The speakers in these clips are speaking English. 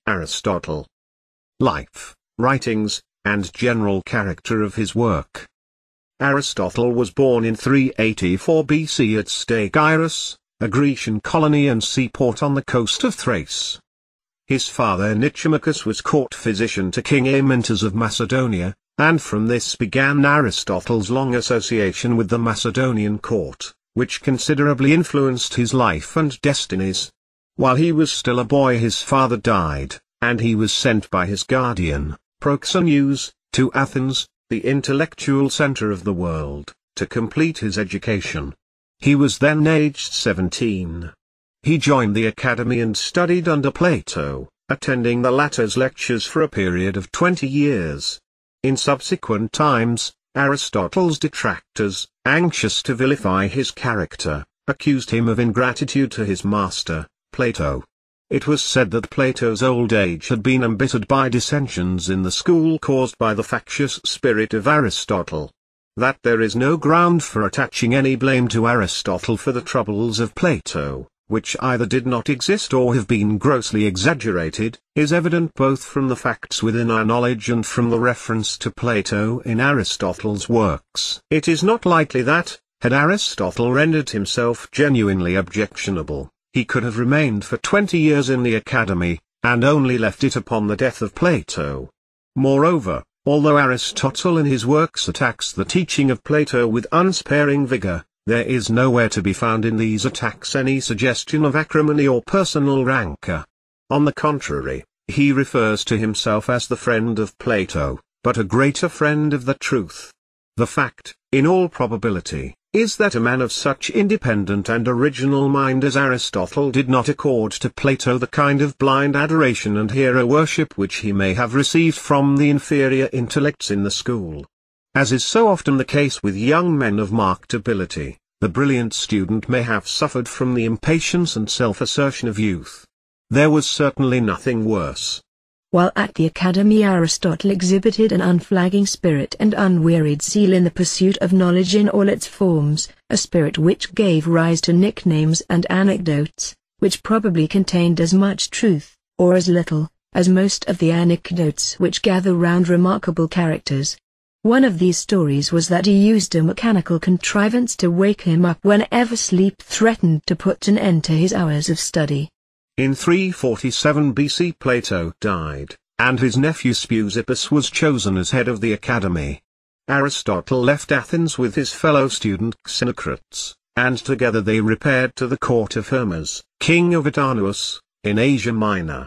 Aristotle. Life, writings, and general character of his work. Aristotle was born in 384 BC at Stace, a Grecian colony and seaport on the coast of Thrace. His father Nicomachus was court physician to King Amyntas of Macedonia, and from this began Aristotle's long association with the Macedonian court, which considerably influenced his life and destinies. While he was still a boy his father died, and he was sent by his guardian, Proxenus, to Athens, the intellectual center of the world, to complete his education. He was then aged 17. He joined the academy and studied under Plato, attending the latter's lectures for a period of 20 years. In subsequent times, Aristotle's detractors, anxious to vilify his character, accused him of ingratitude to his master, Plato. It was said that Plato's old age had been embittered by dissensions in the school caused by the factious spirit of Aristotle. That there is no ground for attaching any blame to Aristotle for the troubles of Plato, which either did not exist or have been grossly exaggerated, is evident both from the facts within our knowledge and from the reference to Plato in Aristotle's works. It is not likely that, had Aristotle rendered himself genuinely objectionable, he could have remained for 20 years in the academy, and only left it upon the death of Plato. Moreover, although Aristotle in his works attacks the teaching of Plato with unsparing vigor, there is nowhere to be found in these attacks any suggestion of acrimony or personal rancor. On the contrary, he refers to himself as the friend of Plato, but a greater friend of the truth. The fact, in all probability, is that a man of such independent and original mind as Aristotle did not accord to Plato the kind of blind adoration and hero worship which he may have received from the inferior intellects in the school. As is so often the case with young men of marked ability, the brilliant student may have suffered from the impatience and self-assertion of youth. There was certainly nothing worse. While at the academy, Aristotle exhibited an unflagging spirit and unwearied zeal in the pursuit of knowledge in all its forms, a spirit which gave rise to nicknames and anecdotes, which probably contained as much truth, or as little, as most of the anecdotes which gather round remarkable characters. One of these stories was that he used a mechanical contrivance to wake him up whenever sleep threatened to put an end to his hours of study. In 347 BC Plato died, and his nephew Speusippus was chosen as head of the academy. Aristotle left Athens with his fellow student Xenocrates, and together they repaired to the court of Hermes, king of Adarnus, in Asia Minor.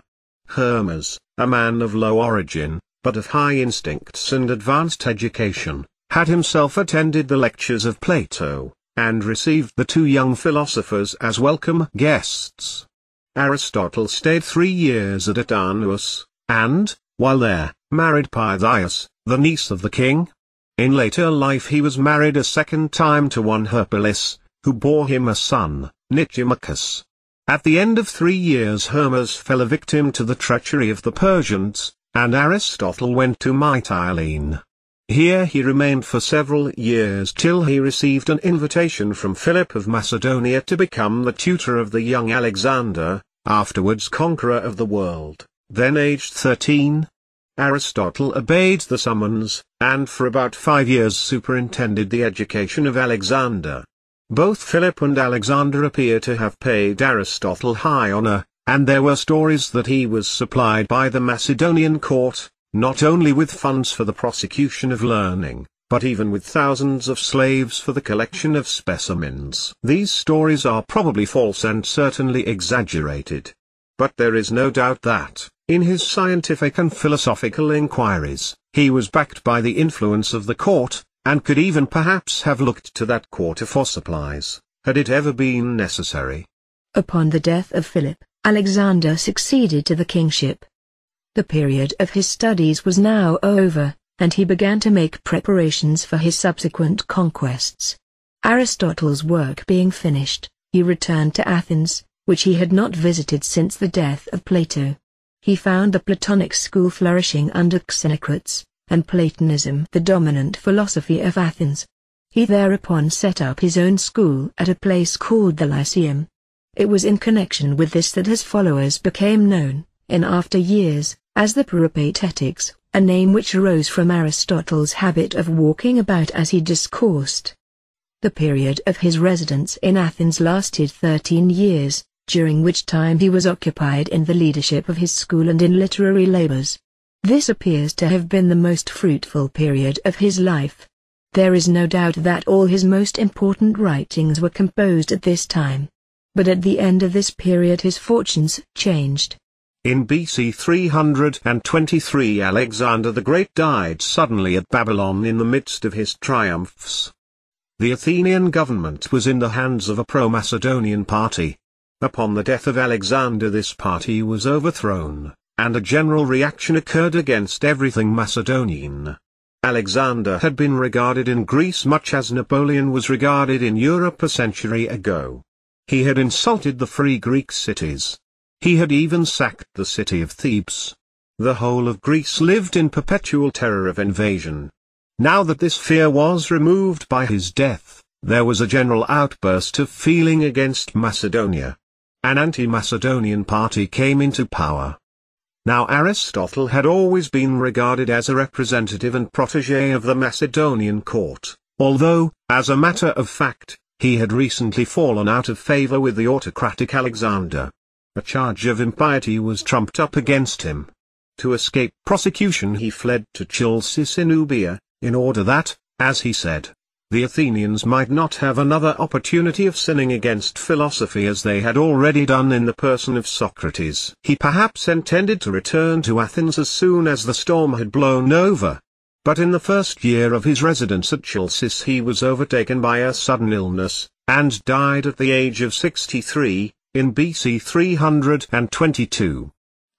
Hermes, a man of low origin, but of high instincts and advanced education, had himself attended the lectures of Plato, and received the two young philosophers as welcome guests. Aristotle stayed 3 years at Adarnus, and, while there, married Pythias, the niece of the king. In later life he was married a second time to one Hercules, who bore him a son, Nicomachus. At the end of 3 years Hermes fell a victim to the treachery of the Persians, and Aristotle went to Mytilene. Here he remained for several years till he received an invitation from Philip of Macedonia to become the tutor of the young Alexander, afterwards conqueror of the world, then aged 13. Aristotle obeyed the summons, and for about 5 years superintended the education of Alexander. Both Philip and Alexander appear to have paid Aristotle high honor, and there were stories that he was supplied by the Macedonian court, not only with funds for the prosecution of learning, but even with thousands of slaves for the collection of specimens. These stories are probably false and certainly exaggerated. But there is no doubt that, in his scientific and philosophical inquiries, he was backed by the influence of the court, and could even perhaps have looked to that quarter for supplies, had it ever been necessary. Upon the death of Philip, Alexander succeeded to the kingship. The period of his studies was now over, and he began to make preparations for his subsequent conquests. Aristotle's work being finished, he returned to Athens, which he had not visited since the death of Plato. He found the Platonic school flourishing under Xenocrates, and Platonism the dominant philosophy of Athens. He thereupon set up his own school at a place called the Lyceum. It was in connection with this that his followers became known, in after years, as the Peripatetics, a name which arose from Aristotle's habit of walking about as he discoursed. The period of his residence in Athens lasted 13 years, during which time he was occupied in the leadership of his school and in literary labors. This appears to have been the most fruitful period of his life. There is no doubt that all his most important writings were composed at this time. But at the end of this period his fortunes changed. In BC 323 Alexander the Great died suddenly at Babylon in the midst of his triumphs. The Athenian government was in the hands of a pro-Macedonian party. Upon the death of Alexander this party was overthrown, and a general reaction occurred against everything Macedonian. Alexander had been regarded in Greece much as Napoleon was regarded in Europe a century ago. He had insulted the free Greek cities. He had even sacked the city of Thebes. The whole of Greece lived in perpetual terror of invasion. Now that this fear was removed by his death, there was a general outburst of feeling against Macedonia. An anti-Macedonian party came into power. Now Aristotle had always been regarded as a representative and protégé of the Macedonian court, although, as a matter of fact, he had recently fallen out of favor with the autocratic Alexander. A charge of impiety was trumped up against him. To escape prosecution he fled to Chalcis in Euboea, in order that, as he said, the Athenians might not have another opportunity of sinning against philosophy as they had already done in the person of Socrates. He perhaps intended to return to Athens as soon as the storm had blown over. But in the first year of his residence at Chalcis he was overtaken by a sudden illness, and died at the age of 63, in BC 322.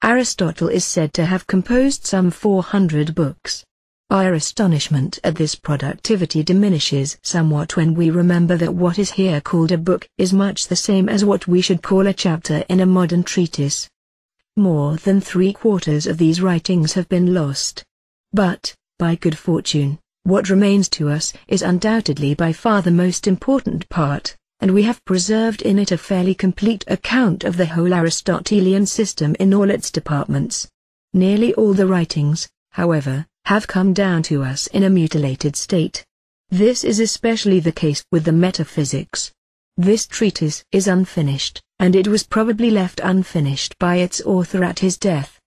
Aristotle is said to have composed some 400 books. Our astonishment at this productivity diminishes somewhat when we remember that what is here called a book is much the same as what we should call a chapter in a modern treatise. More than 3/4 of these writings have been lost. But, by good fortune, what remains to us is undoubtedly by far the most important part, and we have preserved in it a fairly complete account of the whole Aristotelian system in all its departments. Nearly all the writings, however, have come down to us in a mutilated state. This is especially the case with the Metaphysics. This treatise is unfinished, and it was probably left unfinished by its author at his death.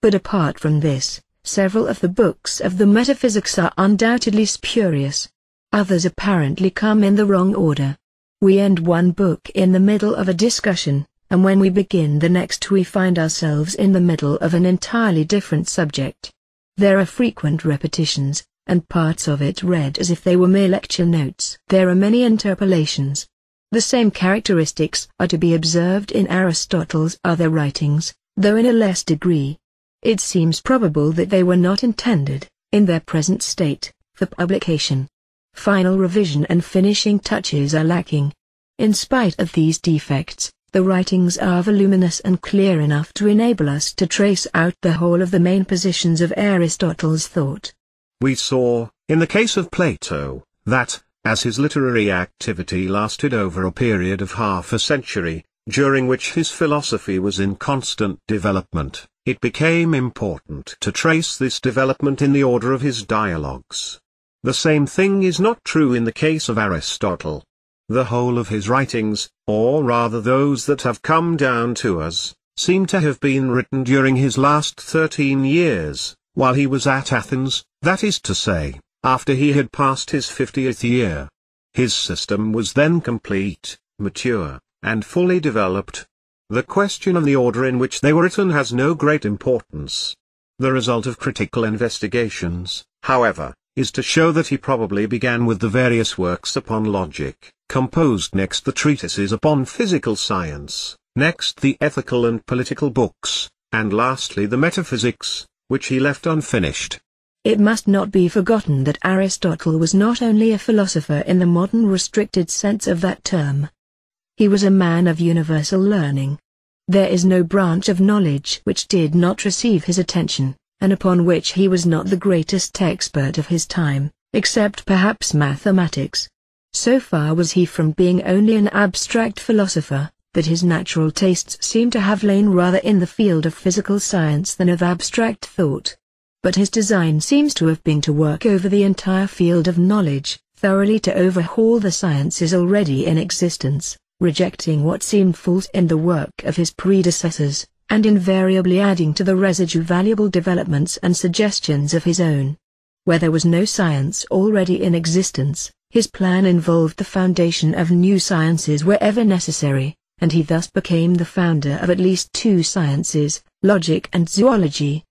But apart from this, several of the books of the Metaphysics are undoubtedly spurious. Others apparently come in the wrong order. We end one book in the middle of a discussion, and when we begin the next we find ourselves in the middle of an entirely different subject. There are frequent repetitions, and parts of it read as if they were mere lecture notes. There are many interpolations. The same characteristics are to be observed in Aristotle's other writings, though in a less degree. It seems probable that they were not intended, in their present state, for publication. Final revision and finishing touches are lacking. In spite of these defects, the writings are voluminous and clear enough to enable us to trace out the whole of the main positions of Aristotle's thought. We saw, in the case of Plato, that, as his literary activity lasted over a period of half a century, during which his philosophy was in constant development, it became important to trace this development in the order of his dialogues. The same thing is not true in the case of Aristotle. The whole of his writings, or rather those that have come down to us, seem to have been written during his last 13 years, while he was at Athens, that is to say, after he had passed his 50th year. His system was then complete, mature, and fully developed. The question of the order in which they were written has no great importance. The result of critical investigations, however, is to show that he probably began with the various works upon logic, composed next the treatises upon physical science, next the ethical and political books, and lastly the metaphysics, which he left unfinished. It must not be forgotten that Aristotle was not only a philosopher in the modern restricted sense of that term. He was a man of universal learning. There is no branch of knowledge which did not receive his attention, and upon which he was not the greatest expert of his time, except perhaps mathematics. So far was he from being only an abstract philosopher, that his natural tastes seem to have lain rather in the field of physical science than of abstract thought. But his design seems to have been to work over the entire field of knowledge, thoroughly to overhaul the sciences already in existence, rejecting what seemed false in the work of his predecessors, and invariably adding to the residue valuable developments and suggestions of his own. Where there was no science already in existence, his plan involved the foundation of new sciences wherever necessary, and he thus became the founder of at least two sciences, logic and zoology.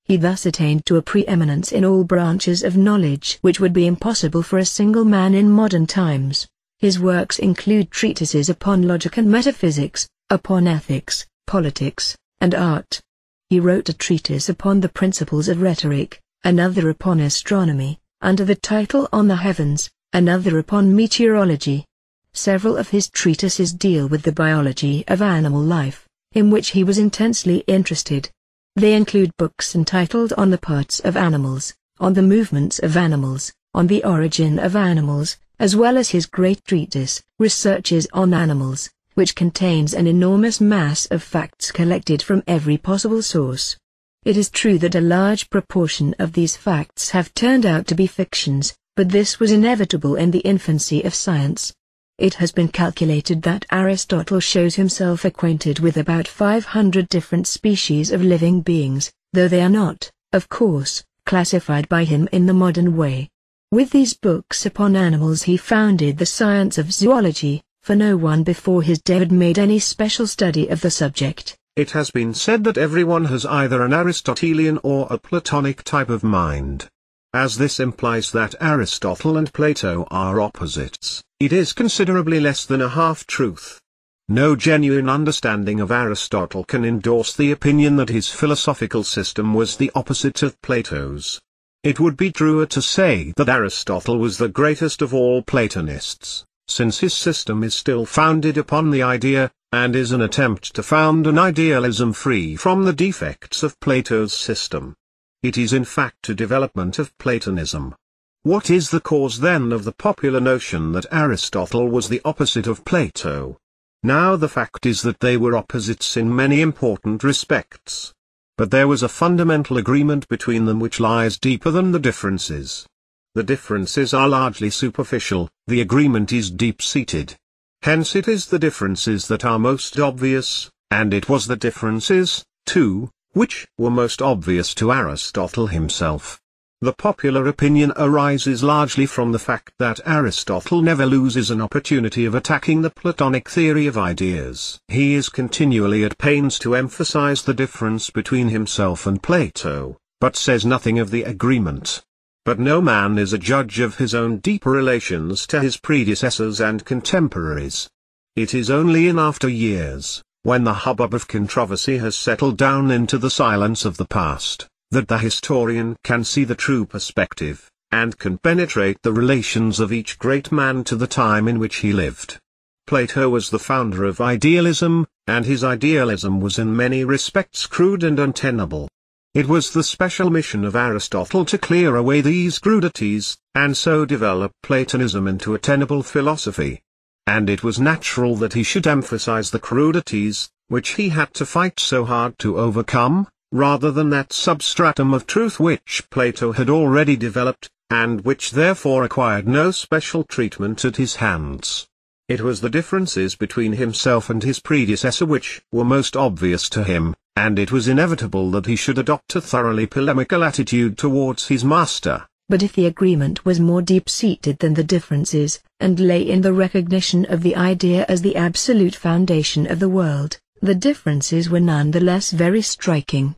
He thus attained to a preeminence in all branches of knowledge which would be impossible for a single man in modern times. His works include treatises upon logic and metaphysics, upon ethics, politics, and art. He wrote a treatise upon the principles of rhetoric, another upon astronomy, under the title On the Heavens, another upon meteorology. Several of his treatises deal with the biology of animal life, in which he was intensely interested. They include books entitled On the Parts of Animals, On the Movements of Animals, On the Origin of Animals, as well as his great treatise, Researches on Animals, which contains an enormous mass of facts collected from every possible source. It is true that a large proportion of these facts have turned out to be fictions, but this was inevitable in the infancy of science. It has been calculated that Aristotle shows himself acquainted with about 500 different species of living beings, though they are not, of course, classified by him in the modern way. With these books upon animals he founded the science of zoology, for no one before his day had made any special study of the subject. It has been said that everyone has either an Aristotelian or a Platonic type of mind. As this implies that Aristotle and Plato are opposites, it is considerably less than a half-truth. No genuine understanding of Aristotle can endorse the opinion that his philosophical system was the opposite of Plato's. It would be truer to say that Aristotle was the greatest of all Platonists, since his system is still founded upon the idea, and is an attempt to found an idealism free from the defects of Plato's system. It is in fact a development of Platonism. What is the cause then of the popular notion that Aristotle was the opposite of Plato? Now the fact is that they were opposites in many important respects. But there was a fundamental agreement between them which lies deeper than the differences. The differences are largely superficial, the agreement is deep-seated. Hence it is the differences that are most obvious, and it was the differences, too, which were most obvious to Aristotle himself. The popular opinion arises largely from the fact that Aristotle never loses an opportunity of attacking the Platonic theory of ideas. He is continually at pains to emphasize the difference between himself and Plato, but says nothing of the agreement. But no man is a judge of his own deeper relations to his predecessors and contemporaries. It is only in after years, when the hubbub of controversy has settled down into the silence of the past, that the historian can see the true perspective, and can penetrate the relations of each great man to the time in which he lived. Plato was the founder of idealism, and his idealism was in many respects crude and untenable. It was the special mission of Aristotle to clear away these crudities, and so develop Platonism into a tenable philosophy. And it was natural that he should emphasize the crudities, which he had to fight so hard to overcome, rather than that substratum of truth which Plato had already developed, and which therefore acquired no special treatment at his hands. It was the differences between himself and his predecessor which were most obvious to him, and it was inevitable that he should adopt a thoroughly polemical attitude towards his master. But if the agreement was more deep-seated than the differences, and lay in the recognition of the idea as the absolute foundation of the world, the differences were none the less very striking.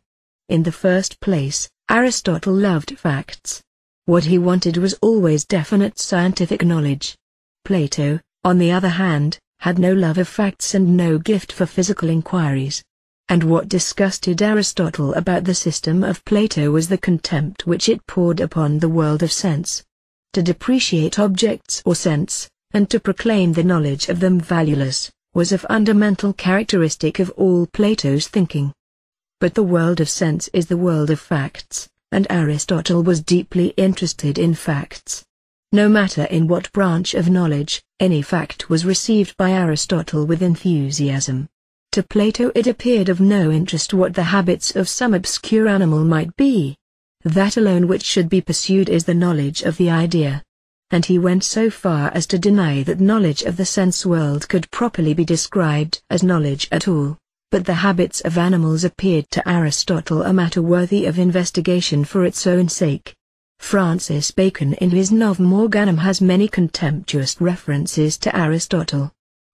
In the first place, Aristotle loved facts. What he wanted was always definite scientific knowledge. Plato, on the other hand, had no love of facts and no gift for physical inquiries. And what disgusted Aristotle about the system of Plato was the contempt which it poured upon the world of sense. To depreciate objects or sense, and to proclaim the knowledge of them valueless, was a fundamental characteristic of all Plato's thinking. But the world of sense is the world of facts, and Aristotle was deeply interested in facts. No matter in what branch of knowledge, any fact was received by Aristotle with enthusiasm. To Plato it appeared of no interest what the habits of some obscure animal might be. That alone which should be pursued is the knowledge of the idea. And he went so far as to deny that knowledge of the sense world could properly be described as knowledge at all. But the habits of animals appeared to Aristotle a matter worthy of investigation for its own sake. Francis Bacon in his Novum Organum has many contemptuous references to Aristotle.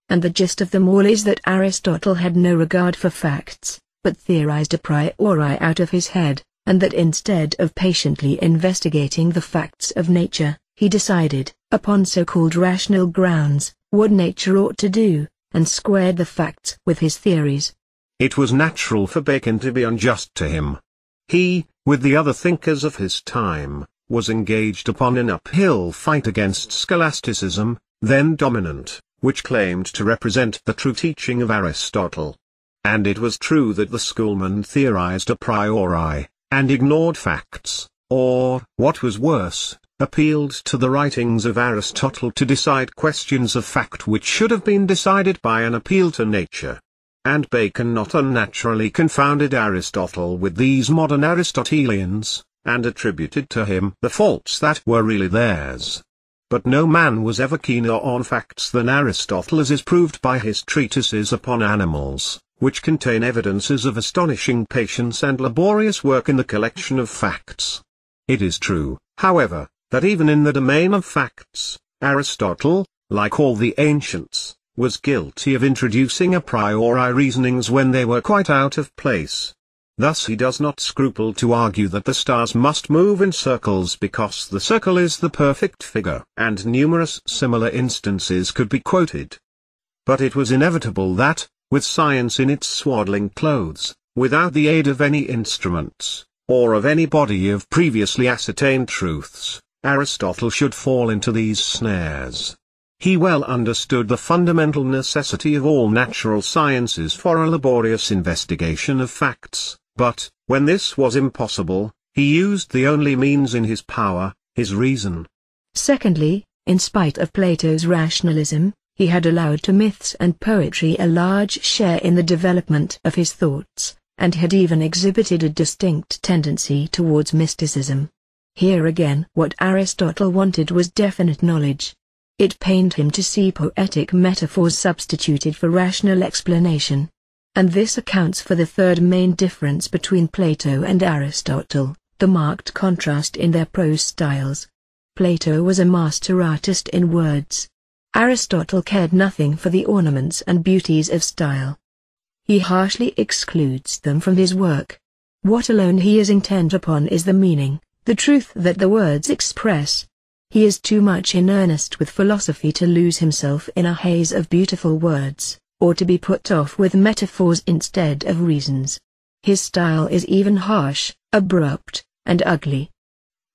And the gist of them all is that Aristotle had no regard for facts, but theorized a priori out of his head, and that instead of patiently investigating the facts of nature, he decided, upon so-called rational grounds, what nature ought to do, and squared the facts with his theories. It was natural for Bacon to be unjust to him. He, with the other thinkers of his time, was engaged upon an uphill fight against scholasticism, then dominant, which claimed to represent the true teaching of Aristotle. And it was true that the schoolmen theorized a priori, and ignored facts, or, what was worse, appealed to the writings of Aristotle to decide questions of fact which should have been decided by an appeal to nature. And Bacon not unnaturally confounded Aristotle with these modern Aristotelians, and attributed to him the faults that were really theirs. But no man was ever keener on facts than Aristotle, as is proved by his treatises upon animals, which contain evidences of astonishing patience and laborious work in the collection of facts. It is true, however, that even in the domain of facts, Aristotle, like all the ancients, was guilty of introducing a priori reasonings when they were quite out of place. Thus he does not scruple to argue that the stars must move in circles because the circle is the perfect figure, and numerous similar instances could be quoted. But it was inevitable that, with science in its swaddling clothes, without the aid of any instruments, or of any body of previously ascertained truths, Aristotle should fall into these snares. He well understood the fundamental necessity of all natural sciences for a laborious investigation of facts, but, when this was impossible, he used the only means in his power, his reason. Secondly, in spite of Plato's rationalism, he had allowed to myths and poetry a large share in the development of his thoughts, and had even exhibited a distinct tendency towards mysticism. Here again what Aristotle wanted was definite knowledge. It pained him to see poetic metaphors substituted for rational explanation. And this accounts for the third main difference between Plato and Aristotle, the marked contrast in their prose styles. Plato was a master artist in words. Aristotle cared nothing for the ornaments and beauties of style. He harshly excludes them from his work. What alone he is intent upon is the meaning, the truth that the words express. He is too much in earnest with philosophy to lose himself in a haze of beautiful words, or to be put off with metaphors instead of reasons. His style is even harsh, abrupt, and ugly.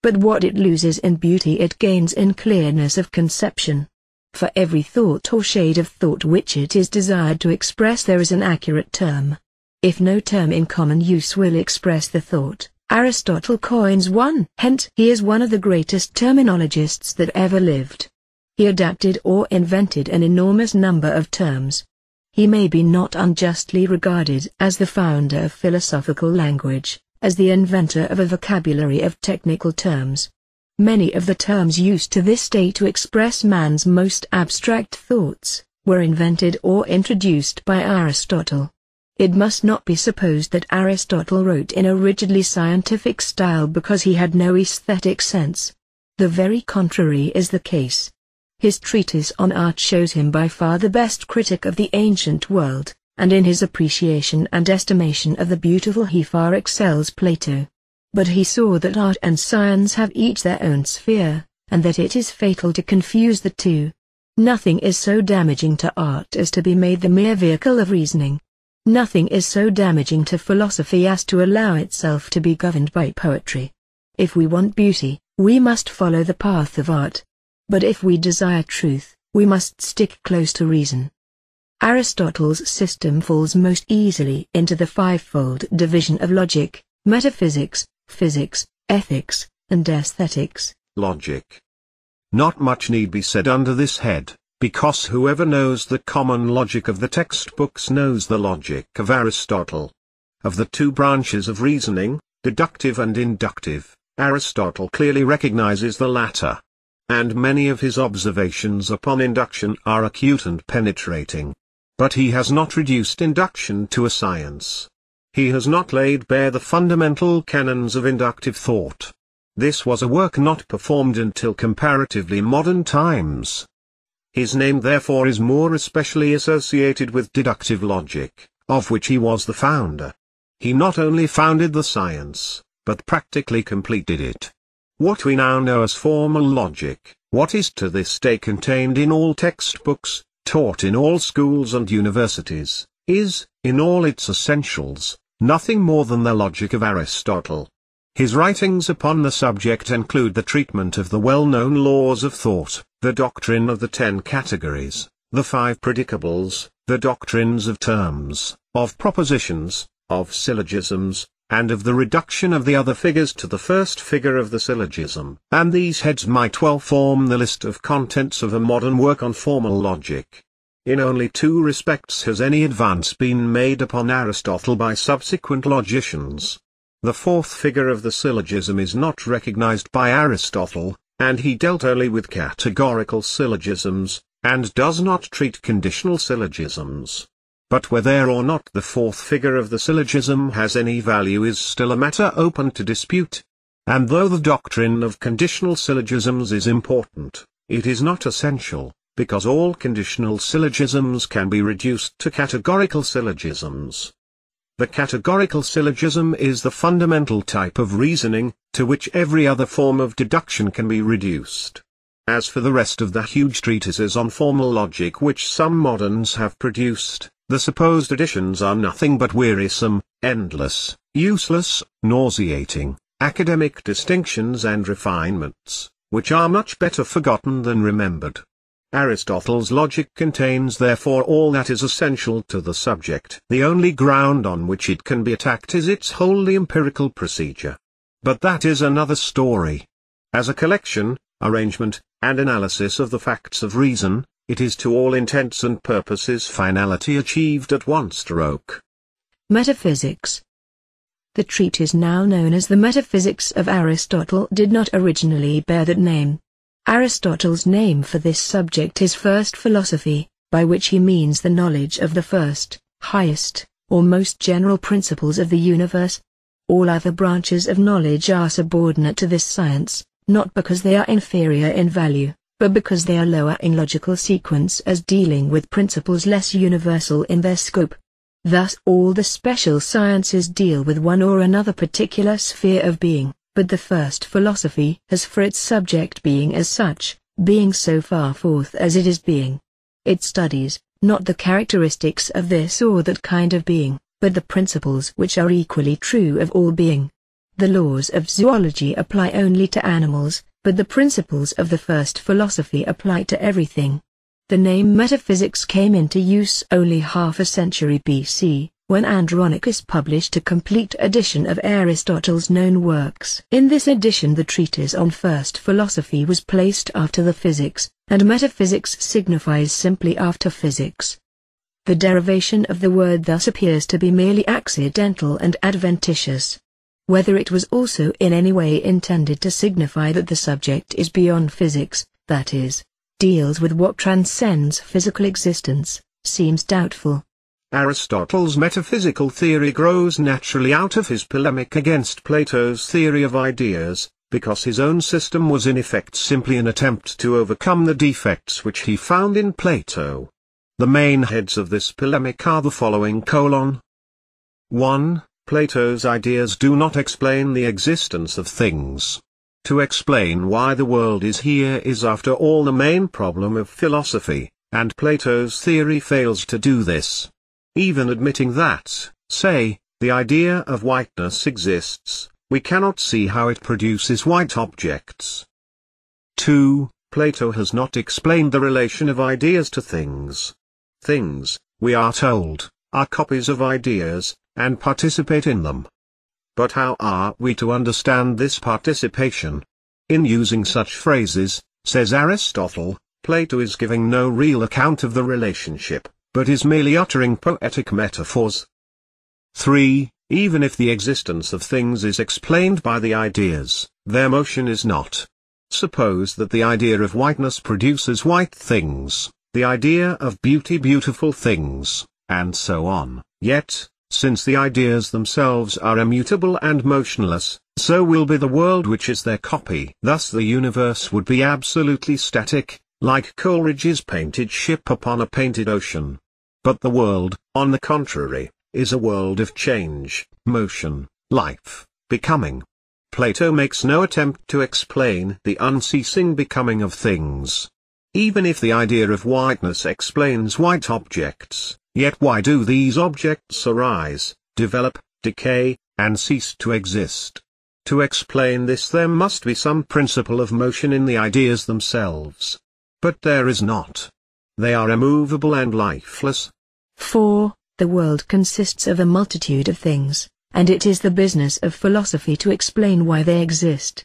But what it loses in beauty it gains in clearness of conception. For every thought or shade of thought which it is desired to express there is an accurate term. If no term in common use will express the thought, Aristotle coins one. Hence he is one of the greatest terminologists that ever lived. He adapted or invented an enormous number of terms. He may be not unjustly regarded as the founder of philosophical language, as the inventor of a vocabulary of technical terms. Many of the terms used to this day to express man's most abstract thoughts, were invented or introduced by Aristotle. It must not be supposed that Aristotle wrote in a rigidly scientific style because he had no aesthetic sense. The very contrary is the case. His treatise on art shows him by far the best critic of the ancient world, and in his appreciation and estimation of the beautiful he far excels Plato. But he saw that art and science have each their own sphere, and that it is fatal to confuse the two. Nothing is so damaging to art as to be made the mere vehicle of reasoning. Nothing is so damaging to philosophy as to allow itself to be governed by poetry. If we want beauty, we must follow the path of art. But if we desire truth, we must stick close to reason. Aristotle's system falls most easily into the fivefold division of logic, metaphysics, physics, ethics, and aesthetics. Logic. Not much need be said under this head, because whoever knows the common logic of the textbooks knows the logic of Aristotle. Of the two branches of reasoning, deductive and inductive, Aristotle clearly recognizes the latter. And many of his observations upon induction are acute and penetrating. But he has not reduced induction to a science. He has not laid bare the fundamental canons of inductive thought. This was a work not performed until comparatively modern times. His name therefore is more especially associated with deductive logic, of which he was the founder. He not only founded the science, but practically completed it. What we now know as formal logic, what is to this day contained in all textbooks, taught in all schools and universities, is, in all its essentials, nothing more than the logic of Aristotle. His writings upon the subject include the treatment of the well-known laws of thought, the doctrine of the 10 categories, the 5 predicables, the doctrines of terms, of propositions, of syllogisms, and of the reduction of the other figures to the first figure of the syllogism. And these heads might well form the list of contents of a modern work on formal logic. In only 2 respects has any advance been made upon Aristotle by subsequent logicians. The 4th figure of the syllogism is not recognized by Aristotle, and he dealt only with categorical syllogisms, and does not treat conditional syllogisms. But whether or not the 4th figure of the syllogism has any value is still a matter open to dispute. And though the doctrine of conditional syllogisms is important, it is not essential, because all conditional syllogisms can be reduced to categorical syllogisms. The categorical syllogism is the fundamental type of reasoning, to which every other form of deduction can be reduced. As for the rest of the huge treatises on formal logic which some moderns have produced, the supposed additions are nothing but wearisome, endless, useless, nauseating, academic distinctions and refinements, which are much better forgotten than remembered. Aristotle's logic contains therefore all that is essential to the subject. The only ground on which it can be attacked is its wholly empirical procedure. But that is another story. As a collection, arrangement, and analysis of the facts of reason, it is to all intents and purposes finality achieved at one stroke. Metaphysics. The treatise now known as the Metaphysics of Aristotle did not originally bear that name. Aristotle's name for this subject is first philosophy, by which he means the knowledge of the first, highest, or most general principles of the universe. All other branches of knowledge are subordinate to this science, not because they are inferior in value, but because they are lower in logical sequence as dealing with principles less universal in their scope. Thus all the special sciences deal with one or another particular sphere of being. But the first philosophy has for its subject being as such, being so far forth as it is being. It studies, not the characteristics of this or that kind of being, but the principles which are equally true of all being. The laws of zoology apply only to animals, but the principles of the first philosophy apply to everything. The name metaphysics came into use only half a century BC. When Andronicus published a complete edition of Aristotle's known works. In this edition the treatise on first philosophy was placed after the physics, and metaphysics signifies simply after physics. The derivation of the word thus appears to be merely accidental and adventitious. Whether it was also in any way intended to signify that the subject is beyond physics, that is, deals with what transcends physical existence, seems doubtful. Aristotle's metaphysical theory grows naturally out of his polemic against Plato's theory of ideas, because his own system was in effect simply an attempt to overcome the defects which he found in Plato. The main heads of this polemic are the following: 1. Plato's ideas do not explain the existence of things. To explain why the world is here is after all the main problem of philosophy, and Plato's theory fails to do this. Even admitting that, say, the idea of whiteness exists, we cannot see how it produces white objects. 2. Plato has not explained the relation of ideas to things. Things, we are told, are copies of ideas, and participate in them. But how are we to understand this participation? In using such phrases, Says Aristotle, Plato is giving no real account of the relationship, but is merely uttering poetic metaphors. 3. Even if the existence of things is explained by the ideas, their motion is not. Suppose that the idea of whiteness produces white things, the idea of beauty beautiful things, and so on. Yet, since the ideas themselves are immutable and motionless, so will be the world which is their copy. Thus the universe would be absolutely static, like Coleridge's painted ship upon a painted ocean. But the world, on the contrary, is a world of change, motion, life, becoming. Plato makes no attempt to explain the unceasing becoming of things. Even if the idea of whiteness explains white objects, yet why do these objects arise, develop, decay, and cease to exist? To explain this there must be some principle of motion in the ideas themselves. But there is not. They are immovable and lifeless. 4. The world consists of a multitude of things, and it is the business of philosophy to explain why they exist.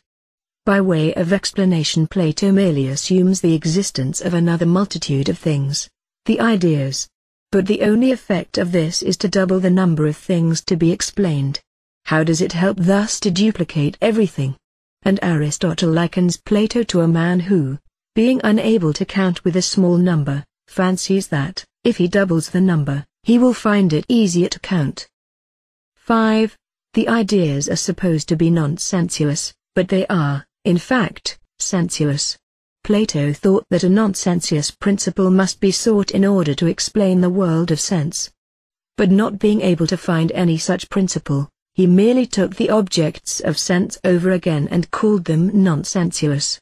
By way of explanation, Plato merely assumes the existence of another multitude of things, the ideas. But the only effect of this is to double the number of things to be explained. How does it help thus to duplicate everything? And Aristotle likens Plato to a man who, being unable to count with a small number, fancies that, if he doubles the number, he will find it easier to count. 5. The ideas are supposed to be non-sensuous, but they are, in fact, sensuous. Plato thought that a non-sensuous principle must be sought in order to explain the world of sense. But not being able to find any such principle, he merely took the objects of sense over again and called them non-sensuous.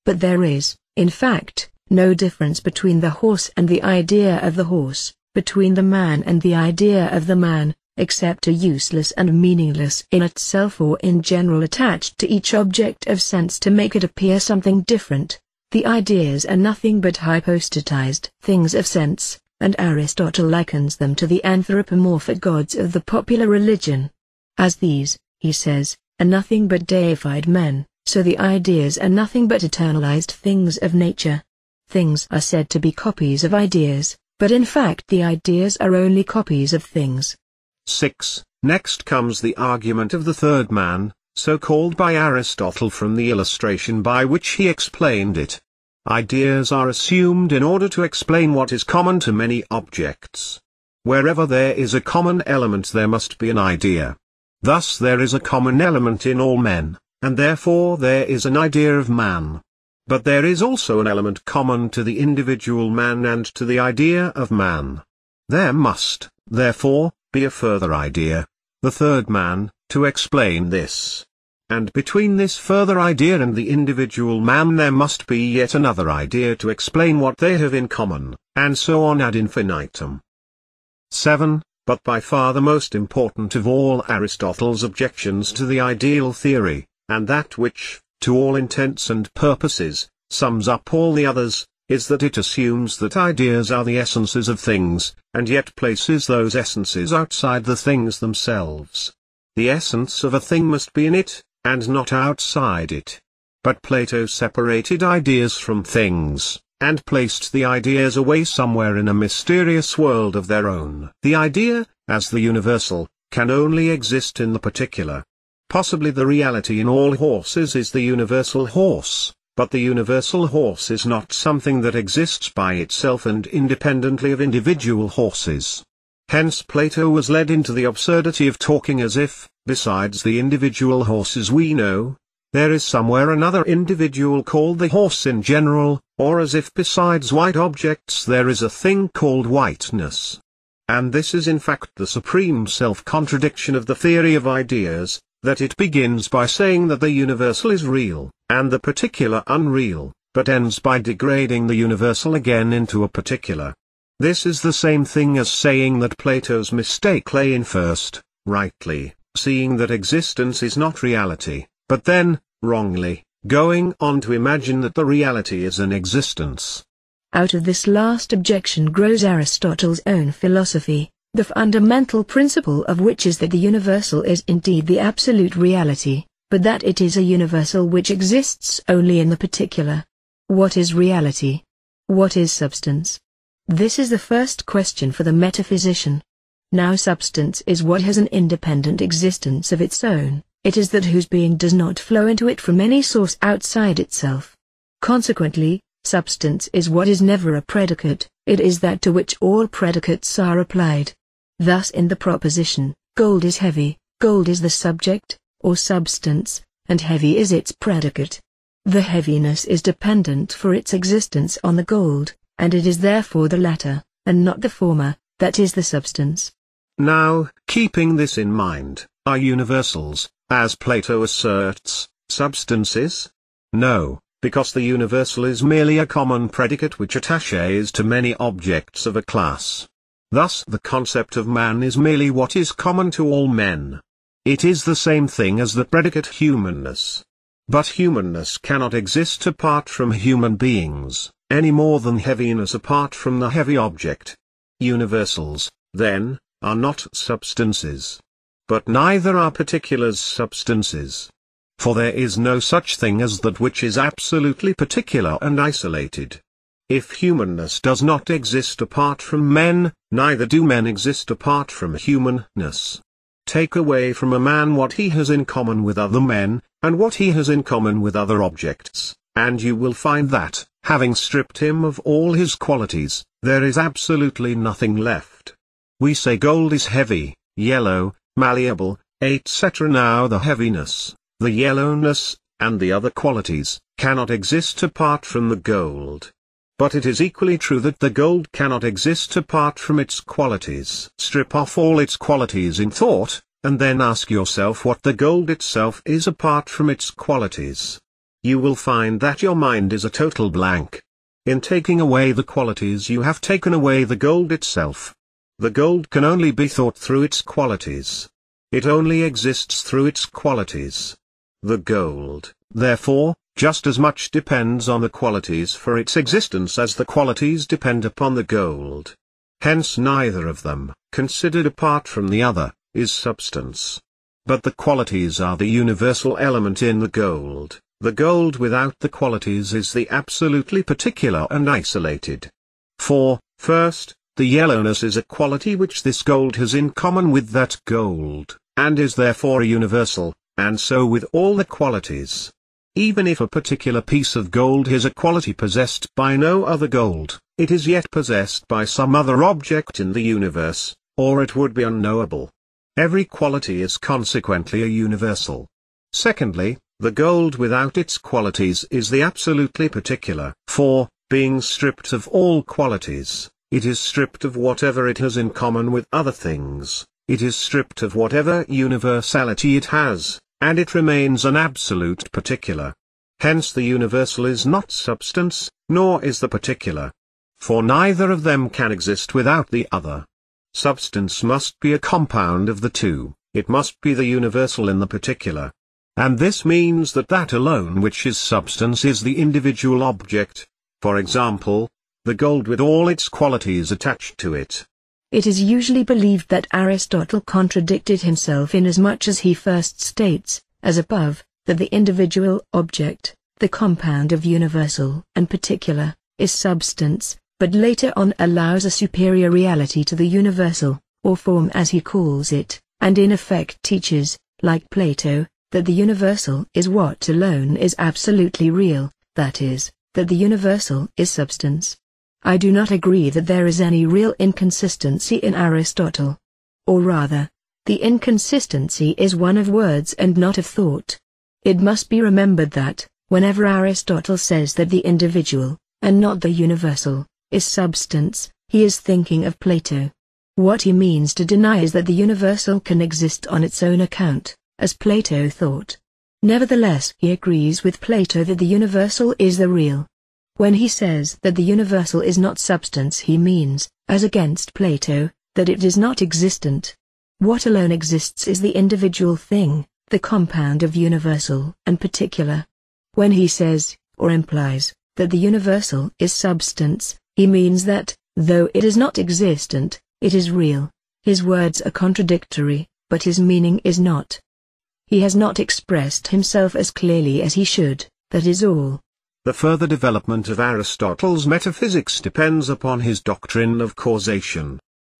But there is, in fact, no difference between the horse and the idea of the horse, between the man and the idea of the man, except a useless and meaningless in itself or in general attached to each object of sense to make it appear something different. The ideas are nothing but hypostatized things of sense, and Aristotle likens them to the anthropomorphic gods of the popular religion. As these, he says, are nothing but deified men, so the ideas are nothing but eternalized things of nature. Things are said to be copies of ideas, but in fact the ideas are only copies of things. 6. Next comes the argument of the third man, so called by Aristotle from the illustration by which he explained it. Ideas are assumed in order to explain what is common to many objects. Wherever there is a common element there must be an idea. Thus there is a common element in all men, and therefore there is an idea of man. But there is also an element common to the individual man and to the idea of man. There must, therefore, be a further idea, the third man, to explain this. And between this further idea and the individual man there must be yet another idea to explain what they have in common, and so on ad infinitum. 7. But by far the most important of all Aristotle's objections to the ideal theory, and that which, to all intents and purposes, sums up all the others, is that it assumes that ideas are the essences of things, and yet places those essences outside the things themselves. The essence of a thing must be in it, and not outside it. But Plato separated ideas from things, and placed the ideas away somewhere in a mysterious world of their own. The idea, as the universal, can only exist in the particular. Possibly the reality in all horses is the universal horse, but the universal horse is not something that exists by itself and independently of individual horses. Hence Plato was led into the absurdity of talking as if, besides the individual horses we know, there is somewhere another individual called the horse in general, or as if besides white objects there is a thing called whiteness. And this is in fact the supreme self-contradiction of the theory of ideas, that it begins by saying that the universal is real, and the particular unreal, but ends by degrading the universal again into a particular. This is the same thing as saying that Plato's mistake lay in first, rightly, seeing that existence is not reality, but then, wrongly, going on to imagine that the reality is an existence. Out of this last objection grows Aristotle's own philosophy, the fundamental principle of which is that the universal is indeed the absolute reality, but that it is a universal which exists only in the particular. What is reality? What is substance? This is the first question for the metaphysician. Now substance is what has an independent existence of its own, it is that whose being does not flow into it from any source outside itself. Consequently, substance is what is never a predicate, it is that to which all predicates are applied. Thus in the proposition, gold is heavy, gold is the subject, or substance, and heavy is its predicate. The heaviness is dependent for its existence on the gold, and it is therefore the latter, and not the former, that is the substance. Now, keeping this in mind, are universals, as Plato asserts, substances? No, because the universal is merely a common predicate which attaches to many objects of a class. Thus the concept of man is merely what is common to all men. It is the same thing as the predicate humanness. But humanness cannot exist apart from human beings, any more than heaviness apart from the heavy object. Universals, then, are not substances. But neither are particulars substances. For there is no such thing as that which is absolutely particular and isolated. If humanness does not exist apart from men, neither do men exist apart from humanness. Take away from a man what he has in common with other men, and what he has in common with other objects, and you will find that, having stripped him of all his qualities, there is absolutely nothing left. We say gold is heavy, yellow, malleable, etc. Now the heaviness, the yellowness, and the other qualities, cannot exist apart from the gold. But it is equally true that the gold cannot exist apart from its qualities. Strip off all its qualities in thought, and then ask yourself what the gold itself is apart from its qualities. You will find that your mind is a total blank. In taking away the qualities you have taken away the gold itself. The gold can only be thought through its qualities. It only exists through its qualities. The gold, therefore, just as much depends on the qualities for its existence as the qualities depend upon the gold. Hence neither of them, considered apart from the other, is substance. But the qualities are the universal element in the gold. The gold without the qualities is the absolutely particular and isolated. For, first, the yellowness is a quality which this gold has in common with that gold, and is therefore a universal, and so with all the qualities. Even if a particular piece of gold is a quality possessed by no other gold, it is yet possessed by some other object in the universe, or it would be unknowable. Every quality is consequently a universal. Secondly, the gold without its qualities is the absolutely particular, for, being stripped of all qualities, it is stripped of whatever it has in common with other things, it is stripped of whatever universality it has, and it remains an absolute particular. Hence the universal is not substance, nor is the particular. For neither of them can exist without the other. Substance must be a compound of the two, it must be the universal in the particular. And this means that that alone which is substance is the individual object, for example, the gold with all its qualities attached to it. It is usually believed that Aristotle contradicted himself inasmuch as he first states, as above, that the individual object, the compound of universal and particular, is substance, but later on allows a superior reality to the universal, or form as he calls it, and in effect teaches, like Plato, that the universal is what alone is absolutely real, that is, that the universal is substance. I do not agree that there is any real inconsistency in Aristotle. Or rather, the inconsistency is one of words and not of thought. It must be remembered that, whenever Aristotle says that the individual, and not the universal, is substance, he is thinking of Plato. What he means to deny is that the universal can exist on its own account, as Plato thought. Nevertheless, he agrees with Plato that the universal is the real. When he says that the universal is not substance, he means, as against Plato, that it is not existent. What alone exists is the individual thing, the compound of universal and particular. When he says, or implies, that the universal is substance, he means that, though it is not existent, it is real. His words are contradictory, but his meaning is not. He has not expressed himself as clearly as he should, that is all. The further development of Aristotle's metaphysics depends upon his doctrine of causation.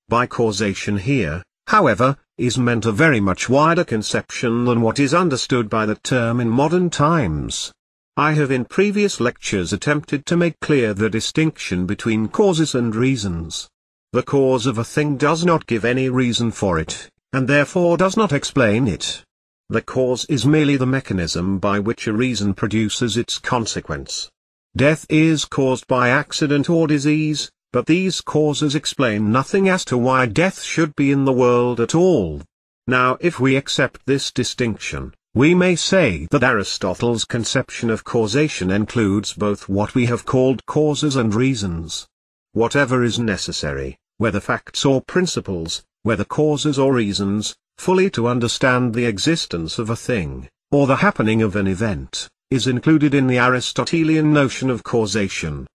By causation here, however, is meant a very much wider conception than what is understood by the term in modern times. I have in previous lectures attempted to make clear the distinction between causes and reasons. The cause of a thing does not give any reason for it, and therefore does not explain it. The cause is merely the mechanism by which a reason produces its consequence. Death is caused by accident or disease, but these causes explain nothing as to why death should be in the world at all. Now if we accept this distinction, we may say that Aristotle's conception of causation includes both what we have called causes and reasons. Whatever is necessary, whether facts or principles, whether causes or reasons, fully to understand the existence of a thing, or the happening of an event, is included in the Aristotelian notion of causation.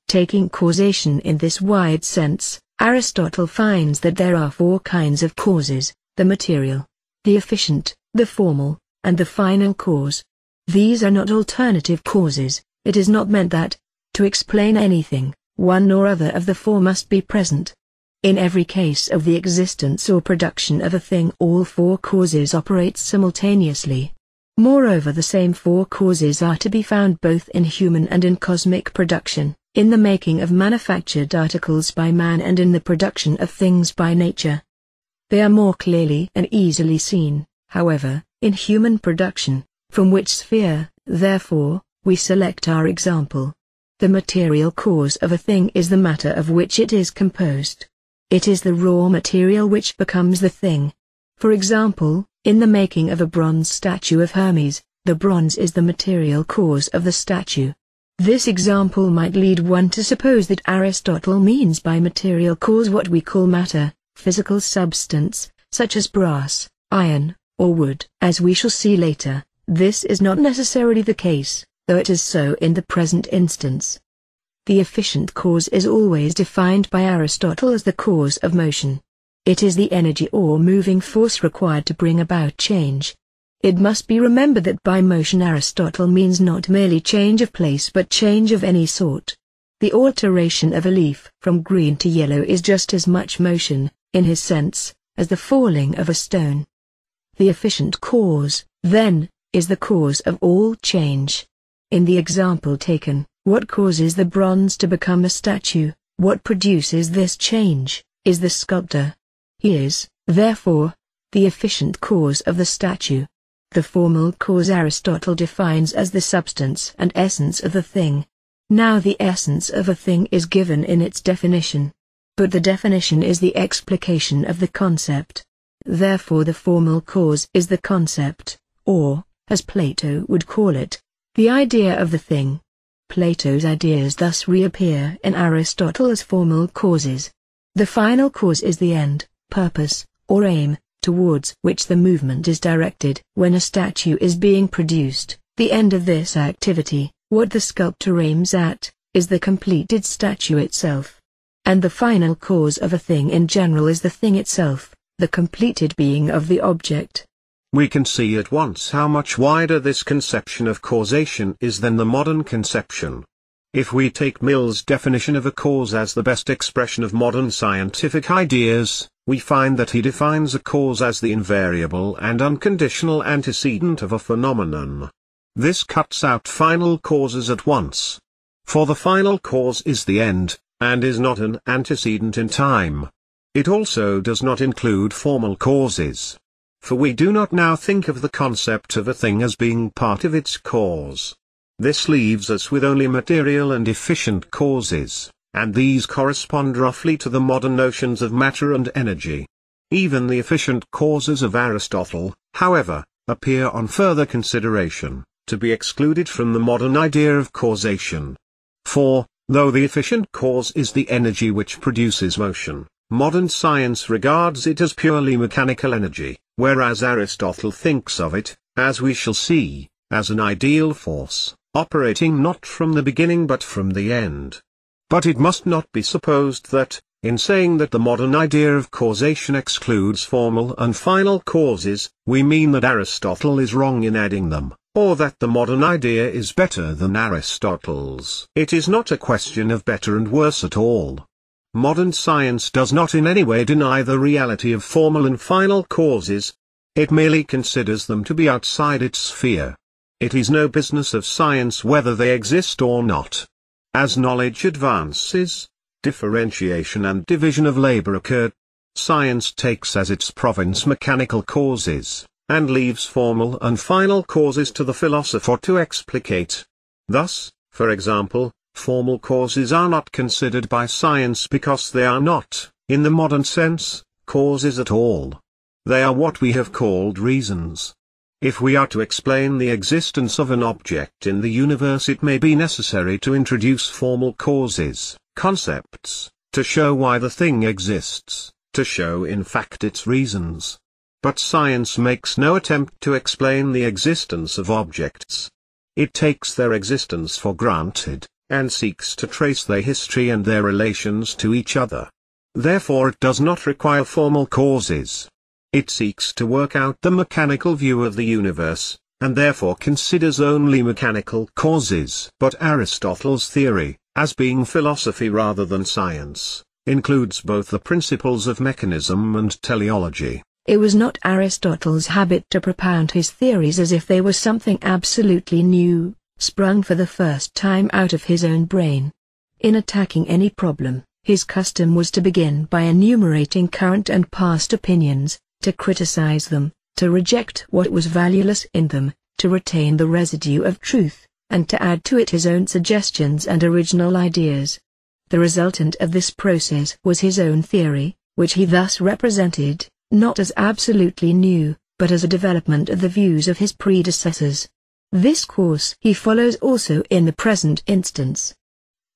Taking causation in this wide sense, Aristotle finds that there are four kinds of causes: the material, the efficient, the formal, and the final cause. These are not alternative causes. It is not meant that, to explain anything, one or other of the four must be present. In every case of the existence or production of a thing, all four causes operate simultaneously. Moreover, the same four causes are to be found both in human and in cosmic production, in the making of manufactured articles by man and in the production of things by nature. They are more clearly and easily seen, however, in human production, from which sphere, therefore, we select our example. The material cause of a thing is the matter of which it is composed. It is the raw material which becomes the thing. For example, in the making of a bronze statue of Hermes, the bronze is the material cause of the statue. This example might lead one to suppose that Aristotle means by material cause what we call matter, physical substance, such as brass, iron, or wood. As we shall see later, this is not necessarily the case, though it is so in the present instance. The efficient cause is always defined by Aristotle as the cause of motion. It is the energy or moving force required to bring about change. It must be remembered that by motion Aristotle means not merely change of place but change of any sort. The alteration of a leaf from green to yellow is just as much motion, in his sense, as the falling of a stone. The efficient cause, then, is the cause of all change. In the example taken, what causes the bronze to become a statue, what produces this change, is the sculptor. He is, therefore, the efficient cause of the statue. The formal cause Aristotle defines as the substance and essence of the thing. Now the essence of a thing is given in its definition. But the definition is the explication of the concept. Therefore the formal cause is the concept, or, as Plato would call it, the idea of the thing. Plato's ideas thus reappear in Aristotle as formal causes. The final cause is the end, purpose, or aim, towards which the movement is directed. When a statue is being produced, the end of this activity, what the sculptor aims at, is the completed statue itself. And the final cause of a thing in general is the thing itself, the completed being of the object. We can see at once how much wider this conception of causation is than the modern conception. If we take Mill's definition of a cause as the best expression of modern scientific ideas, we find that he defines a cause as the invariable and unconditional antecedent of a phenomenon. This cuts out final causes at once. For the final cause is the end, and is not an antecedent in time. It also does not include formal causes. For we do not now think of the concept of a thing as being part of its cause. This leaves us with only material and efficient causes, and these correspond roughly to the modern notions of matter and energy. Even the efficient causes of Aristotle, however, appear on further consideration, to be excluded from the modern idea of causation. For, though the efficient cause is the energy which produces motion, modern science regards it as purely mechanical energy, whereas Aristotle thinks of it, as we shall see, as an ideal force, operating not from the beginning but from the end. But it must not be supposed that, in saying that the modern idea of causation excludes formal and final causes, we mean that Aristotle is wrong in adding them, or that the modern idea is better than Aristotle's. It is not a question of better and worse at all. Modern science does not in any way deny the reality of formal and final causes. It merely considers them to be outside its sphere. It is no business of science whether they exist or not. As knowledge advances, differentiation and division of labor occur. Science takes as its province mechanical causes, and leaves formal and final causes to the philosopher to explicate. Thus, for example, formal causes are not considered by science because they are not, in the modern sense, causes at all. They are what we have called reasons. If we are to explain the existence of an object in the universe, it may be necessary to introduce formal causes, concepts, to show why the thing exists, to show in fact its reasons. But science makes no attempt to explain the existence of objects. It takes their existence for granted, and seeks to trace their history and their relations to each other. Therefore it does not require formal causes. It seeks to work out the mechanical view of the universe, and therefore considers only mechanical causes. But Aristotle's theory, as being philosophy rather than science, includes both the principles of mechanism and teleology. It was not Aristotle's habit to propound his theories as if they were something absolutely new, sprung for the first time out of his own brain. In attacking any problem, his custom was to begin by enumerating current and past opinions, to criticize them, to reject what was valueless in them, to retain the residue of truth, and to add to it his own suggestions and original ideas. The resultant of this process was his own theory, which he thus represented, not as absolutely new, but as a development of the views of his predecessors. This course he follows also in the present instance.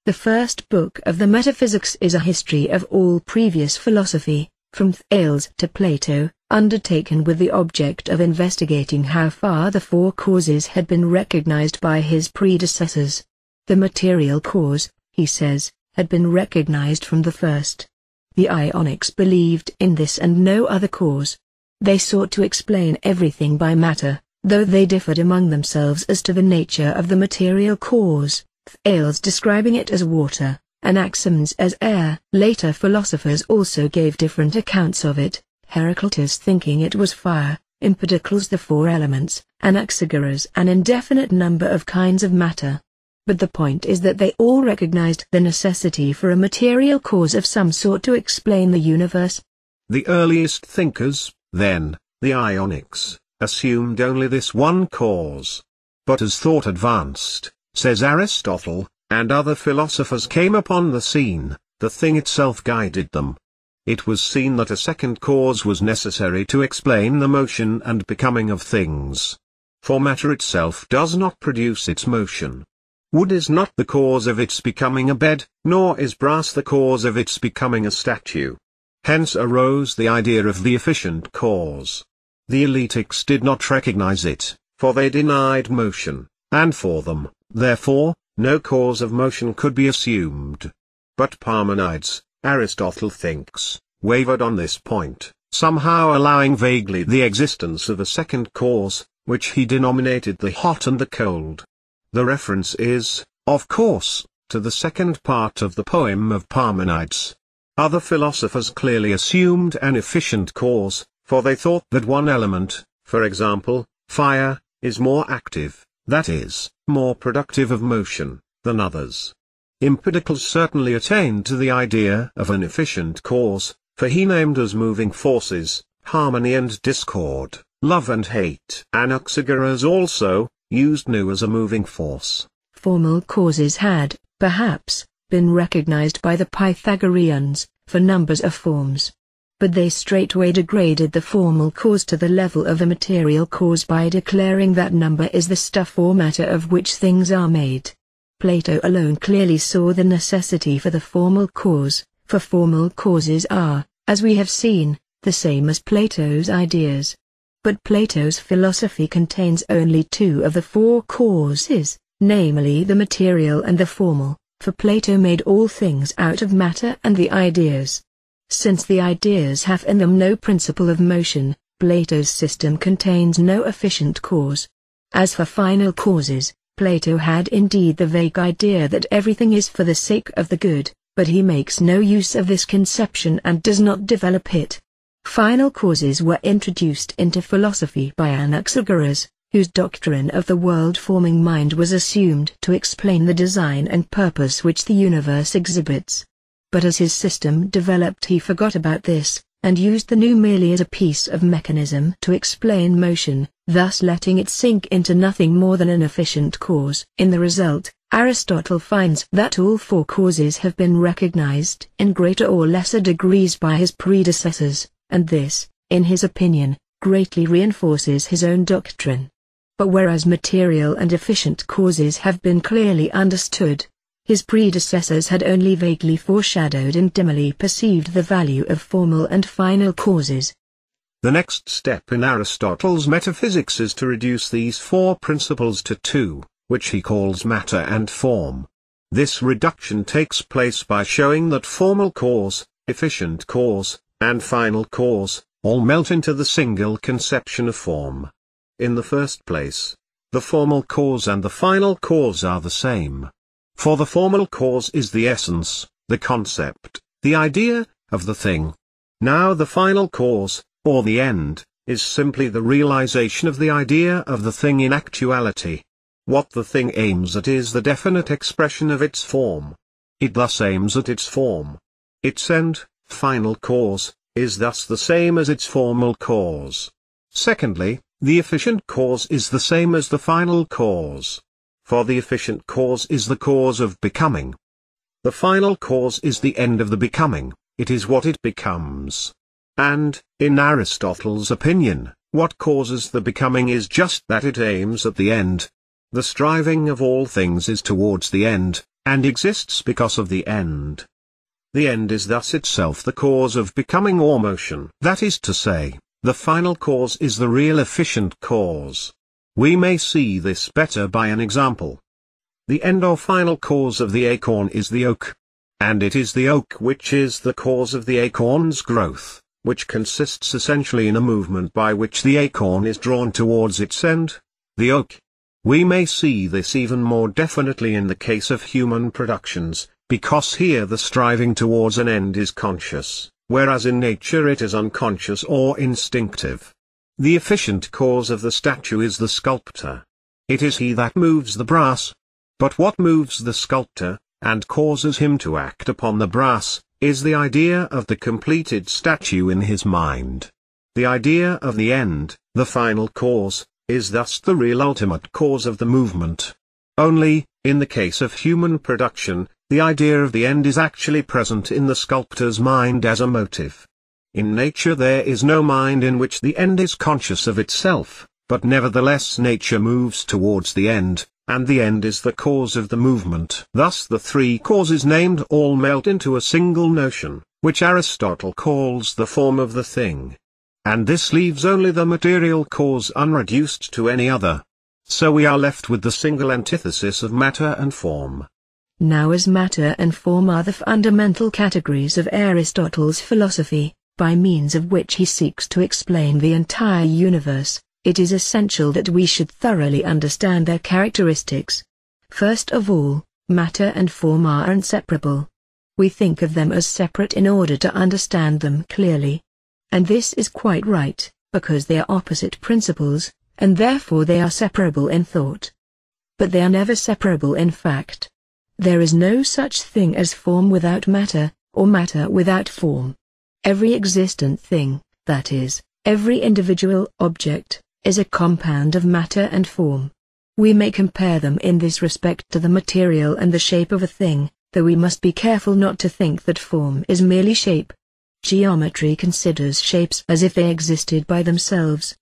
The first book of the Metaphysics is a history of all previous philosophy, from Thales to Plato, undertaken with the object of investigating how far the four causes had been recognized by his predecessors. The material cause, he says, had been recognized from the first. The Ionics believed in this and no other cause. They sought to explain everything by matter, though they differed among themselves as to the nature of the material cause, Thales describing it as water, Anaximenes as air. Later philosophers also gave different accounts of it, Heraclitus thinking it was fire, Empedocles the four elements, Anaxagoras an indefinite number of kinds of matter. But the point is that they all recognized the necessity for a material cause of some sort to explain the universe. The earliest thinkers, then, the Ionics, assumed only this one cause. But as thought advanced, says Aristotle, and other philosophers came upon the scene, the thing itself guided them. It was seen that a second cause was necessary to explain the motion and becoming of things. For matter itself does not produce its motion. Wood is not the cause of its becoming a bed, nor is brass the cause of its becoming a statue. Hence arose the idea of the efficient cause. The Eletics did not recognize it, for they denied motion, and for them, therefore, no cause of motion could be assumed. But Parmenides, Aristotle thinks, wavered on this point, somehow allowing vaguely the existence of a second cause, which he denominated the hot and the cold. The reference is, of course, to the second part of the poem of Parmenides. Other philosophers clearly assumed an efficient cause, for they thought that one element, for example, fire, is more active, that is, more productive of motion, than others. Empedocles certainly attained to the idea of an efficient cause, for he named as moving forces, harmony and discord, love and hate. Anaxagoras also used nu as a moving force. Formal causes had, perhaps, been recognized by the Pythagoreans, for numbers of forms. But they straightway degraded the formal cause to the level of the material cause by declaring that number is the stuff or matter of which things are made. Plato alone clearly saw the necessity for the formal cause, for formal causes are, as we have seen, the same as Plato's ideas. But Plato's philosophy contains only two of the four causes, namely the material and the formal, for Plato made all things out of matter and the ideas. Since the ideas have in them no principle of motion, Plato's system contains no efficient cause. As for final causes, Plato had indeed the vague idea that everything is for the sake of the good, but he makes no use of this conception and does not develop it. Final causes were introduced into philosophy by Anaxagoras, whose doctrine of the world-forming mind was assumed to explain the design and purpose which the universe exhibits. But as his system developed he forgot about this, and used the new merely as a piece of mechanism to explain motion, thus letting it sink into nothing more than an efficient cause. In the result, Aristotle finds that all four causes have been recognized in greater or lesser degrees by his predecessors, and this, in his opinion, greatly reinforces his own doctrine. But whereas material and efficient causes have been clearly understood, his predecessors had only vaguely foreshadowed and dimly perceived the value of formal and final causes. The next step in Aristotle's metaphysics is to reduce these four principles to two, which he calls matter and form. This reduction takes place by showing that formal cause, efficient cause, and final cause, all melt into the single conception of form. In the first place, the formal cause and the final cause are the same. For the formal cause is the essence, the concept, the idea, of the thing. Now the final cause, or the end, is simply the realization of the idea of the thing in actuality. What the thing aims at is the definite expression of its form. It thus aims at its form. Its end, final cause, is thus the same as its formal cause. Secondly, the efficient cause is the same as the final cause. For the efficient cause is the cause of becoming. The final cause is the end of the becoming, it is what it becomes. And, in Aristotle's opinion, what causes the becoming is just that it aims at the end. The striving of all things is towards the end, and exists because of the end. The end is thus itself the cause of becoming or motion. That is to say, the final cause is the real efficient cause. We may see this better by an example. The end or final cause of the acorn is the oak. And it is the oak which is the cause of the acorn's growth, which consists essentially in a movement by which the acorn is drawn towards its end, the oak. We may see this even more definitely in the case of human productions, because here the striving towards an end is conscious, whereas in nature it is unconscious or instinctive. The efficient cause of the statue is the sculptor. It is he that moves the brass. But what moves the sculptor, and causes him to act upon the brass, is the idea of the completed statue in his mind. The idea of the end, the final cause, is thus the real ultimate cause of the movement. Only, in the case of human production, the idea of the end is actually present in the sculptor's mind as a motive. In nature there is no mind in which the end is conscious of itself, but nevertheless nature moves towards the end, and the end is the cause of the movement. Thus the three causes named all melt into a single notion, which Aristotle calls the form of the thing. And this leaves only the material cause unreduced to any other. So we are left with the single antithesis of matter and form. Now as matter and form are the fundamental categories of Aristotle's philosophy, by means of which he seeks to explain the entire universe, it is essential that we should thoroughly understand their characteristics. First of all, matter and form are inseparable. We think of them as separate in order to understand them clearly. And this is quite right, because they are opposite principles, and therefore they are separable in thought. But they are never separable in fact. There is no such thing as form without matter, or matter without form. Every existent thing, that is, every individual object, is a compound of matter and form. We may compare them in this respect to the material and the shape of a thing, though we must be careful not to think that form is merely shape. Geometry considers shapes as if they existed by themselves.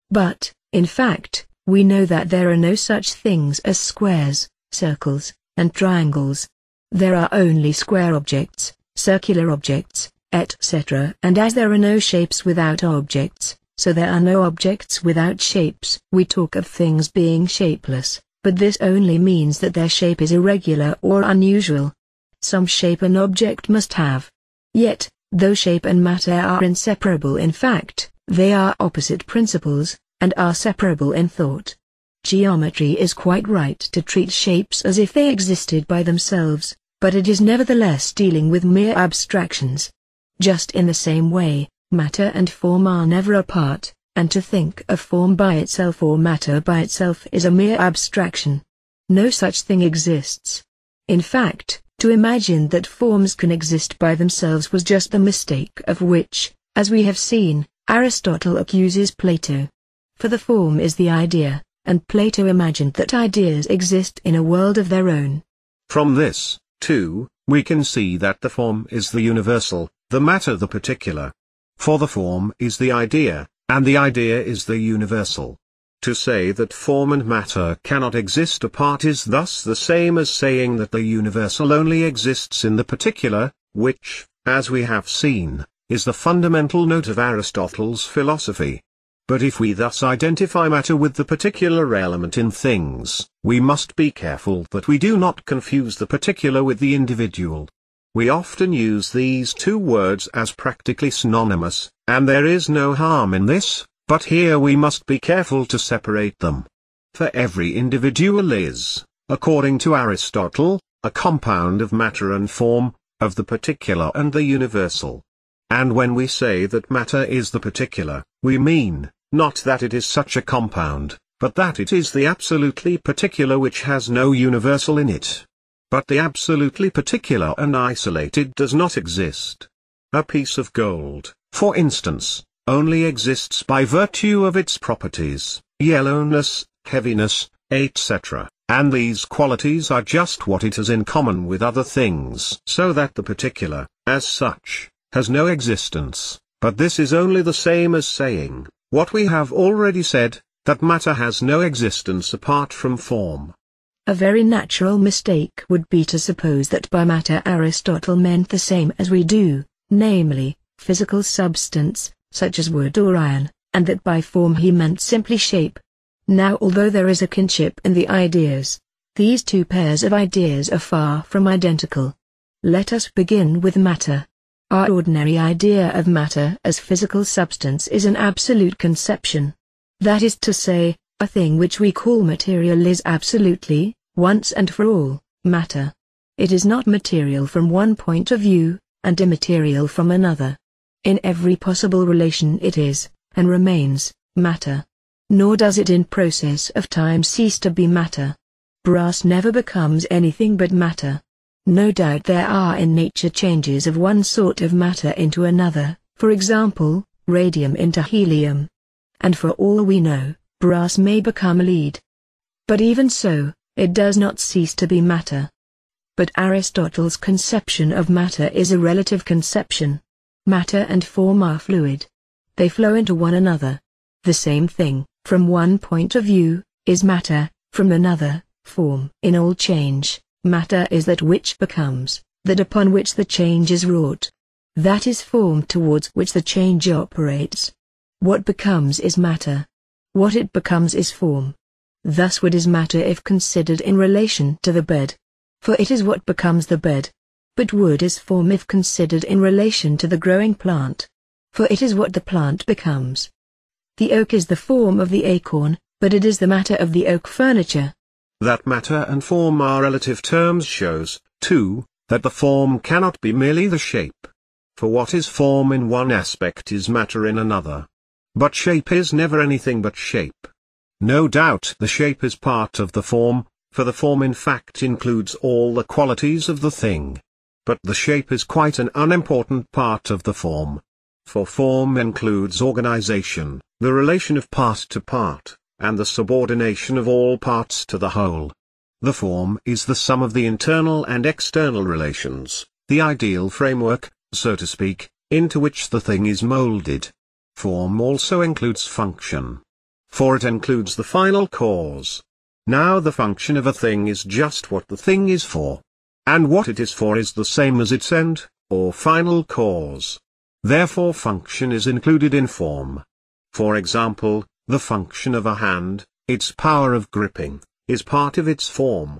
But, in fact, we know that there are no such things as squares, circles, and triangles. There are only square objects, circular objects, etc. And as there are no shapes without objects, so there are no objects without shapes. We talk of things being shapeless, but this only means that their shape is irregular or unusual. Some shape an object must have. Yet, though shape and matter are inseparable in fact, they are opposite principles, and are separable in thought. Geometry is quite right to treat shapes as if they existed by themselves, but it is nevertheless dealing with mere abstractions. Just in the same way, matter and form are never apart, and to think of form by itself or matter by itself is a mere abstraction. No such thing exists. In fact, to imagine that forms can exist by themselves was just the mistake of which, as we have seen, Aristotle accuses Plato. For the form is the idea, and Plato imagined that ideas exist in a world of their own. From this, too, we can see that the form is the universal, the matter the particular. For the form is the idea, and the idea is the universal. To say that form and matter cannot exist apart is thus the same as saying that the universal only exists in the particular, which, as we have seen, is the fundamental note of Aristotle's philosophy. But if we thus identify matter with the particular element in things, we must be careful that we do not confuse the particular with the individual. We often use these two words as practically synonymous, and there is no harm in this, but here we must be careful to separate them. For every individual is, according to Aristotle, a compound of matter and form, of the particular and the universal. And when we say that matter is the particular, we mean, not that it is such a compound, but that it is the absolutely particular which has no universal in it. But the absolutely particular and isolated does not exist. A piece of gold, for instance, only exists by virtue of its properties, yellowness, heaviness, etc., and these qualities are just what it has in common with other things, so that the particular, as such, has no existence. But this is only the same as saying, what we have already said, that matter has no existence apart from form. A very natural mistake would be to suppose that by matter Aristotle meant the same as we do, namely, physical substance, such as wood or iron, and that by form he meant simply shape. Now although there is a kinship in the ideas, these two pairs of ideas are far from identical. Let us begin with matter. Our ordinary idea of matter as physical substance is an absolute conception. That is to say, a thing which we call material is absolutely, once and for all, matter. It is not material from one point of view, and immaterial from another. In every possible relation it is, and remains, matter. Nor does it in process of time cease to be matter. Brass never becomes anything but matter. No doubt there are in nature changes of one sort of matter into another, for example, radium into helium. And for all we know, brass may become lead. But even so, it does not cease to be matter. But Aristotle's conception of matter is a relative conception. Matter and form are fluid. They flow into one another. The same thing, from one point of view, is matter, from another, form. In all change, matter is that which becomes, that upon which the change is wrought. That is form towards which the change operates. What becomes is matter. What it becomes is form. Thus wood is matter if considered in relation to the bed. For it is what becomes the bed. But wood is form if considered in relation to the growing plant. For it is what the plant becomes. The oak is the form of the acorn, but it is the matter of the oak furniture. That matter and form are relative terms shows, too, that the form cannot be merely the shape. For what is form in one aspect is matter in another. But shape is never anything but shape. No doubt the shape is part of the form, for the form in fact includes all the qualities of the thing. But the shape is quite an unimportant part of the form. For form includes organization, the relation of part to part, and the subordination of all parts to the whole. The form is the sum of the internal and external relations, the ideal framework, so to speak, into which the thing is molded. Form also includes function. For it includes the final cause. Now the function of a thing is just what the thing is for. And what it is for is the same as its end, or final cause. Therefore function is included in form. For example, the function of a hand, its power of gripping, is part of its form.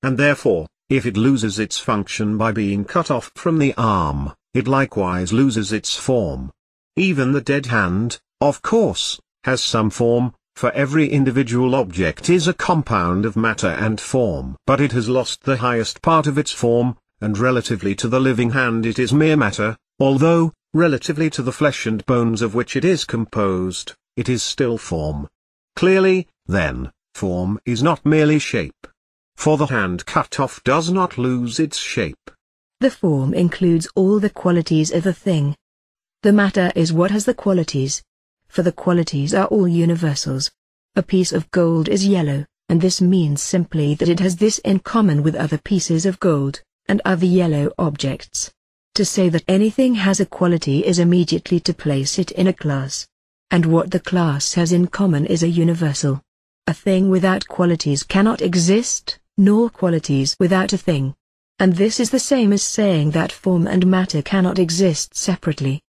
And therefore, if it loses its function by being cut off from the arm, it likewise loses its form. Even the dead hand, of course, has some form, for every individual object is a compound of matter and form. But it has lost the highest part of its form, and relatively to the living hand it is mere matter, although, relatively to the flesh and bones of which it is composed, it is still form. Clearly, then, form is not merely shape. For the hand cut off does not lose its shape. The form includes all the qualities of a thing. The matter is what has the qualities. For the qualities are all universals. A piece of gold is yellow, and this means simply that it has this in common with other pieces of gold, and other yellow objects. To say that anything has a quality is immediately to place it in a class. And what the class has in common is a universal. A thing without qualities cannot exist, nor qualities without a thing. And this is the same as saying that form and matter cannot exist separately.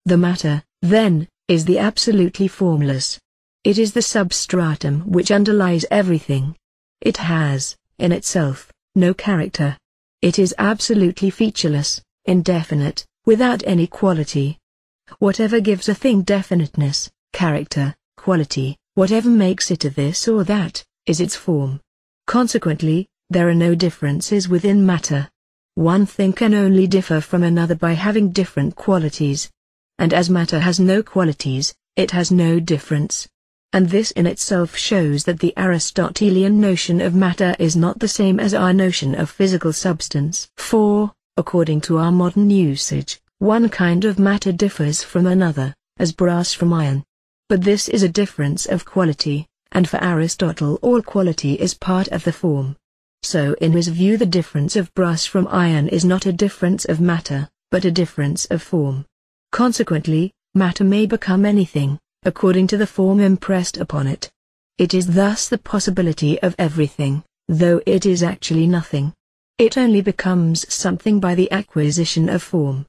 The matter, then, is the absolutely formless. It is the substratum which underlies everything. It has, in itself, no character. It is absolutely featureless, indefinite, without any quality. Whatever gives a thing definiteness, character, quality, whatever makes it a this or that, is its form. Consequently, there are no differences within matter. One thing can only differ from another by having different qualities. And as matter has no qualities, it has no difference. And this in itself shows that the Aristotelian notion of matter is not the same as our notion of physical substance. For, according to our modern usage, one kind of matter differs from another, as brass from iron. But this is a difference of quality, and for Aristotle all quality is part of the form. So in his view the difference of brass from iron is not a difference of matter, but a difference of form. Consequently, matter may become anything, according to the form impressed upon it. It is thus the possibility of everything, though it is actually nothing. It only becomes something by the acquisition of form.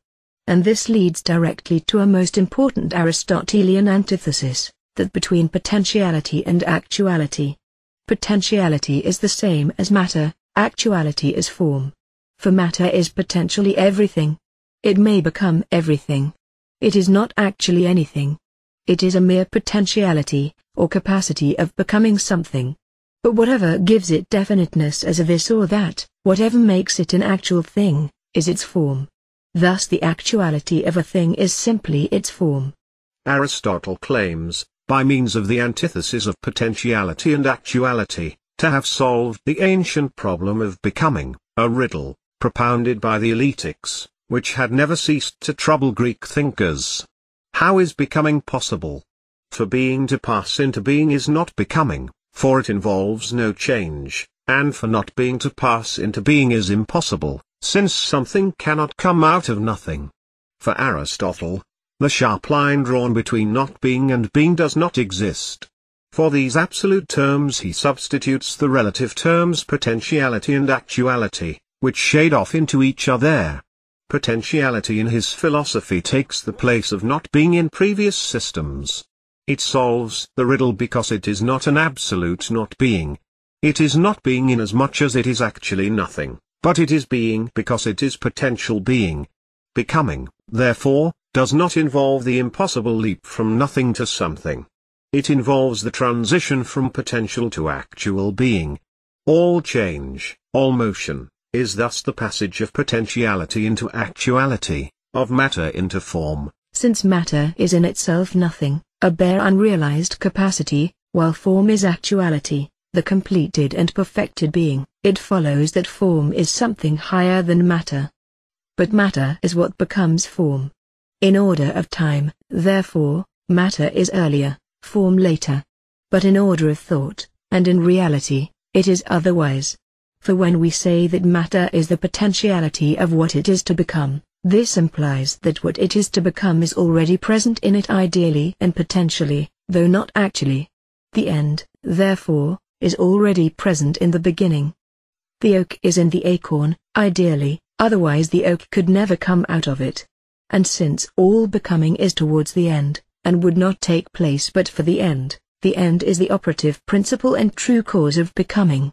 And this leads directly to a most important Aristotelian antithesis, that between potentiality and actuality. Potentiality is the same as matter, actuality is form. For matter is potentially everything. It may become everything. It is not actually anything. It is a mere potentiality, or capacity of becoming something. But whatever gives it definiteness as a this or that, whatever makes it an actual thing, is its form. Thus the actuality of a thing is simply its form. Aristotle claims, by means of the antithesis of potentiality and actuality, to have solved the ancient problem of becoming, a riddle, propounded by the Eleatics, which had never ceased to trouble Greek thinkers. How is becoming possible? For being to pass into being is not becoming, for it involves no change, and for not being to pass into being is impossible, since something cannot come out of nothing. For Aristotle, the sharp line drawn between not being and being does not exist. For these absolute terms he substitutes the relative terms potentiality and actuality, which shade off into each other. Potentiality in his philosophy takes the place of not being in previous systems. It solves the riddle because it is not an absolute not being. It is not being inasmuch as it is actually nothing, but it is being because it is potential being. Becoming, therefore, does not involve the impossible leap from nothing to something. It involves the transition from potential to actual being. All change, all motion, is thus the passage of potentiality into actuality, of matter into form. Since matter is in itself nothing, a bare unrealized capacity, while form is actuality, the completed and perfected being, it follows that form is something higher than matter. But matter is what becomes form. In order of time, therefore, matter is earlier, form later. But in order of thought, and in reality, it is otherwise. For when we say that matter is the potentiality of what it is to become, this implies that what it is to become is already present in it ideally and potentially, though not actually. The end, therefore, is already present in the beginning. The oak is in the acorn, ideally, otherwise the oak could never come out of it. And since all becoming is towards the end, and would not take place but for the end is the operative principle and true cause of becoming.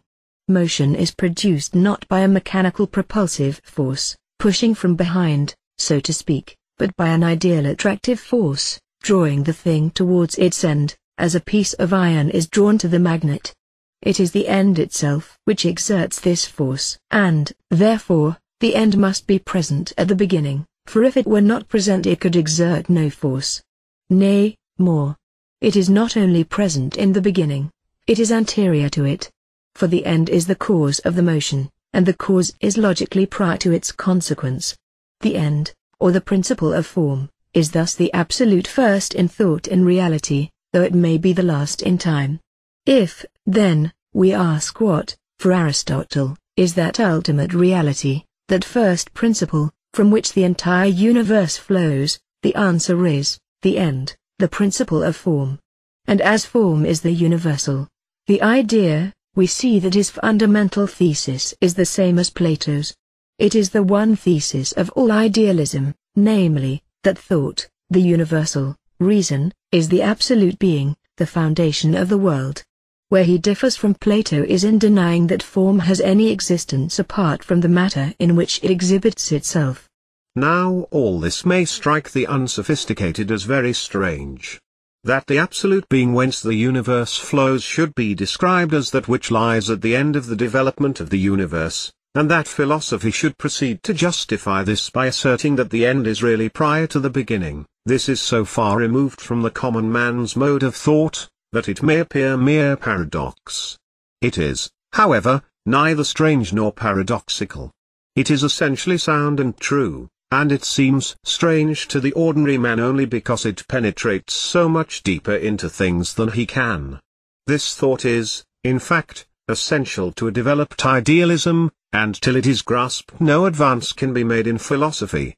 Motion is produced not by a mechanical propulsive force, pushing from behind, so to speak, but by an ideal attractive force, drawing the thing towards its end, as a piece of iron is drawn to the magnet. It is the end itself which exerts this force, and, therefore, the end must be present at the beginning, for if it were not present it could exert no force. Nay, more. It is not only present in the beginning, it is anterior to it. For the end is the cause of the motion, and the cause is logically prior to its consequence. The end, or the principle of form, is thus the absolute first in thought and reality, though it may be the last in time. If, then, we ask what, for Aristotle, is that ultimate reality, that first principle, from which the entire universe flows, the answer is, the end, the principle of form. And as form is the universal, the idea, we see that his fundamental thesis is the same as Plato's. It is the one thesis of all idealism, namely, that thought, the universal, reason, is the absolute being, the foundation of the world. Where he differs from Plato is in denying that form has any existence apart from the matter in which it exhibits itself. Now all this may strike the unsophisticated as very strange. That the absolute being whence the universe flows should be described as that which lies at the end of the development of the universe, and that philosophy should proceed to justify this by asserting that the end is really prior to the beginning, this is so far removed from the common man's mode of thought, that it may appear mere paradox. It is, however, neither strange nor paradoxical. It is essentially sound and true, and it seems strange to the ordinary man only because it penetrates so much deeper into things than he can. This thought is, in fact, essential to a developed idealism, and till it is grasped no advance can be made in philosophy.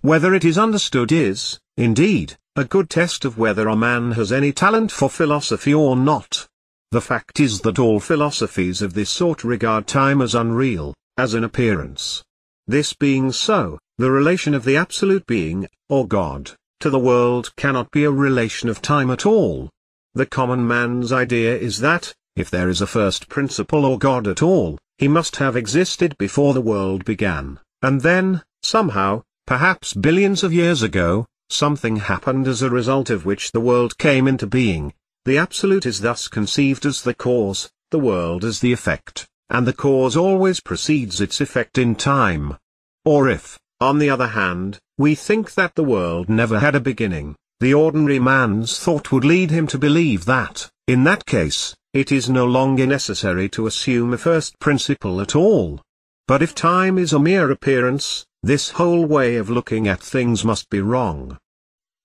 Whether it is understood is, indeed, a good test of whether a man has any talent for philosophy or not. The fact is that all philosophies of this sort regard time as unreal, as an appearance. This being so, the relation of the absolute being, or God, to the world cannot be a relation of time at all. The common man's idea is that, if there is a first principle or God at all, he must have existed before the world began, and then, somehow, perhaps billions of years ago, something happened as a result of which the world came into being. The absolute is thus conceived as the cause, the world as the effect, and the cause always precedes its effect in time. Or if, on the other hand, we think that the world never had a beginning, the ordinary man's thought would lead him to believe that, in that case, it is no longer necessary to assume a first principle at all. But if time is a mere appearance, this whole way of looking at things must be wrong.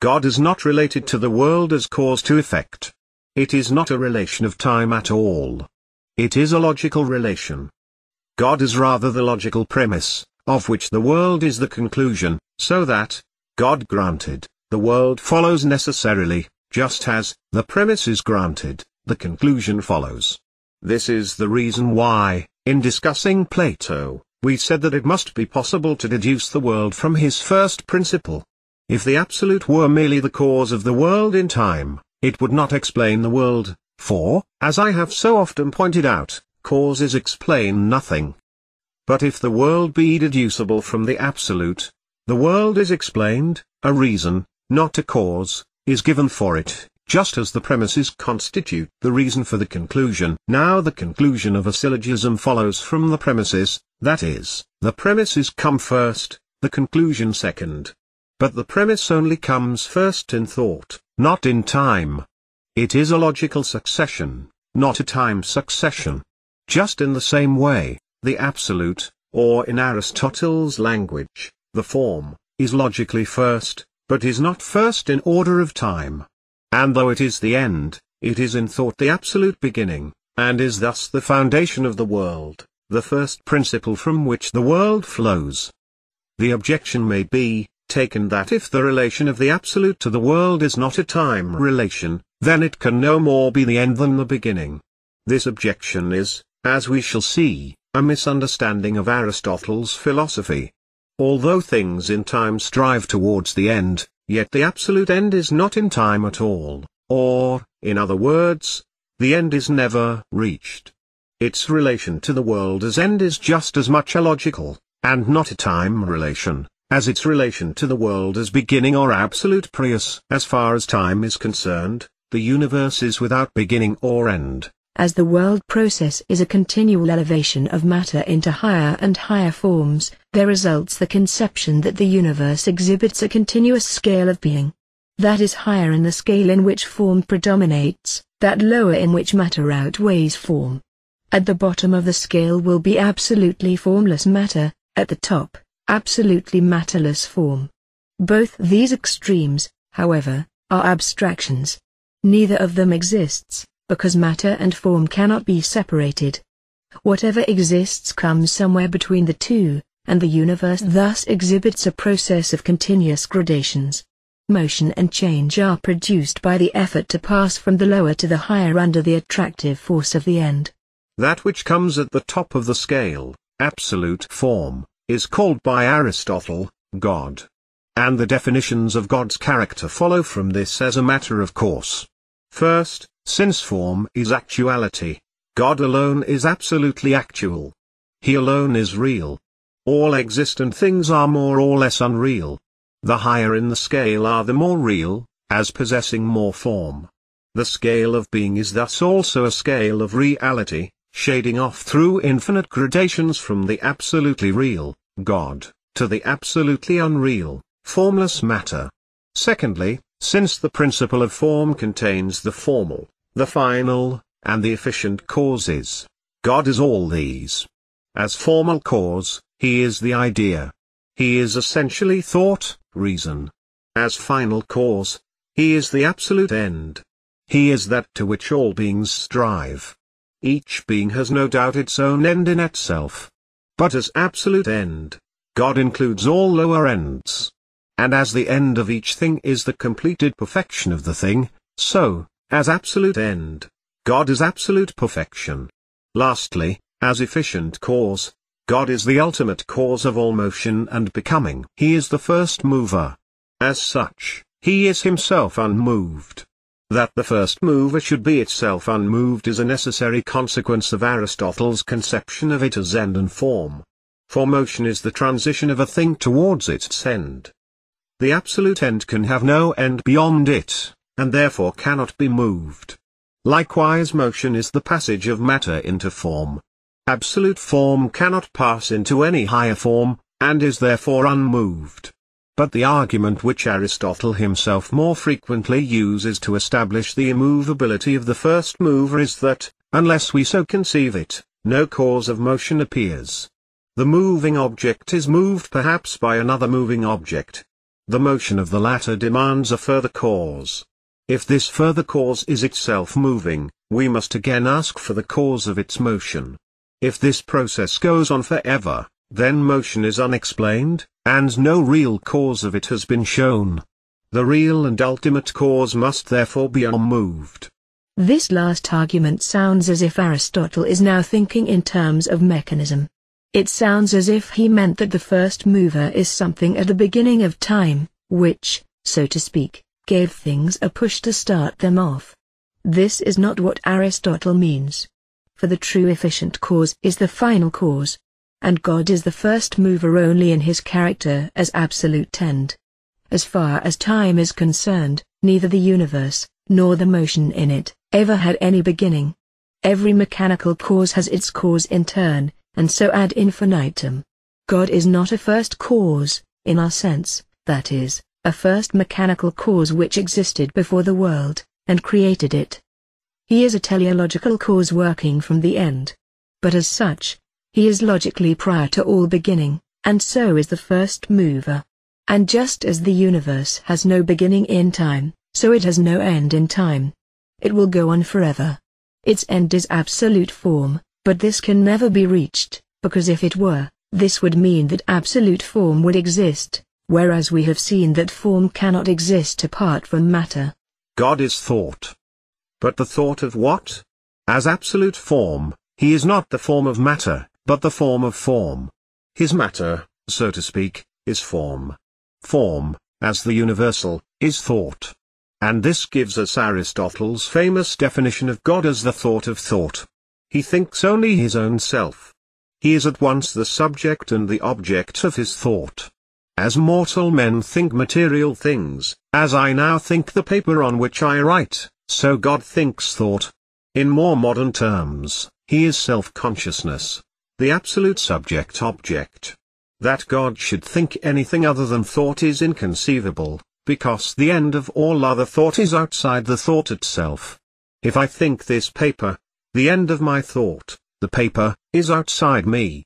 God is not related to the world as cause to effect. It is not a relation of time at all. It is a logical relation. God is rather the logical premise, of which the world is the conclusion, so that, God granted, the world follows necessarily, just as, the premise is granted, the conclusion follows. This is the reason why, in discussing Plato, we said that it must be possible to deduce the world from his first principle. If the absolute were merely the cause of the world in time, it would not explain the world, for, as I have so often pointed out, causes explain nothing. But if the world be deducible from the absolute, the world is explained, a reason, not a cause, is given for it, just as the premises constitute the reason for the conclusion. Now the conclusion of a syllogism follows from the premises, that is, the premises come first, the conclusion second. But the premise only comes first in thought, not in time. It is a logical succession, not a time succession. Just in the same way, the absolute, or in Aristotle's language, the form, is logically first, but is not first in order of time. And though it is the end, it is in thought the absolute beginning, and is thus the foundation of the world, the first principle from which the world flows. The objection may be taken that if the relation of the absolute to the world is not a time relation, then it can no more be the end than the beginning. This objection is, as we shall see, a misunderstanding of Aristotle's philosophy. Although things in time strive towards the end, yet the absolute end is not in time at all, or, in other words, the end is never reached. Its relation to the world as end is just as much a logical, and not a time relation, as its relation to the world as beginning or absolute prius. As far as time is concerned, the universe is without beginning or end. As the world process is a continual elevation of matter into higher and higher forms, there results the conception that the universe exhibits a continuous scale of being. That is higher in the scale in which form predominates, that lower in which matter outweighs form. At the bottom of the scale will be absolutely formless matter, at the top, absolutely matterless form. Both these extremes, however, are abstractions. Neither of them exists, because matter and form cannot be separated. Whatever exists comes somewhere between the two, and the universe thus exhibits a process of continuous gradations. Motion and change are produced by the effort to pass from the lower to the higher under the attractive force of the end. That which comes at the top of the scale, absolute form, is called by Aristotle, God. And the definitions of God's character follow from this as a matter of course. First, since form is actuality, God alone is absolutely actual. He alone is real. All existent things are more or less unreal. The higher in the scale are the more real, as possessing more form. The scale of being is thus also a scale of reality, shading off through infinite gradations from the absolutely real, God, to the absolutely unreal, formless matter. Secondly, since the principle of form contains the formal, the final, and the efficient causes, God is all these. As formal cause, he is the idea. He is essentially thought, reason. As final cause, he is the absolute end. He is that to which all beings strive. Each being has no doubt its own end in itself. But as absolute end, God includes all lower ends. And as the end of each thing is the completed perfection of the thing, so, as absolute end, God is absolute perfection. Lastly, as efficient cause, God is the ultimate cause of all motion and becoming. He is the first mover. As such, he is himself unmoved. That the first mover should be itself unmoved is a necessary consequence of Aristotle's conception of it as end and form. For motion is the transition of a thing towards its end. The absolute end can have no end beyond it, and therefore cannot be moved. Likewise motion is the passage of matter into form. Absolute form cannot pass into any higher form, and is therefore unmoved. But the argument which Aristotle himself more frequently uses to establish the immovability of the first mover is that, unless we so conceive it, no cause of motion appears. The moving object is moved perhaps by another moving object. The motion of the latter demands a further cause. If this further cause is itself moving, we must again ask for the cause of its motion. If this process goes on forever, then motion is unexplained, and no real cause of it has been shown. The real and ultimate cause must therefore be unmoved. This last argument sounds as if Aristotle is now thinking in terms of mechanism. It sounds as if he meant that the first mover is something at the beginning of time, which, so to speak, gave things a push to start them off. This is not what Aristotle means. For the true efficient cause is the final cause. And God is the first mover only in his character as absolute end. As far as time is concerned, neither the universe, nor the motion in it, ever had any beginning. Every mechanical cause has its cause in turn, and so ad infinitum. God is not a first cause, in our sense, that is, a first mechanical cause which existed before the world, and created it. He is a teleological cause working from the end. But as such, he is logically prior to all beginning, and so is the first mover. And just as the universe has no beginning in time, so it has no end in time. It will go on forever. Its end is absolute form, but this can never be reached, because if it were, this would mean that absolute form would exist, whereas we have seen that form cannot exist apart from matter. God is thought. But the thought of what? As absolute form, he is not the form of matter, but the form of form. His matter, so to speak, is form. Form, as the universal, is thought. And this gives us Aristotle's famous definition of God as the thought of thought. He thinks only his own self. He is at once the subject and the object of his thought. As mortal men think material things, as I now think the paper on which I write, So God thinks thought. In more modern terms, he is self-consciousness, the absolute subject-object. That God should think anything other than thought is inconceivable, because the end of all other thought is outside the thought itself. If I think this paper, the end of my thought, the paper, is outside me.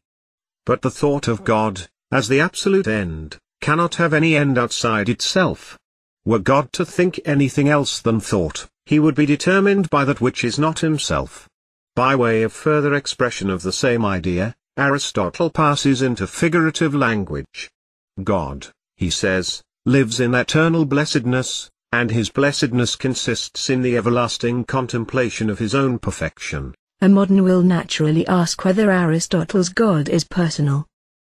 But the thought of God, as the absolute end, cannot have any end outside itself. Were God to think anything else than thought, he would be determined by that which is not himself. By way of further expression of the same idea, Aristotle passes into figurative language. God, he says, lives in eternal blessedness, and his blessedness consists in the everlasting contemplation of his own perfection. A modern will naturally ask whether Aristotle's God is personal.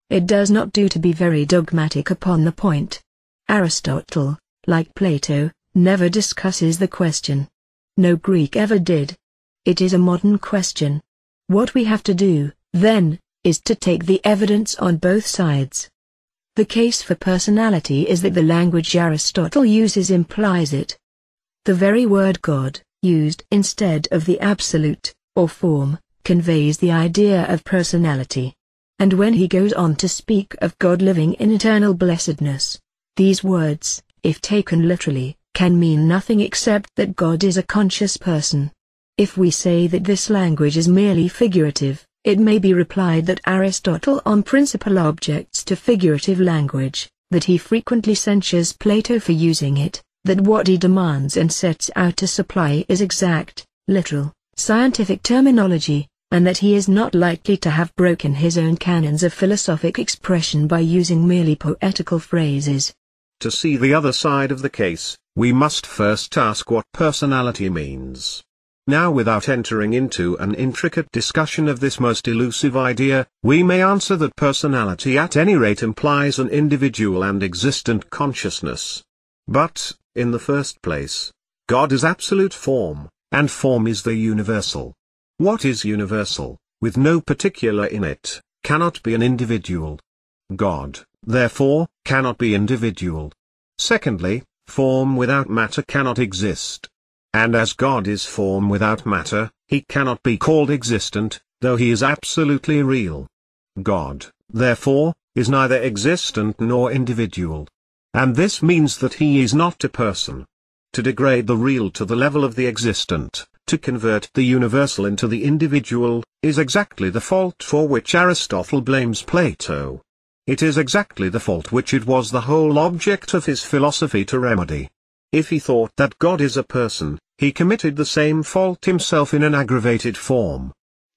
It does not do to be very dogmatic upon the point. Aristotle, like Plato, never discusses the question. No Greek ever did. It is a modern question. What we have to do, then, is to take the evidence on both sides. The case for personality is that the language Aristotle uses implies it. The very word God, used instead of the absolute, or form, conveys the idea of personality. And when he goes on to speak of God living in eternal blessedness, these words, if taken literally, can mean nothing except that God is a conscious person. If we say that this language is merely figurative, it may be replied that Aristotle on principle objects to figurative language, that he frequently censures Plato for using it, that what he demands and sets out to supply is exact, literal, scientific terminology, and that he is not likely to have broken his own canons of philosophic expression by using merely poetical phrases. To see the other side of the case, we must first ask what personality means. Now, without entering into an intricate discussion of this most elusive idea, we may answer that personality at any rate implies an individual and existent consciousness. But, in the first place, God is absolute form, and form is the universal. What is universal, with no particular in it, cannot be an individual. God, therefore, cannot be individual. Secondly, form without matter cannot exist. And as God is form without matter, he cannot be called existent, though he is absolutely real. God, therefore, is neither existent nor individual. And this means that he is not a person. To degrade the real to the level of the existent, to convert the universal into the individual, is exactly the fault for which Aristotle blames Plato. It is exactly the fault which it was the whole object of his philosophy to remedy. If he thought that God is a person, he committed the same fault himself in an aggravated form.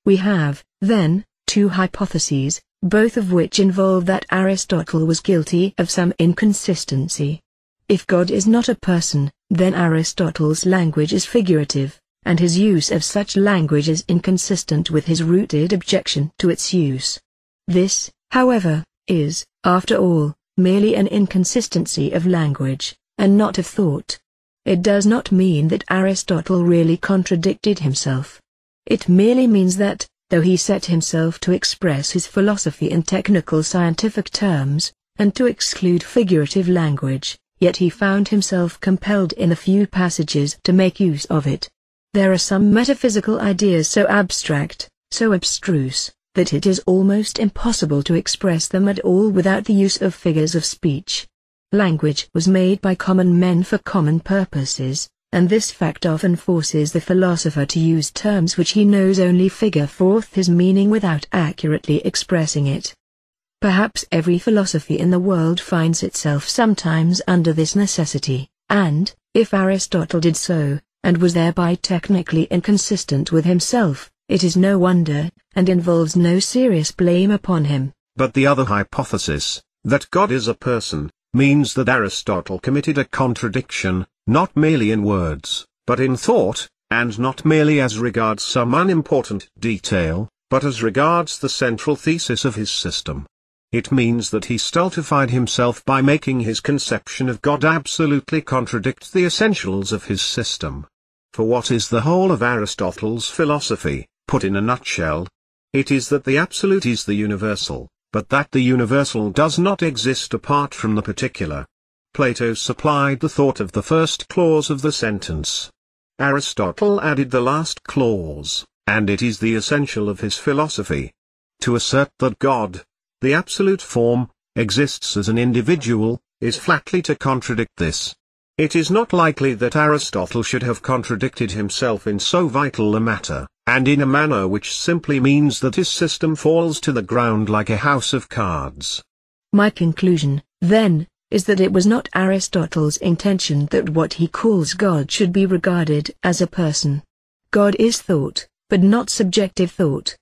We have, then, two hypotheses, both of which involve that Aristotle was guilty of some inconsistency. If God is not a person, then Aristotle's language is figurative, and his use of such language is inconsistent with his rooted objection to its use. This, however, is, after all, merely an inconsistency of language, and not of thought. It does not mean that Aristotle really contradicted himself. It merely means that, though he set himself to express his philosophy in technical scientific terms, and to exclude figurative language, yet he found himself compelled in a few passages to make use of it. There are some metaphysical ideas so abstract, so abstruse, that it is almost impossible to express them at all without the use of figures of speech. Language was made by common men for common purposes, and this fact often forces the philosopher to use terms which he knows only figure forth his meaning without accurately expressing it. Perhaps every philosophy in the world finds itself sometimes under this necessity, and, if Aristotle did so, and was thereby technically inconsistent with himself, it is no wonder, and involves no serious blame upon him. But the other hypothesis, that God is a person, means that Aristotle committed a contradiction, not merely in words, but in thought, and not merely as regards some unimportant detail, but as regards the central thesis of his system. It means that he stultified himself by making his conception of God absolutely contradict the essentials of his system. For what is the whole of Aristotle's philosophy, put in a nutshell? It is that the absolute is the universal, but that the universal does not exist apart from the particular. Plato supplied the thought of the first clause of the sentence. Aristotle added the last clause, and it is the essential of his philosophy. To assert that God, the absolute form, exists as an individual, is flatly to contradict this. It is not likely that Aristotle should have contradicted himself in so vital a matter, and in a manner which simply means that his system falls to the ground like a house of cards. My conclusion, then, is that it was not Aristotle's intention that what he calls God should be regarded as a person. God is thought, but not subjective thought.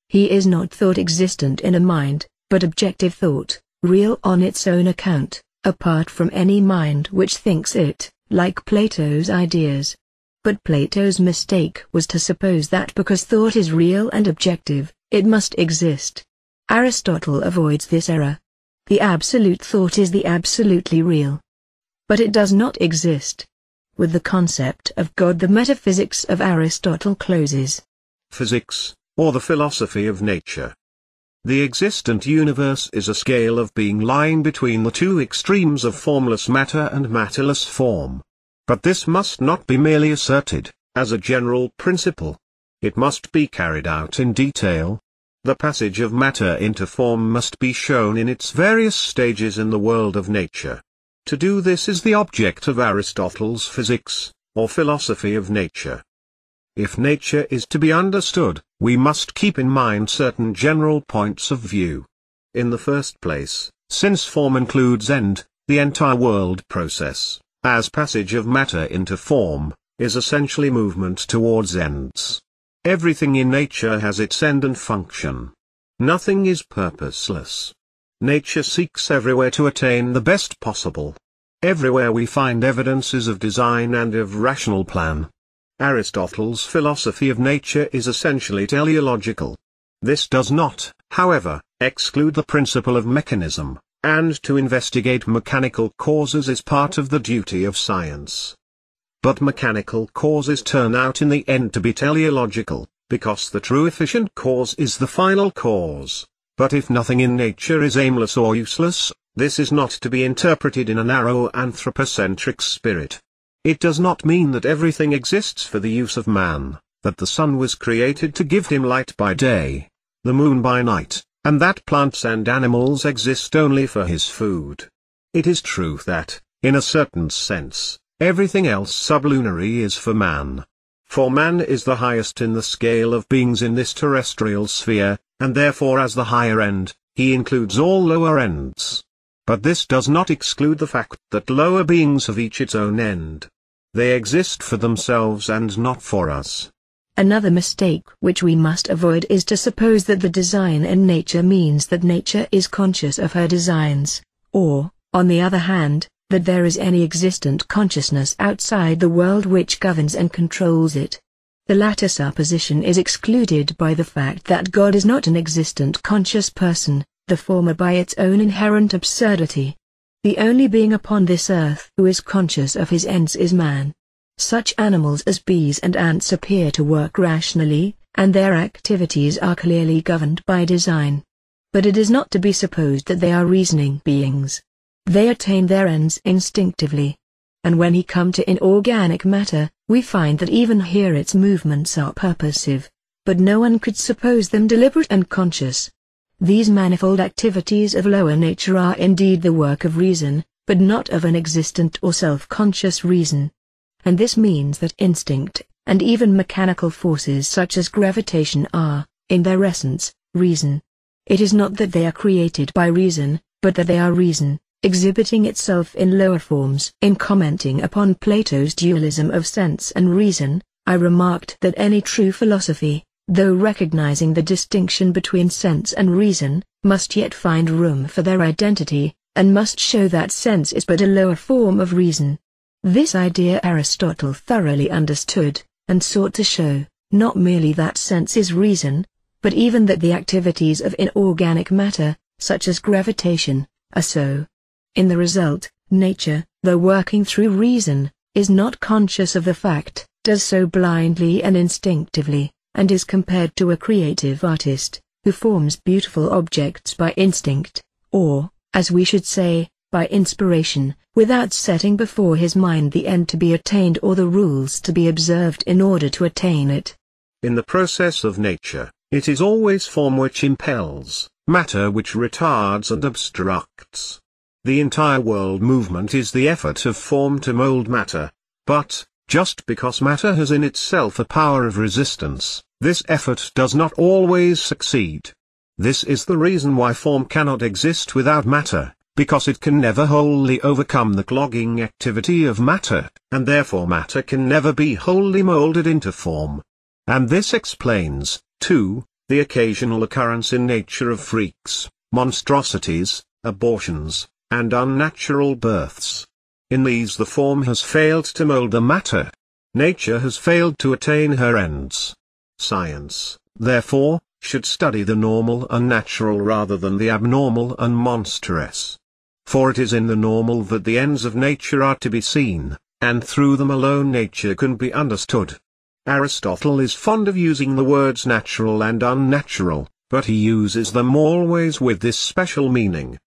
He is not thought existent in a mind, but objective thought, real on its own account, apart from any mind which thinks it, like Plato's ideas. But Plato's mistake was to suppose that because thought is real and objective, it must exist. Aristotle avoids this error. The absolute thought is the absolutely real. But it does not exist. With the concept of God, the metaphysics of Aristotle closes. Physics, or the philosophy of nature. The existent universe is a scale of being lying between the two extremes of formless matter and matterless form. But this must not be merely asserted, as a general principle. It must be carried out in detail. The passage of matter into form must be shown in its various stages in the world of nature. To do this is the object of Aristotle's physics, or philosophy of nature. If nature is to be understood, we must keep in mind certain general points of view. In the first place, since form includes end, the entire world process, as passage of matter into form, is essentially movement towards ends. Everything in nature has its end and function. Nothing is purposeless. Nature seeks everywhere to attain the best possible. Everywhere we find evidences of design and of rational plan. Aristotle's philosophy of nature is essentially teleological. This does not, however, exclude the principle of mechanism, and to investigate mechanical causes is part of the duty of science. But mechanical causes turn out in the end to be teleological, because the true efficient cause is the final cause. But if nothing in nature is aimless or useless, this is not to be interpreted in a narrow anthropocentric spirit. It does not mean that everything exists for the use of man, that the sun was created to give him light by day, the moon by night, and that plants and animals exist only for his food. It is true that, in a certain sense, everything else sublunary is for man. For man is the highest in the scale of beings in this terrestrial sphere, and therefore as the higher end, he includes all lower ends. But this does not exclude the fact that lower beings have each its own end. They exist for themselves and not for us. Another mistake which we must avoid is to suppose that the design in nature means that nature is conscious of her designs, or, on the other hand, that there is any existent consciousness outside the world which governs and controls it. The latter supposition is excluded by the fact that God is not an existent conscious person, the former by its own inherent absurdity. The only being upon this earth who is conscious of his ends is man. Such animals as bees and ants appear to work rationally, and their activities are clearly governed by design. But it is not to be supposed that they are reasoning beings. They attain their ends instinctively. And when we come to inorganic matter, we find that even here its movements are purposive, but no one could suppose them deliberate and conscious. These manifold activities of lower nature are indeed the work of reason, but not of an existent or self-conscious reason. And this means that instinct, and even mechanical forces such as gravitation are, in their essence, reason. It is not that they are created by reason, but that they are reason, exhibiting itself in lower forms. In commenting upon Plato's dualism of sense and reason, I remarked that any true philosophy, though recognizing the distinction between sense and reason, must yet find room for their identity, and must show that sense is but a lower form of reason. This idea Aristotle thoroughly understood, and sought to show, not merely that sense is reason, but even that the activities of inorganic matter, such as gravitation, are so. In the result, nature, though working through reason, is not conscious of the fact, does so blindly and instinctively, and is compared to a creative artist, who forms beautiful objects by instinct, or, as we should say, by inspiration, without setting before his mind the end to be attained or the rules to be observed in order to attain it. In the process of nature, it is always form which impels, matter which retards and obstructs. The entire world movement is the effort of form to mold matter, but, just because matter has in itself a power of resistance, this effort does not always succeed. This is the reason why form cannot exist without matter, because it can never wholly overcome the clogging activity of matter, and therefore matter can never be wholly molded into form. And this explains, too, the occasional occurrence in nature of freaks, monstrosities, abortions, and unnatural births. In these the form has failed to mold the matter. Nature has failed to attain her ends. Science, therefore, should study the normal and natural rather than the abnormal and monstrous. For it is in the normal that the ends of nature are to be seen, and through them alone nature can be understood. Aristotle is fond of using the words natural and unnatural, but he uses them always with this special meaning.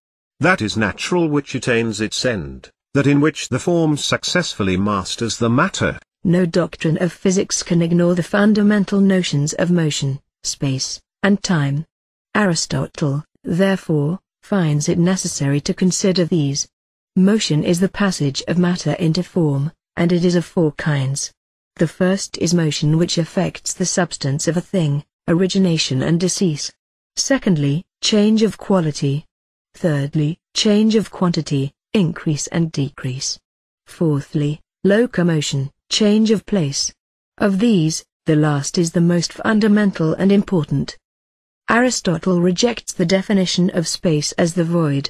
That is natural which attains its end, that in which the form successfully masters the matter. No doctrine of physics can ignore the fundamental notions of motion, space, and time. Aristotle, therefore, finds it necessary to consider these. Motion is the passage of matter into form, and it is of four kinds. The first is motion which affects the substance of a thing, origination and decease. Secondly, change of quality. Thirdly, change of quantity, increase and decrease. Fourthly, locomotion, change of place. Of these, the last is the most fundamental and important. Aristotle rejects the definition of space as the void.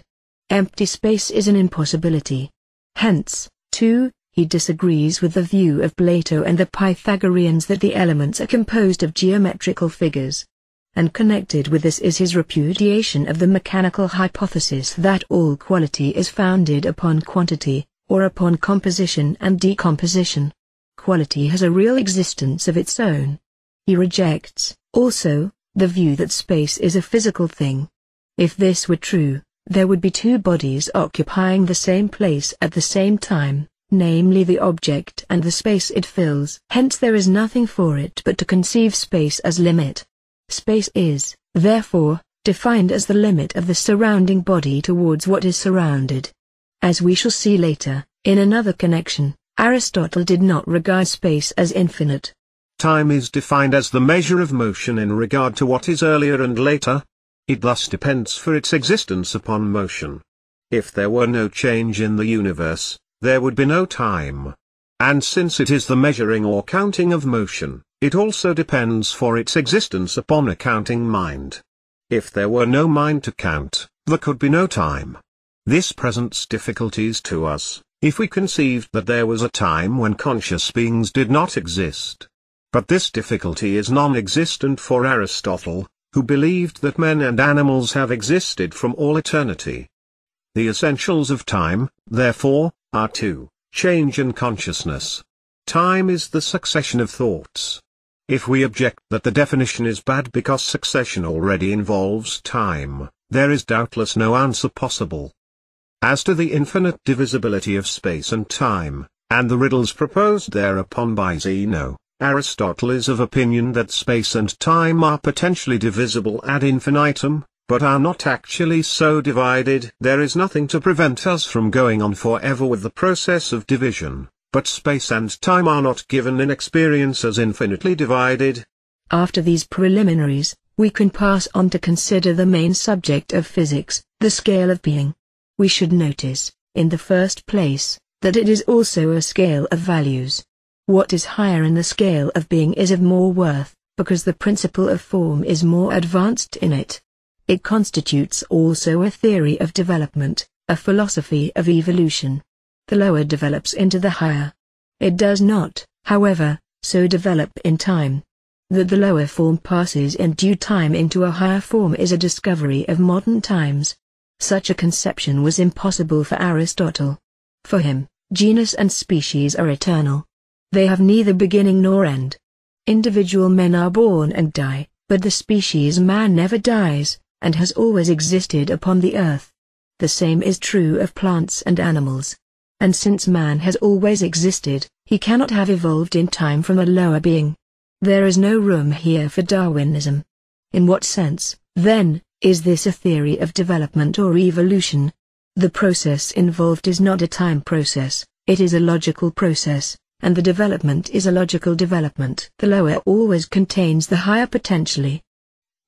Empty space is an impossibility. Hence, too, he disagrees with the view of Plato and the Pythagoreans that the elements are composed of geometrical figures. And connected with this is his repudiation of the mechanical hypothesis that all quality is founded upon quantity, or upon composition and decomposition. Quality has a real existence of its own. He rejects, also, the view that space is a physical thing. If this were true, there would be two bodies occupying the same place at the same time, namely the object and the space it fills. Hence there is nothing for it but to conceive space as limit. Space is, therefore, defined as the limit of the surrounding body towards what is surrounded. As we shall see later, in another connection, Aristotle did not regard space as infinite. Time is defined as the measure of motion in regard to what is earlier and later. It thus depends for its existence upon motion. If there were no change in the universe, there would be no time. And since it is the measuring or counting of motion, it also depends for its existence upon a counting mind. If there were no mind to count, there could be no time. This presents difficulties to us, if we conceived that there was a time when conscious beings did not exist. But this difficulty is non-existent for Aristotle, who believed that men and animals have existed from all eternity. The essentials of time, therefore, are two: change and consciousness. Time is the succession of thoughts. If we object that the definition is bad because succession already involves time, there is doubtless no answer possible. As to the infinite divisibility of space and time, and the riddles proposed thereupon by Zeno, Aristotle is of opinion that space and time are potentially divisible ad infinitum, but are not actually so divided. There is nothing to prevent us from going on forever with the process of division, but space and time are not given in experience as infinitely divided. After these preliminaries, we can pass on to consider the main subject of physics, the scale of being. We should notice, in the first place, that it is also a scale of values. What is higher in the scale of being is of more worth, because the principle of form is more advanced in it. It constitutes also a theory of development, a philosophy of evolution. The lower develops into the higher. It does not, however, so develop in time. That the lower form passes in due time into a higher form is a discovery of modern times. Such a conception was impossible for Aristotle. For him, genus and species are eternal. They have neither beginning nor end. Individual men are born and die, but the species man never dies, and has always existed upon the earth. the same is true of plants and animals. And since man has always existed, he cannot have evolved in time from a lower being. There is no room here for Darwinism. In what sense, then, is this a theory of development or evolution? The process involved is not a time process, it is a logical process, and the development is a logical development. The lower always contains the higher potentially.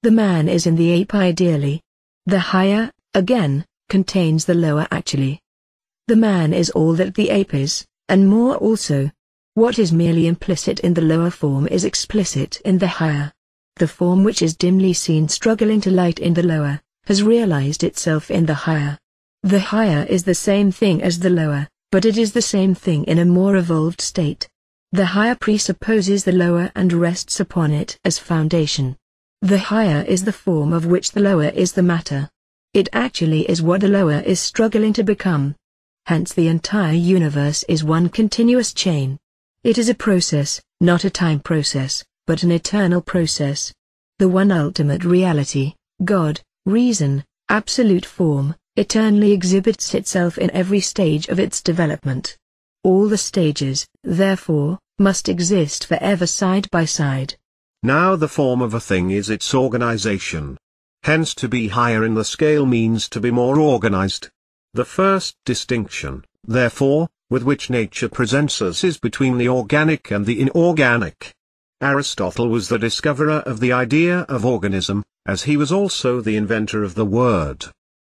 The man is in the ape ideally. The higher, again, contains the lower actually. The man is all that the ape is, and more also. What is merely implicit in the lower form is explicit in the higher. The form which is dimly seen struggling to light in the lower, has realized itself in the higher. The higher is the same thing as the lower, but it is the same thing in a more evolved state. The higher presupposes the lower and rests upon it as foundation. The higher is the form of which the lower is the matter. It actually is what the lower is struggling to become. Hence the entire universe is one continuous chain. It is a process, not a time process, but an eternal process. The one ultimate reality, God, reason, absolute form, eternally exhibits itself in every stage of its development. All the stages, therefore, must exist forever side by side. Now the form of a thing is its organization. Hence to be higher in the scale means to be more organized. The first distinction, therefore, with which nature presents us is between the organic and the inorganic. Aristotle was the discoverer of the idea of organism, as he was also the inventor of the word.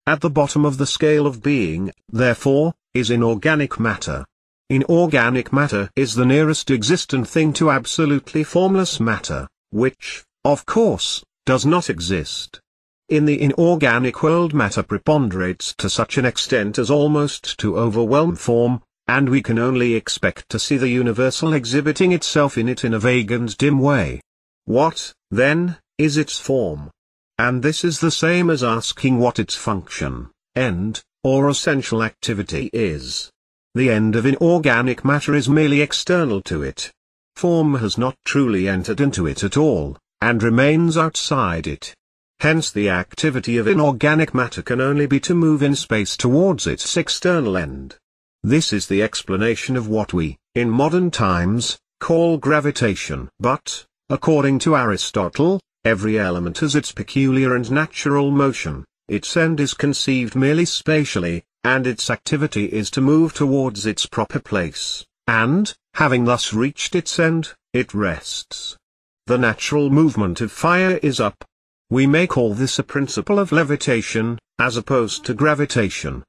At the bottom of the scale of being, therefore, is inorganic matter. Inorganic matter is the nearest existent thing to absolutely formless matter, which, of course, does not exist. In the inorganic world matter preponderates to such an extent as almost to overwhelm form, and we can only expect to see the universal exhibiting itself in it in a vague and dim way. What, then, is its form? And this is the same as asking what its function, end, or essential activity is. The end of inorganic matter is merely external to it. Form has not truly entered into it at all, and remains outside it. Hence the activity of inorganic matter can only be to move in space towards its external end. This is the explanation of what we, in modern times, call gravitation. But, according to Aristotle, every element has its peculiar and natural motion, its end is conceived merely spatially, and its activity is to move towards its proper place, and, having thus reached its end, it rests. The natural movement of fire is up. We may call this a principle of levitation, as opposed to gravitation.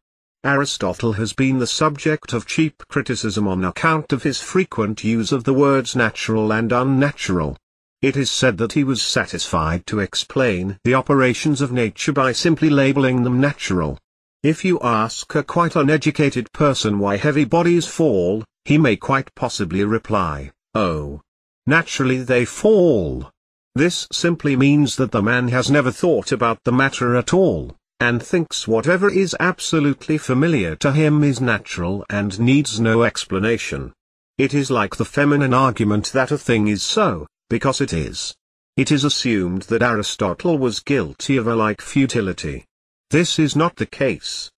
Aristotle has been the subject of cheap criticism on account of his frequent use of the words natural and unnatural. It is said that he was satisfied to explain the operations of nature by simply labeling them natural. If you ask a quite uneducated person why heavy bodies fall, he may quite possibly reply, "Oh, naturally they fall." This simply means that the man has never thought about the matter at all, and thinks whatever is absolutely familiar to him is natural and needs no explanation. It is like the feminine argument that a thing is so, because it is. It is assumed that Aristotle was guilty of a like futility. This is not the case.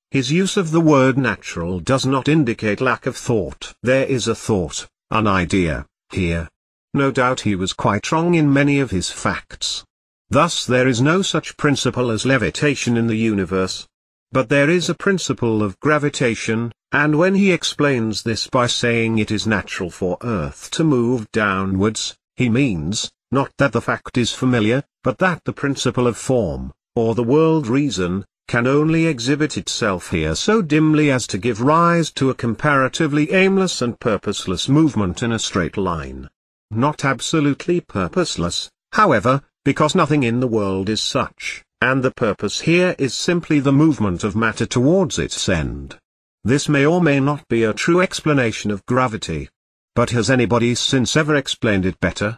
His use of the word natural does not indicate lack of thought. There is a thought, an idea, here. No doubt he was quite wrong in many of his facts. Thus there is no such principle as levitation in the universe. But there is a principle of gravitation, and when he explains this by saying it is natural for Earth to move downwards, he means, not that the fact is familiar, but that the principle of form, or the world reason, can only exhibit itself here so dimly as to give rise to a comparatively aimless and purposeless movement in a straight line. Not absolutely purposeless, however, because nothing in the world is such, and the purpose here is simply the movement of matter towards its end. This may or may not be a true explanation of gravity. But has anybody since ever explained it better?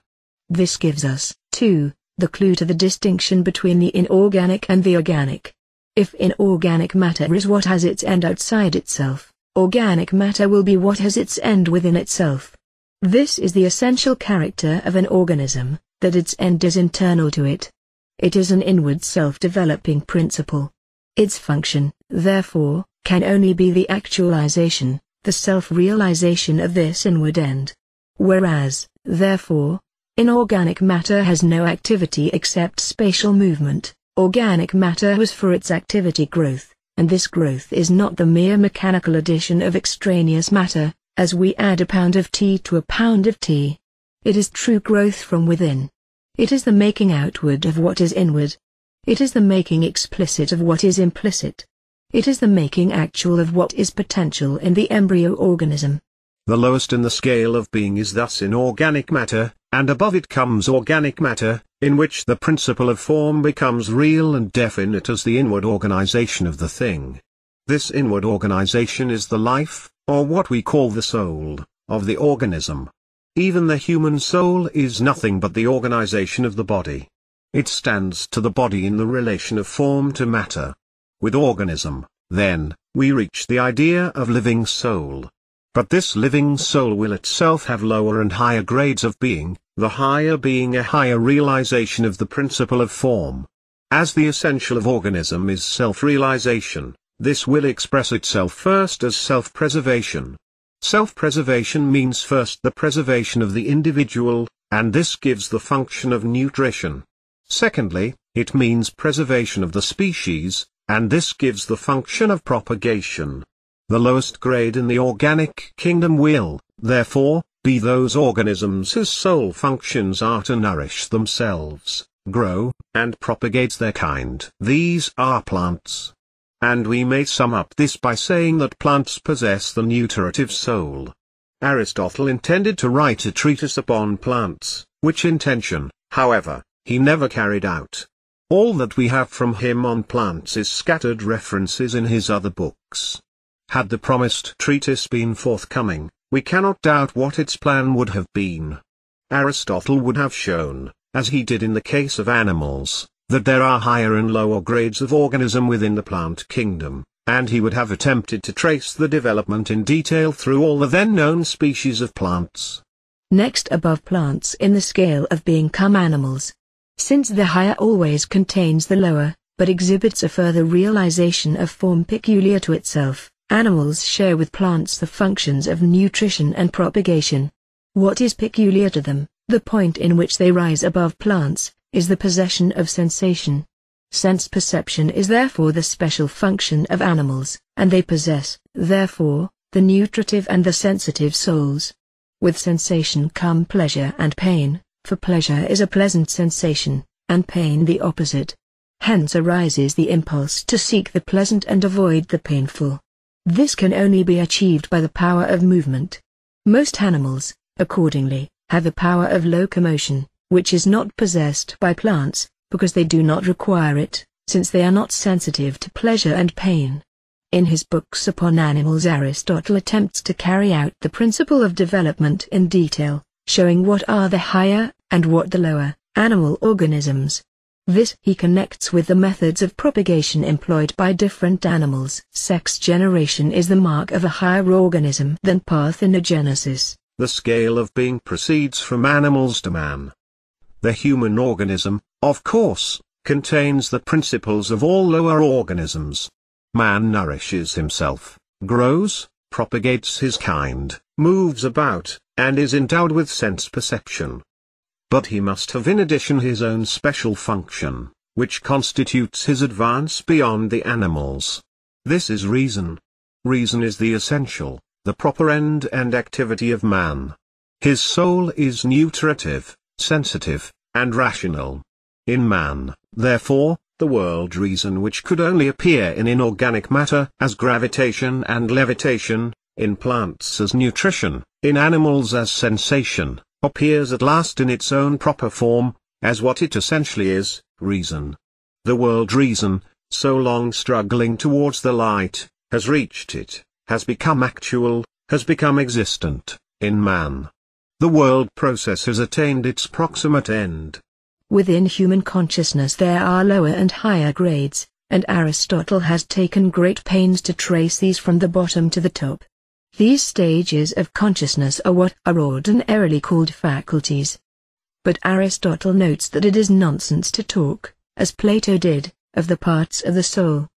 This gives us, too, the clue to the distinction between the inorganic and the organic. If inorganic matter is what has its end outside itself, organic matter will be what has its end within itself. This is the essential character of an organism, that its end is internal to it. It is an inward self-developing principle. Its function, therefore, can only be the actualization, the self-realization of this inward end. Whereas, therefore, inorganic matter has no activity except spatial movement, organic matter was for its activity growth, and this growth is not the mere mechanical addition of extraneous matter, as we add a pound of tea to a pound of tea. It is true growth from within. It is the making outward of what is inward. It is the making explicit of what is implicit. It is the making actual of what is potential in the embryo organism. The lowest in the scale of being is thus inorganic matter, and above it comes organic matter, in which the principle of form becomes real and definite as the inward organization of the thing. This inward organization is the life, or what we call the soul, of the organism. Even the human soul is nothing but the organization of the body. It stands to the body in the relation of form to matter. With organism, then, we reach the idea of living soul. But this living soul will itself have lower and higher grades of being, the higher being a higher realization of the principle of form. As the essential of organism is self-realization, this will express itself first as self-preservation. Self-preservation means first the preservation of the individual, and this gives the function of nutrition. Secondly, it means preservation of the species, and this gives the function of propagation. The lowest grade in the organic kingdom will, therefore, be those organisms whose sole functions are to nourish themselves, grow, and propagate their kind. These are plants. And we may sum up this by saying that plants possess the nutritive soul. Aristotle intended to write a treatise upon plants, which intention, however, he never carried out. All that we have from him on plants is scattered references in his other books. Had the promised treatise been forthcoming, we cannot doubt what its plan would have been. Aristotle would have shown, as he did in the case of animals, that there are higher and lower grades of organism within the plant kingdom, and he would have attempted to trace the development in detail through all the then known species of plants. Next above plants in the scale of being come animals. Since the higher always contains the lower, but exhibits a further realization of form peculiar to itself, animals share with plants the functions of nutrition and propagation. What is peculiar to them, the point in which they rise above plants, is the possession of sensation. Sense perception is therefore the special function of animals, and they possess, therefore, the nutritive and the sensitive souls. With sensation come pleasure and pain, for pleasure is a pleasant sensation, and pain the opposite. Hence arises the impulse to seek the pleasant and avoid the painful. This can only be achieved by the power of movement. Most animals, accordingly, have the power of locomotion, which is not possessed by plants, because they do not require it, since they are not sensitive to pleasure and pain. In his books upon animals, Aristotle attempts to carry out the principle of development in detail, showing what are the higher, and what the lower, animal organisms. This he connects with the methods of propagation employed by different animals. Sex generation is the mark of a higher organism than parthenogenesis. The scale of being proceeds from animals to man. The human organism, of course, contains the principles of all lower organisms. Man nourishes himself, grows, propagates his kind, moves about, and is endowed with sense perception. But he must have in addition his own special function, which constitutes his advance beyond the animals. This is reason. Reason is the essential, the proper end and activity of man. His soul is nutritive, sensitive, and rational. In man, therefore, the world reason which could only appear in inorganic matter as gravitation and levitation, in plants as nutrition, in animals as sensation, appears at last in its own proper form, as what it essentially is, reason. The world reason, so long struggling towards the light, has reached it, has become actual, has become existent, in man. The world process has attained its proximate end. Within human consciousness there are lower and higher grades, and Aristotle has taken great pains to trace these from the bottom to the top. These stages of consciousness are what are ordinarily called faculties. But Aristotle notes that it is nonsense to talk, as Plato did, of the parts of the soul.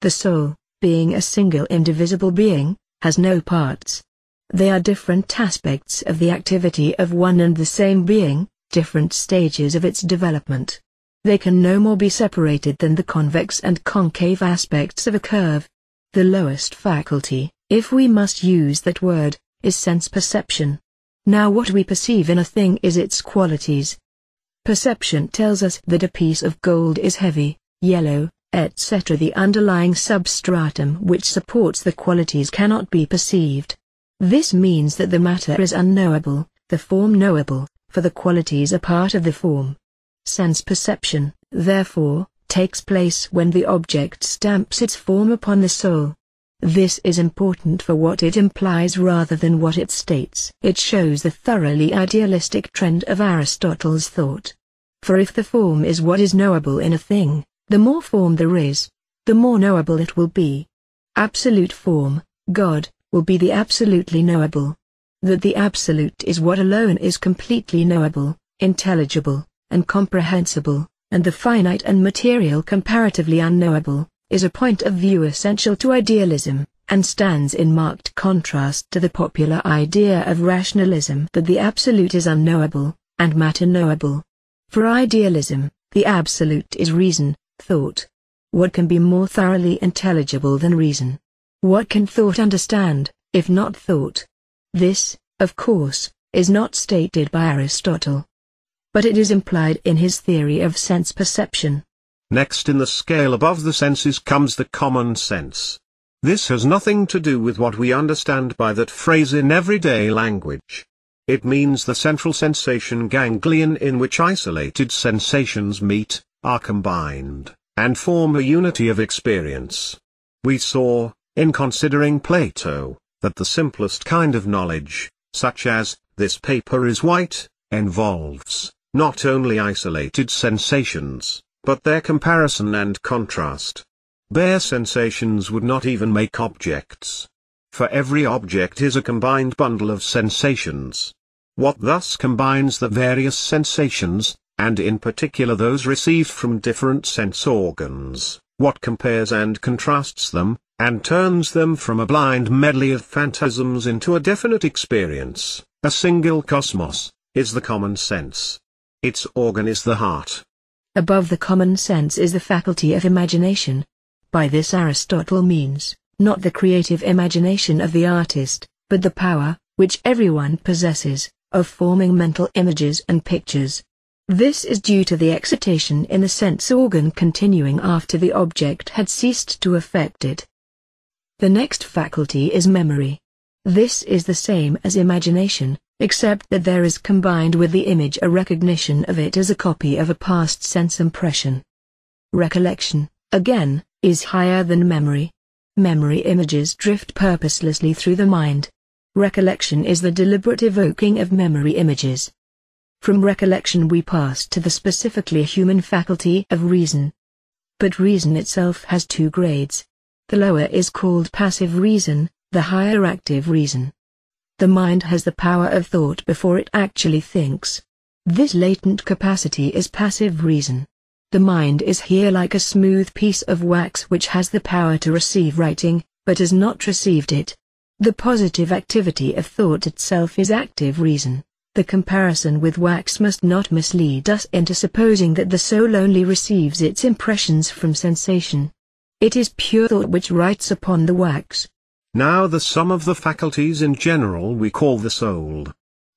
The soul, being a single indivisible being, has no parts. They are different aspects of the activity of one and the same being, different stages of its development. They can no more be separated than the convex and concave aspects of a curve. The lowest faculty, if we must use that word, is sense perception. Now what we perceive in a thing is its qualities. Perception tells us that a piece of gold is heavy, yellow, etc. The underlying substratum which supports the qualities cannot be perceived. This means that the matter is unknowable, the form knowable, for the qualities are part of the form. Sense perception, therefore, takes place when the object stamps its form upon the soul. This is important for what it implies rather than what it states. It shows the thoroughly idealistic trend of Aristotle's thought. For if the form is what is knowable in a thing, the more form there is, the more knowable it will be. Absolute form, God, will be the absolutely knowable. That the absolute is what alone is completely knowable, intelligible, and comprehensible, and the finite and material comparatively unknowable, is a point of view essential to idealism, and stands in marked contrast to the popular idea of rationalism that the absolute is unknowable, and matter knowable. For idealism, the absolute is reason, thought. What can be more thoroughly intelligible than reason? What can thought understand, if not thought? This, of course, is not stated by Aristotle. But it is implied in his theory of sense perception. Next in the scale above the senses comes the common sense. This has nothing to do with what we understand by that phrase in everyday language. It means the central sensation ganglion in which isolated sensations meet, are combined, and form a unity of experience. We saw, in considering Plato, that the simplest kind of knowledge, such as, this paper is white, involves, not only isolated sensations, but their comparison and contrast. Bare sensations would not even make objects. For every object is a combined bundle of sensations. What thus combines the various sensations, and in particular those received from different sense organs, what compares and contrasts them, and turns them from a blind medley of phantasms into a definite experience, a single cosmos, is the common sense. Its organ is the heart. Above the common sense is the faculty of imagination. By this Aristotle means, not the creative imagination of the artist, but the power, which everyone possesses, of forming mental images and pictures. This is due to the excitation in the sense organ continuing after the object had ceased to affect it. The next faculty is memory. This is the same as imagination, except that there is combined with the image a recognition of it as a copy of a past sense impression. Recollection, again, is higher than memory. Memory images drift purposelessly through the mind. Recollection is the deliberate evoking of memory images. From recollection we pass to the specifically human faculty of reason. But reason itself has two grades. The lower is called passive reason, the higher active reason. The mind has the power of thought before it actually thinks. This latent capacity is passive reason. The mind is here like a smooth piece of wax which has the power to receive writing, but has not received it. The positive activity of thought itself is active reason. The comparison with wax must not mislead us into supposing that the soul only receives its impressions from sensation. It is pure thought which writes upon the wax. Now the sum of the faculties in general we call the soul.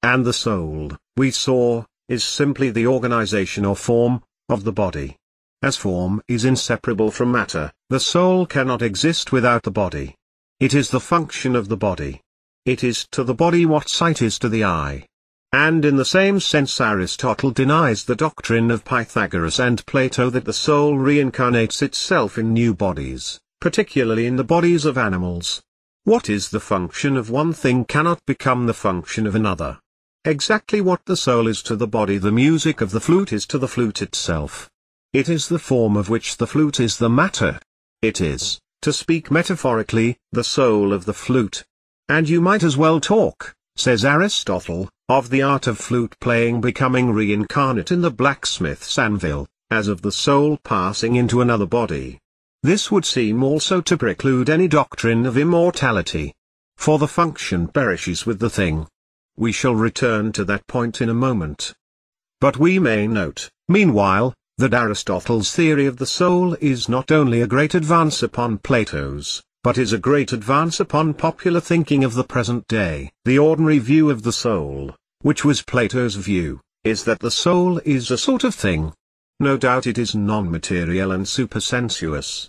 And the soul, we saw, is simply the organization or form, of the body. As form is inseparable from matter, the soul cannot exist without the body. It is the function of the body. It is to the body what sight is to the eye. And in the same sense Aristotle denies the doctrine of Pythagoras and Plato that the soul reincarnates itself in new bodies, particularly in the bodies of animals. What is the function of one thing cannot become the function of another. Exactly what the soul is to the body the music of the flute is to the flute itself. It is the form of which the flute is the matter. It is, to speak metaphorically, the soul of the flute. And you might as well talk, says Aristotle, of the art of flute playing becoming reincarnate in the blacksmith's anvil, as of the soul passing into another body. This would seem also to preclude any doctrine of immortality. For the function perishes with the thing. We shall return to that point in a moment. But we may note, meanwhile, that Aristotle's theory of the soul is not only a great advance upon Plato's, but is a great advance upon popular thinking of the present day. The ordinary view of the soul, which was Plato's view, is that the soul is a sort of thing. No doubt it is non-material and supersensuous.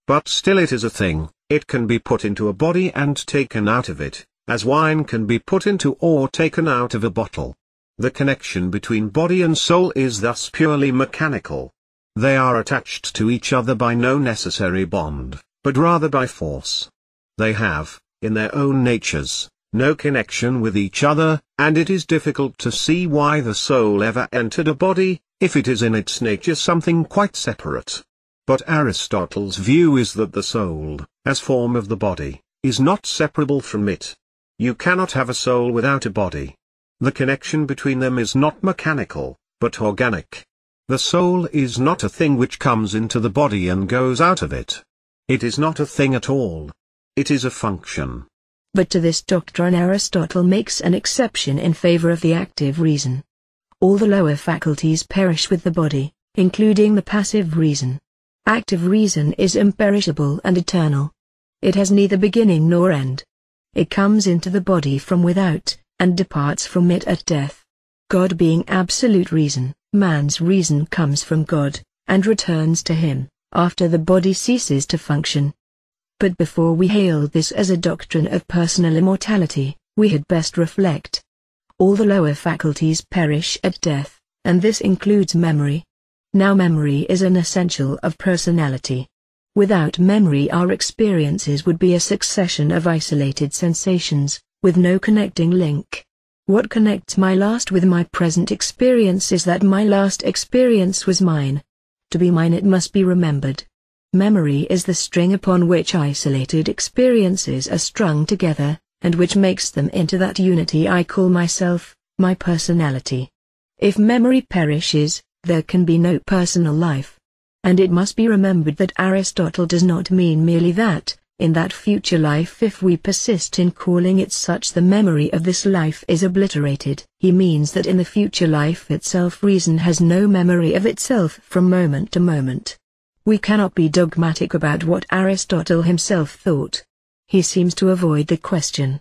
But still it is a thing. It can be put into a body and taken out of it, as wine can be put into or taken out of a bottle. The connection between body and soul is thus purely mechanical. They are attached to each other by no necessary bond, but rather by force. They have, in their own natures, no connection with each other, and it is difficult to see why the soul ever entered a body, if it is in its nature something quite separate. But Aristotle's view is that the soul, as form of the body, is not separable from it. You cannot have a soul without a body. The connection between them is not mechanical, but organic. The soul is not a thing which comes into the body and goes out of it. It is not a thing at all. It is a function. But to this doctrine Aristotle makes an exception in favor of the active reason. All the lower faculties perish with the body, including the passive reason. Active reason is imperishable and eternal. It has neither beginning nor end. It comes into the body from without, and departs from it at death. God being absolute reason, man's reason comes from God, and returns to him, after the body ceases to function. But before we hail this as a doctrine of personal immortality, we had best reflect. All the lower faculties perish at death, and this includes memory. Now memory is an essential of personality. Without memory our experiences would be a succession of isolated sensations, with no connecting link. What connects my last with my present experience is that my last experience was mine. To be mine it must be remembered. Memory is the string upon which isolated experiences are strung together, and which makes them into that unity I call myself, my personality. If memory perishes, there can be no personal life. And it must be remembered that Aristotle does not mean merely that, in that future life if we persist in calling it such the memory of this life is obliterated. He means that in the future life itself reason has no memory of itself from moment to moment. We cannot be dogmatic about what Aristotle himself thought. He seems to avoid the question.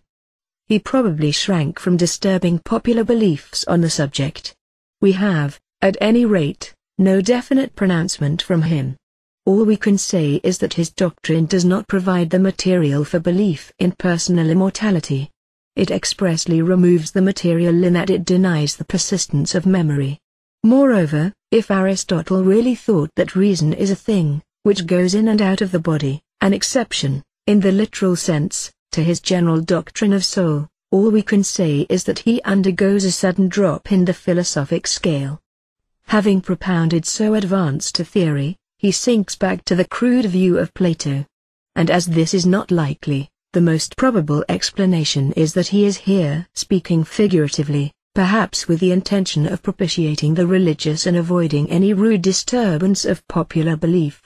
He probably shrank from disturbing popular beliefs on the subject. We have, at any rate, no definite pronouncement from him. All we can say is that his doctrine does not provide the material for belief in personal immortality. It expressly removes the material in that it denies the persistence of memory. Moreover, if Aristotle really thought that reason is a thing, which goes in and out of the body, an exception, in the literal sense, to his general doctrine of soul, all we can say is that he undergoes a sudden drop in the philosophic scale. Having propounded so advanced a theory, he sinks back to the crude view of Plato. And as this is not likely, the most probable explanation is that he is here speaking figuratively, perhaps with the intention of propitiating the religious and avoiding any rude disturbance of popular belief.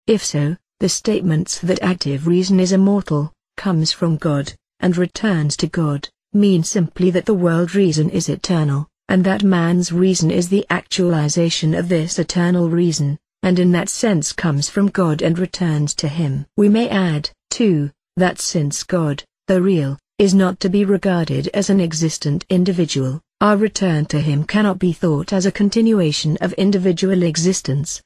If so, the statements that active reason is immortal, comes from God, and returns to God, mean simply that the world reason is eternal, and that man's reason is the actualization of this eternal reason, and in that sense comes from God and returns to him. We may add, too, that since God, the real, is not to be regarded as an existent individual, our return to him cannot be thought as a continuation of individual existence.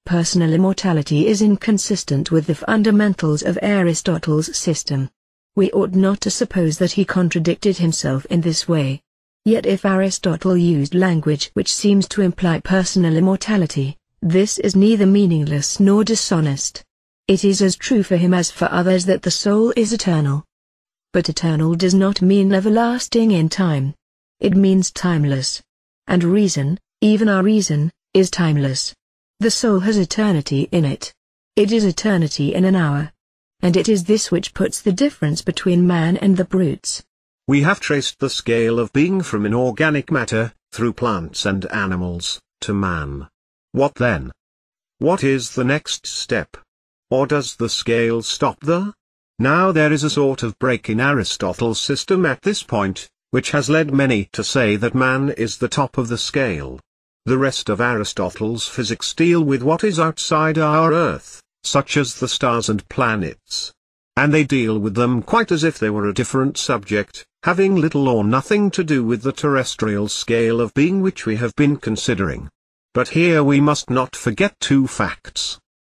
Personal immortality is inconsistent with the fundamentals of Aristotle's system. We ought not to suppose that he contradicted himself in this way. Yet if Aristotle used language which seems to imply personal immortality, this is neither meaningless nor dishonest. It is as true for him as for others that the soul is eternal. But eternal does not mean everlasting in time. It means timeless. And reason, even our reason, is timeless. The soul has eternity in it. It is eternity in an hour. And it is this which puts the difference between man and the brutes. We have traced the scale of being from inorganic matter, through plants and animals, to man. What then? What is the next step? or does the scale stop there? Now there is a sort of break in Aristotle's system at this point, which has led many to say that man is the top of the scale. The rest of Aristotle's physics deal with what is outside our Earth, such as the stars and planets. And they deal with them quite as if they were a different subject, having little or nothing to do with the terrestrial scale of being which we have been considering. But here we must not forget two facts.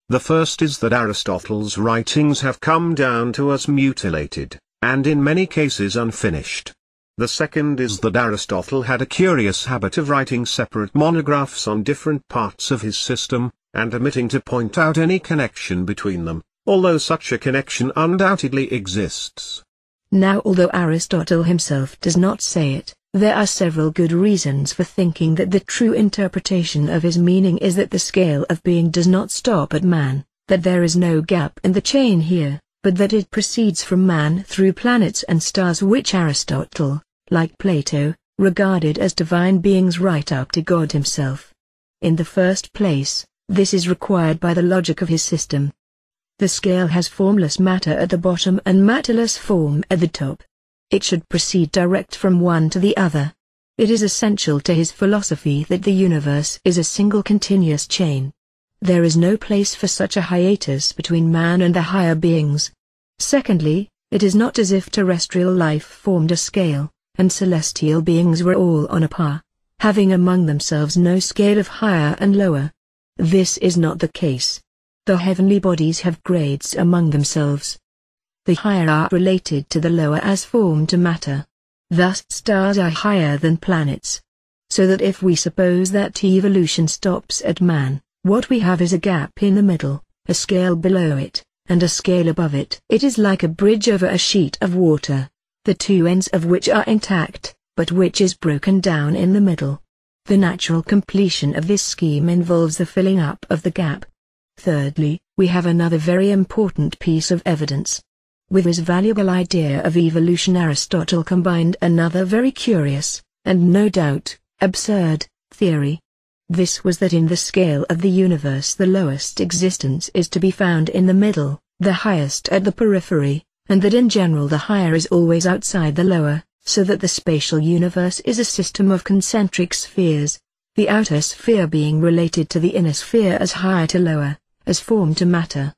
The first is that Aristotle's writings have come down to us mutilated, and in many cases unfinished. The second is that Aristotle had a curious habit of writing separate monographs on different parts of his system, and omitting to point out any connection between them, although such a connection undoubtedly exists. Now, although Aristotle himself does not say it, there are several good reasons for thinking that the true interpretation of his meaning is that the scale of being does not stop at man, that there is no gap in the chain here, but that it proceeds from man through planets and stars which Aristotle, like Plato, regarded as divine beings right up to God himself. In the first place, this is required by the logic of his system. The scale has formless matter at the bottom and matterless form at the top. It should proceed direct from one to the other. It is essential to his philosophy that the universe is a single continuous chain. There is no place for such a hiatus between man and the higher beings. Secondly, it is not as if terrestrial life formed a scale, and celestial beings were all on a par, having among themselves no scale of higher and lower. This is not the case. The heavenly bodies have grades among themselves. The higher are related to the lower as form to matter. Thus stars are higher than planets. So that if we suppose that evolution stops at man, what we have is a gap in the middle, a scale below it, and a scale above it. It is like a bridge over a sheet of water, the two ends of which are intact, but which is broken down in the middle. The natural completion of this scheme involves the filling up of the gap. Thirdly, we have another very important piece of evidence. With his valuable idea of evolution, Aristotle combined another very curious, and no doubt, absurd, theory. This was that in the scale of the universe the lowest existence is to be found in the middle, the highest at the periphery, and that in general the higher is always outside the lower, so that the spatial universe is a system of concentric spheres, the outer sphere being related to the inner sphere as higher to lower, as form to matter.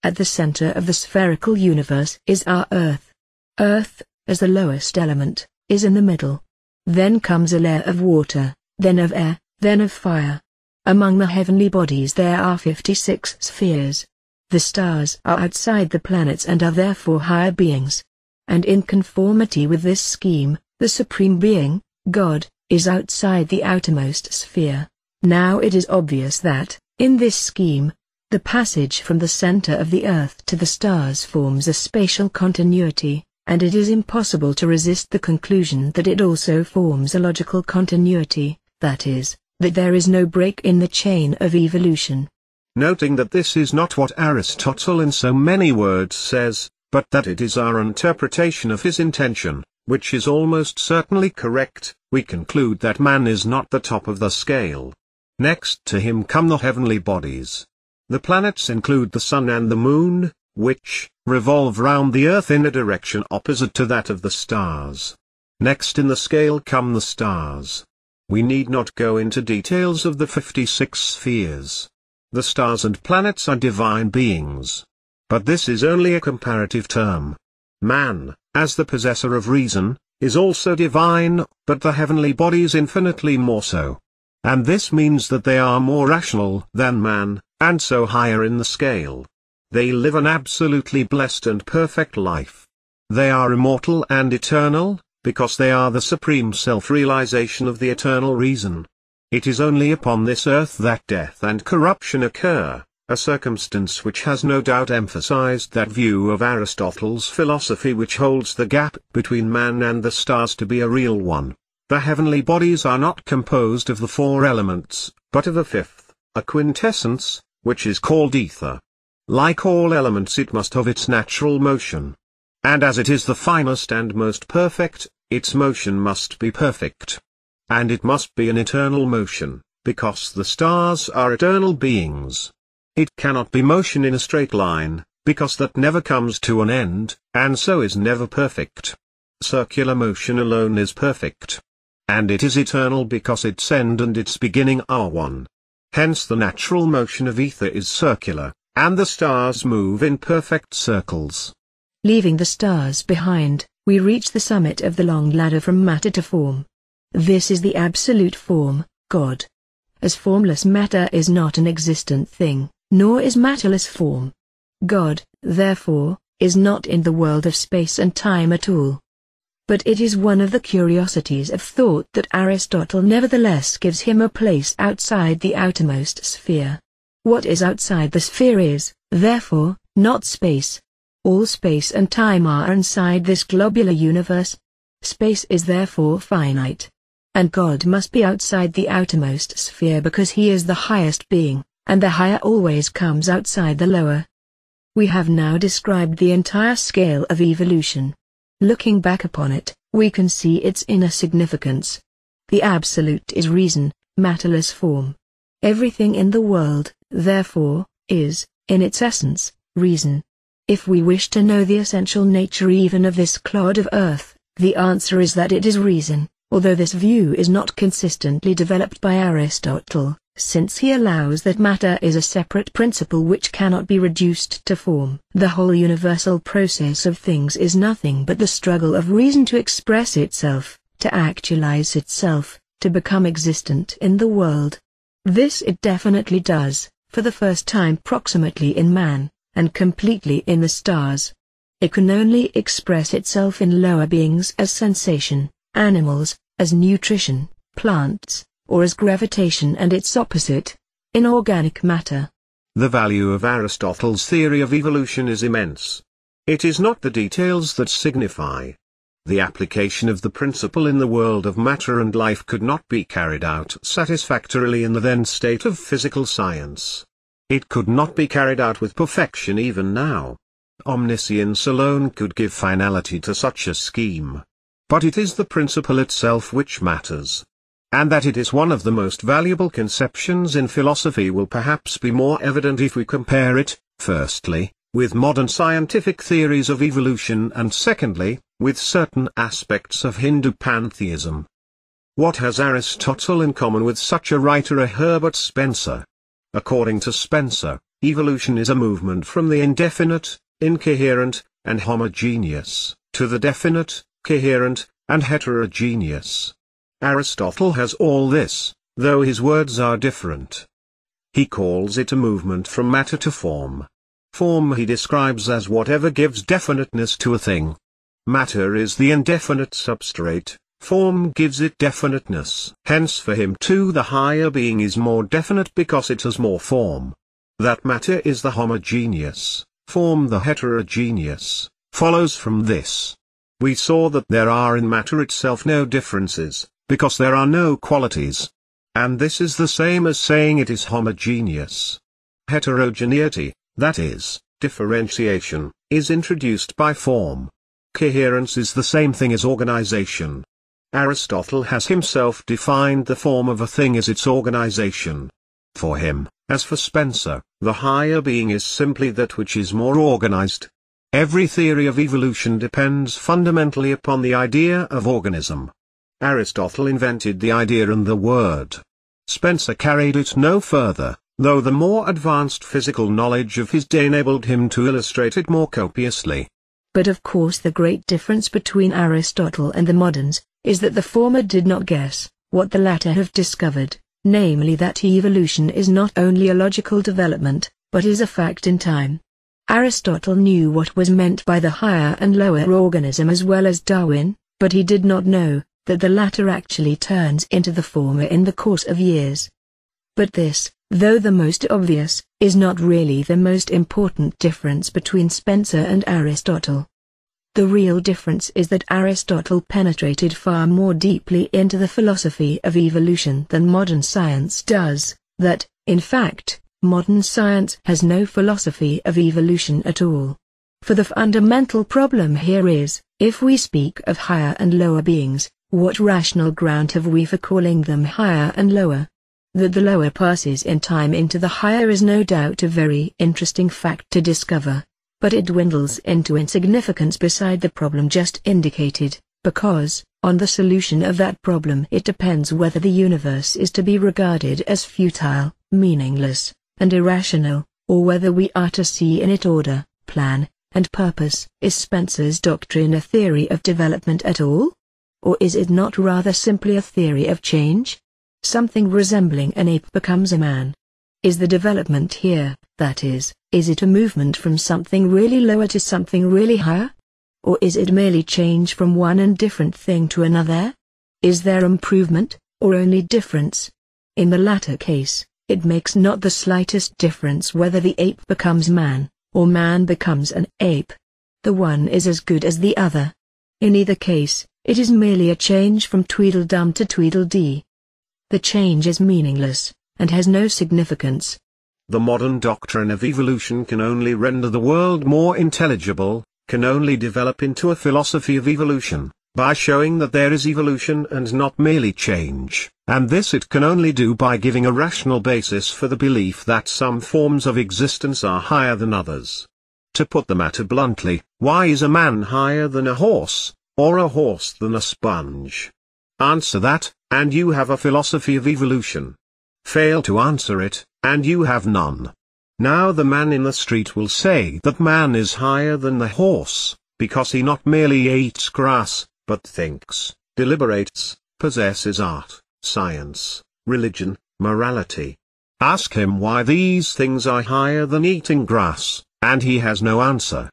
At the center of the spherical universe is our Earth. Earth, as the lowest element, is in the middle. Then comes a layer of water, then of air, then of fire. Among the heavenly bodies there are 56 spheres. The stars are outside the planets and are therefore higher beings. And in conformity with this scheme, the Supreme Being, God, is outside the outermost sphere. Now it is obvious that, in this scheme, the passage from the center of the Earth to the stars forms a spatial continuity, and it is impossible to resist the conclusion that it also forms a logical continuity, that is, that there is no break in the chain of evolution. Noting that this is not what Aristotle in so many words says, but that it is our interpretation of his intention, which is almost certainly correct, we conclude that man is not the top of the scale. Next to him come the heavenly bodies. The planets include the sun and the moon, which revolve round the earth in a direction opposite to that of the stars. Next in the scale come the stars. We need not go into details of the 56 spheres. The stars and planets are divine beings. But this is only a comparative term. Man, as the possessor of reason, is also divine, but the heavenly bodies infinitely more so. And this means that they are more rational than man, and so higher in the scale. They live an absolutely blessed and perfect life. They are immortal and eternal, because they are the supreme self-realization of the eternal reason. It is only upon this earth that death and corruption occur, a circumstance which has no doubt emphasized that view of Aristotle's philosophy which holds the gap between man and the stars to be a real one. The heavenly bodies are not composed of the four elements, but of a fifth, a quintessence, which is called ether. Like all elements it must have its natural motion. And as it is the finest and most perfect, its motion must be perfect. And it must be an eternal motion, because the stars are eternal beings. It cannot be motion in a straight line, because that never comes to an end, and so is never perfect. Circular motion alone is perfect. And it is eternal because its end and its beginning are one. Hence the natural motion of ether is circular, and the stars move in perfect circles. Leaving the stars behind, we reach the summit of the long ladder from matter to form. This is the absolute form, God. As formless matter is not an existent thing, nor is matterless form. God, therefore, is not in the world of space and time at all. But it is one of the curiosities of thought that Aristotle nevertheless gives him a place outside the outermost sphere. What is outside the sphere is, therefore, not space. All space and time are inside this globular universe. Space is therefore finite. And God must be outside the outermost sphere because he is the highest being, and the higher always comes outside the lower. We have now described the entire scale of evolution. Looking back upon it, we can see its inner significance. The absolute is reason, matterless form. Everything in the world, therefore, is, in its essence, reason. If we wish to know the essential nature even of this clod of earth, the answer is that it is reason, although this view is not consistently developed by Aristotle, since he allows that matter is a separate principle which cannot be reduced to form. The whole universal process of things is nothing but the struggle of reason to express itself, to actualize itself, to become existent in the world. This it definitely does, for the first time proximately in man, and completely in the stars. It can only express itself in lower beings as sensation, animals, as nutrition, plants, or as gravitation and its opposite, inorganic matter. The value of Aristotle's theory of evolution is immense. It is not the details that signify. The application of the principle in the world of matter and life could not be carried out satisfactorily in the then state of physical science. It could not be carried out with perfection even now. Omniscience alone could give finality to such a scheme. But it is the principle itself which matters. And that it is one of the most valuable conceptions in philosophy will perhaps be more evident if we compare it, firstly, with modern scientific theories of evolution and secondly, with certain aspects of Hindu pantheism. What has Aristotle in common with such a writer as Herbert Spencer? According to Spencer, evolution is a movement from the indefinite, incoherent, and homogeneous, to the definite, coherent, and heterogeneous. Aristotle has all this, though his words are different. He calls it a movement from matter to form. Form he describes as whatever gives definiteness to a thing. Matter is the indefinite substrate, form gives it definiteness. Hence for him too the higher being is more definite because it has more form. That matter is the homogeneous, form the heterogeneous, follows from this. We saw that there are in matter itself no differences, because there are no qualities. And this is the same as saying it is homogeneous. Heterogeneity, that is, differentiation, is introduced by form. Coherence is the same thing as organization. Aristotle has himself defined the form of a thing as its organization. For him, as for Spencer, the higher being is simply that which is more organized. Every theory of evolution depends fundamentally upon the idea of organism. Aristotle invented the idea and the word. Spencer carried it no further, though the more advanced physical knowledge of his day enabled him to illustrate it more copiously. But of course the great difference between Aristotle and the moderns, is that the former did not guess, what the latter have discovered, namely that evolution is not only a logical development, but is a fact in time. Aristotle knew what was meant by the higher and lower organism as well as Darwin, but he did not know that the latter actually turns into the former in the course of years. But this, though the most obvious, is not really the most important difference between Spencer and Aristotle. The real difference is that Aristotle penetrated far more deeply into the philosophy of evolution than modern science does, that, in fact, modern science has no philosophy of evolution at all. For the fundamental problem here is, if we speak of higher and lower beings, what rational ground have we for calling them higher and lower? That the lower passes in time into the higher is no doubt a very interesting fact to discover, but it dwindles into insignificance beside the problem just indicated, because, on the solution of that problem it depends whether the universe is to be regarded as futile, meaningless, and irrational, or whether we are to see in it order, plan, and purpose. Is Spencer's doctrine a theory of development at all? Or is it not rather simply a theory of change? Something resembling an ape becomes a man. Is the development here, that is it a movement from something really lower to something really higher? Or is it merely change from one and different thing to another? Is there improvement, or only difference? In the latter case, it makes not the slightest difference whether the ape becomes man, or man becomes an ape. The one is as good as the other. In either case, it is merely a change from Tweedledum to Tweedledee. The change is meaningless, and has no significance. The modern doctrine of evolution can only render the world more intelligible, can only develop into a philosophy of evolution, by showing that there is evolution and not merely change, and this it can only do by giving a rational basis for the belief that some forms of existence are higher than others. To put the matter bluntly, why is a man higher than a horse, or a horse than a sponge? Answer that, and you have a philosophy of evolution. Fail to answer it, and you have none. Now the man in the street will say that man is higher than the horse, because he not merely eats grass, but thinks, deliberates, possesses art, science, religion, morality. Ask him why these things are higher than eating grass, and he has no answer.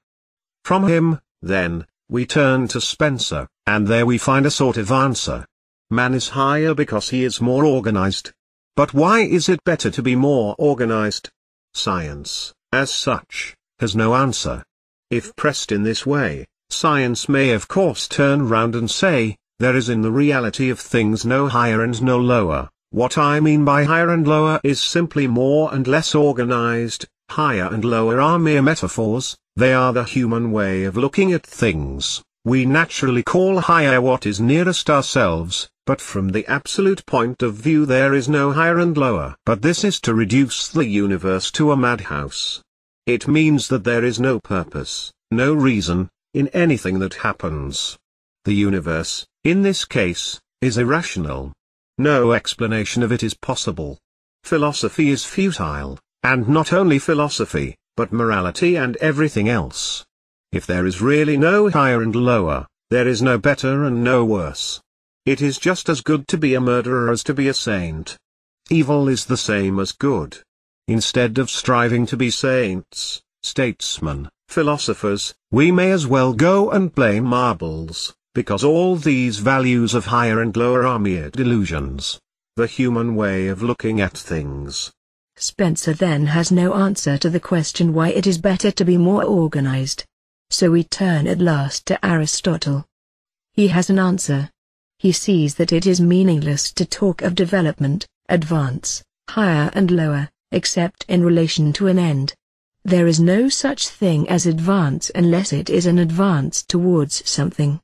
From him, then, we turn to Spencer, and there we find a sort of answer. Man is higher because he is more organized. But why is it better to be more organized? Science, as such, has no answer. If pressed in this way, science may of course turn round and say, there is in the reality of things no higher and no lower. What I mean by higher and lower is simply more and less organized. Higher and lower are mere metaphors, they are the human way of looking at things. We naturally call higher what is nearest ourselves, but from the absolute point of view there is no higher and lower. But this is to reduce the universe to a madhouse. It means that there is no purpose, no reason, in anything that happens. The universe, in this case, is irrational. No explanation of it is possible. Philosophy is futile, and not only philosophy, but morality and everything else. If there is really no higher and lower, there is no better and no worse. It is just as good to be a murderer as to be a saint. Evil is the same as good. Instead of striving to be saints, statesmen, philosophers, we may as well go and play marbles, because all these values of higher and lower are mere delusions. The human way of looking at things. Spencer then has no answer to the question why it is better to be more organized. So we turn at last to Aristotle. He has an answer. He sees that it is meaningless to talk of development, advance, higher and lower, except in relation to an end. There is no such thing as advance unless it is an advance towards something.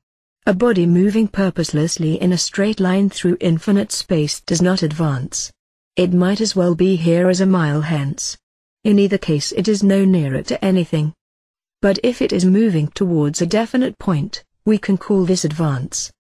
A body moving purposelessly in a straight line through infinite space does not advance. It might as well be here as a mile hence. In either case it is no nearer to anything. But if it is moving towards a definite point, we can call this advance.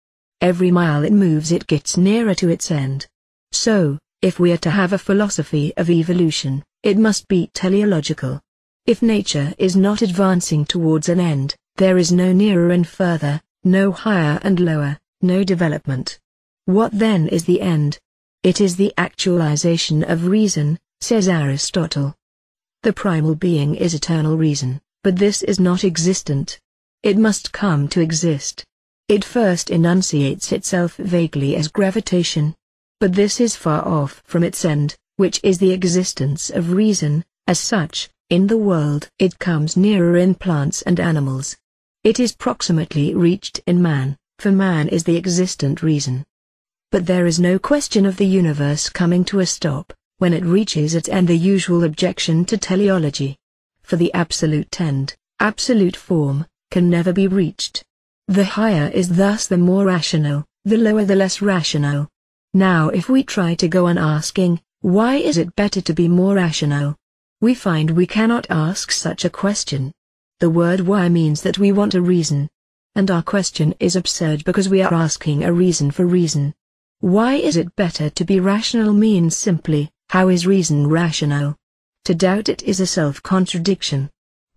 Every mile it moves it gets nearer to its end. So, if we are to have a philosophy of evolution, it must be teleological. If nature is not advancing towards an end, there is no nearer and further, no higher and lower, no development. What then is the end? It is the actualization of reason, says Aristotle. The primal being is eternal reason, but this is not existent. It must come to exist. It first enunciates itself vaguely as gravitation. But this is far off from its end, which is the existence of reason. As such, in the world it comes nearer in plants and animals. It is proximately reached in man, for man is the existent reason. But there is no question of the universe coming to a stop, when it reaches its end, the usual objection to teleology. For the absolute end, absolute form, can never be reached. The higher is thus the more rational, the lower the less rational. Now if we try to go on asking, Why is it better to be more rational? We find we cannot ask such a question. The word why means that we want a reason. And our question is absurd because we are asking a reason for reason. Why is it better to be rational means simply, how is reason rational? To doubt it is a self-contradiction.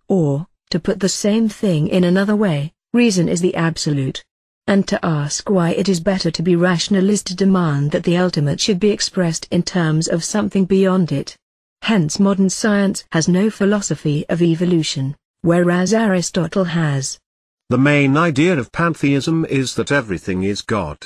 Or, to put the same thing in another way, reason is the absolute. And to ask why it is better to be rational is to demand that the ultimate should be expressed in terms of something beyond it. Hence modern science has no philosophy of evolution, whereas Aristotle has. The main idea of pantheism is that everything is God.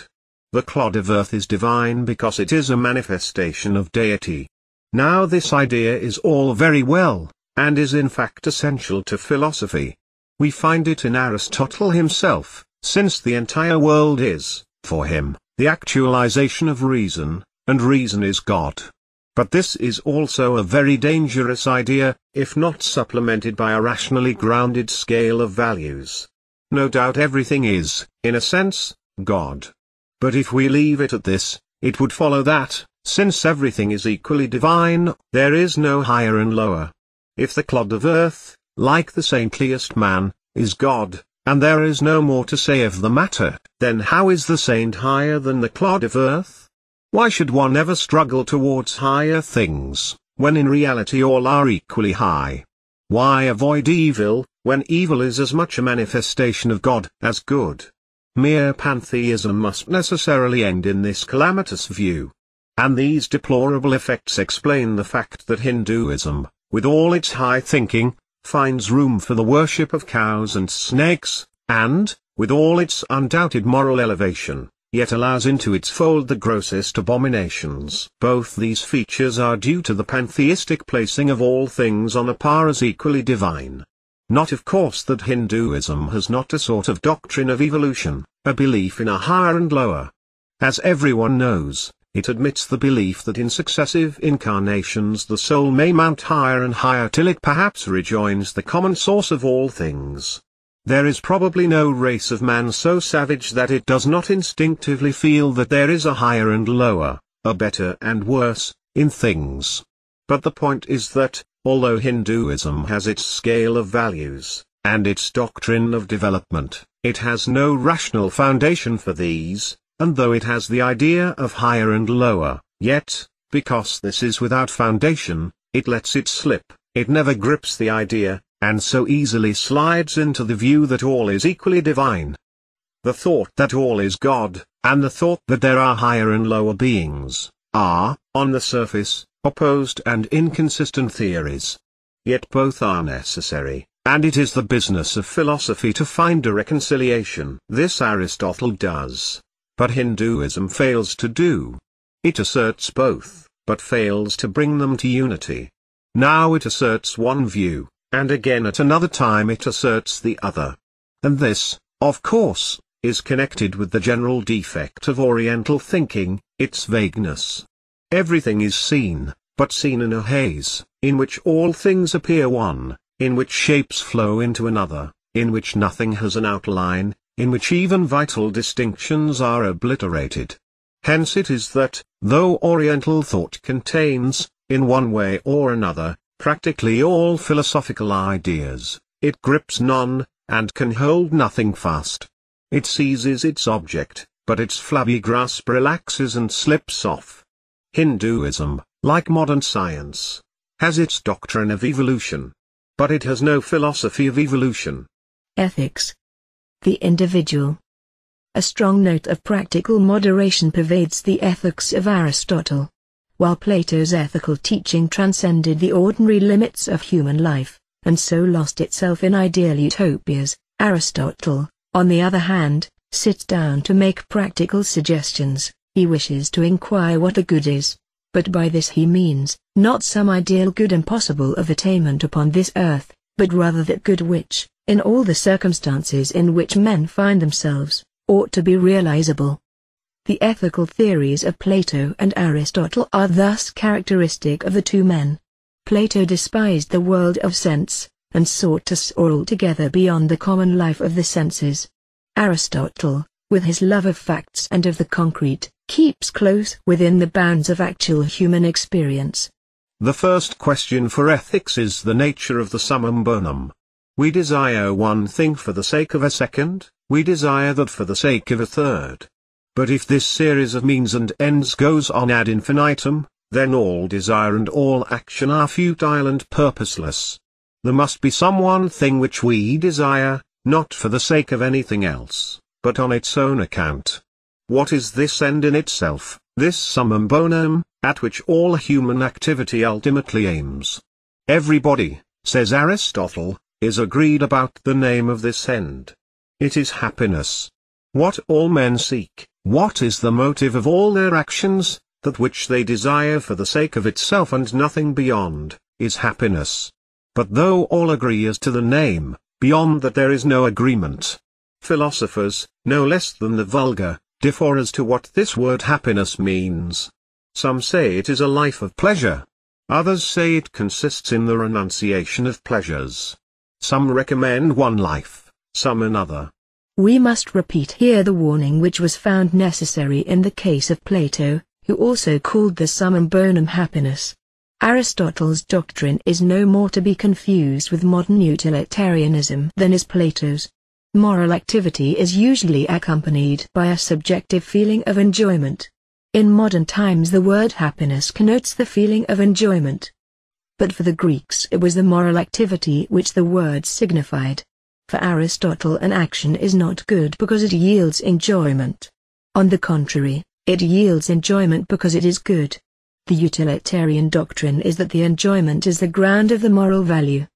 The clod of earth is divine because it is a manifestation of deity. Now this idea is all very well, and is in fact essential to philosophy. We find it in Aristotle himself, since the entire world is, for him, the actualization of reason, and reason is God. But this is also a very dangerous idea, if not supplemented by a rationally grounded scale of values. No doubt everything is, in a sense, God. But if we leave it at this, it would follow that, since everything is equally divine, there is no higher and lower. If the clod of earth, like the saintliest man, is God, and there is no more to say of the matter, then how is the saint higher than the clod of earth? Why should one ever struggle towards higher things, when in reality all are equally high? Why avoid evil, when evil is as much a manifestation of God as good? Mere pantheism must necessarily end in this calamitous view. And these deplorable effects explain the fact that Hinduism, with all its high thinking, finds room for the worship of cows and snakes, and, with all its undoubted moral elevation, yet allows into its fold the grossest abominations. Both these features are due to the pantheistic placing of all things on a par as equally divine. Not of course that Hinduism has not a sort of doctrine of evolution, a belief in a higher and lower. As everyone knows, it admits the belief that in successive incarnations the soul may mount higher and higher till it perhaps rejoins the common source of all things. There is probably no race of man so savage that it does not instinctively feel that there is a higher and lower, a better and worse, in things. But the point is that, although Hinduism has its scale of values, and its doctrine of development, it has no rational foundation for these, and though it has the idea of higher and lower, yet, because this is without foundation, it lets it slip, it never grips the idea, and so easily slides into the view that all is equally divine. The thought that all is God, and the thought that there are higher and lower beings, are, on the surface, opposed and inconsistent theories. Yet both are necessary, and it is the business of philosophy to find a reconciliation. This Aristotle does. But Hinduism fails to do. It asserts both, but fails to bring them to unity. Now it asserts one view, and again at another time it asserts the other. And this, of course, is connected with the general defect of Oriental thinking, its vagueness. Everything is seen, but seen in a haze, in which all things appear one, in which shapes flow into another, in which nothing has an outline, in which even vital distinctions are obliterated. Hence it is that, though Oriental thought contains, in one way or another, practically all philosophical ideas, it grips none, and can hold nothing fast. It seizes its object, but its flabby grasp relaxes and slips off. Hinduism, like modern science, has its doctrine of evolution. But it has no philosophy of evolution. Ethics. The individual. A strong note of practical moderation pervades the ethics of Aristotle. While Plato's ethical teaching transcended the ordinary limits of human life, and so lost itself in ideal utopias, Aristotle, on the other hand, sits down to make practical suggestions. He wishes to inquire what the good is, but by this he means, not some ideal good impossible of attainment upon this earth, but rather that good which, in all the circumstances in which men find themselves, ought to be realizable. The ethical theories of Plato and Aristotle are thus characteristic of the two men. Plato despised the world of sense, and sought to soar altogether beyond the common life of the senses. Aristotle, with his love of facts and of the concrete, keeps close within the bounds of actual human experience. The first question for ethics is the nature of the summum bonum. We desire one thing for the sake of a second, we desire that for the sake of a third. But if this series of means and ends goes on ad infinitum, then all desire and all action are futile and purposeless. There must be some one thing which we desire, not for the sake of anything else, but on its own account. What is this end in itself, this summum bonum, at which all human activity ultimately aims? Everybody, says Aristotle, is agreed about the name of this end. It is happiness. What all men seek, what is the motive of all their actions, that which they desire for the sake of itself and nothing beyond, is happiness. But though all agree as to the name, beyond that there is no agreement. Philosophers, no less than the vulgar, differ as to what this word happiness means. Some say it is a life of pleasure. Others say it consists in the renunciation of pleasures. Some recommend one life, some another. We must repeat here the warning which was found necessary in the case of Plato, who also called the summum bonum happiness. Aristotle's doctrine is no more to be confused with modern utilitarianism than is Plato's. Moral activity is usually accompanied by a subjective feeling of enjoyment. In modern times the word happiness connotes the feeling of enjoyment. But for the Greeks it was the moral activity which the word signified. For Aristotle an action is not good because it yields enjoyment. On the contrary, it yields enjoyment because it is good. The utilitarian doctrine is that the enjoyment is the ground of the moral value.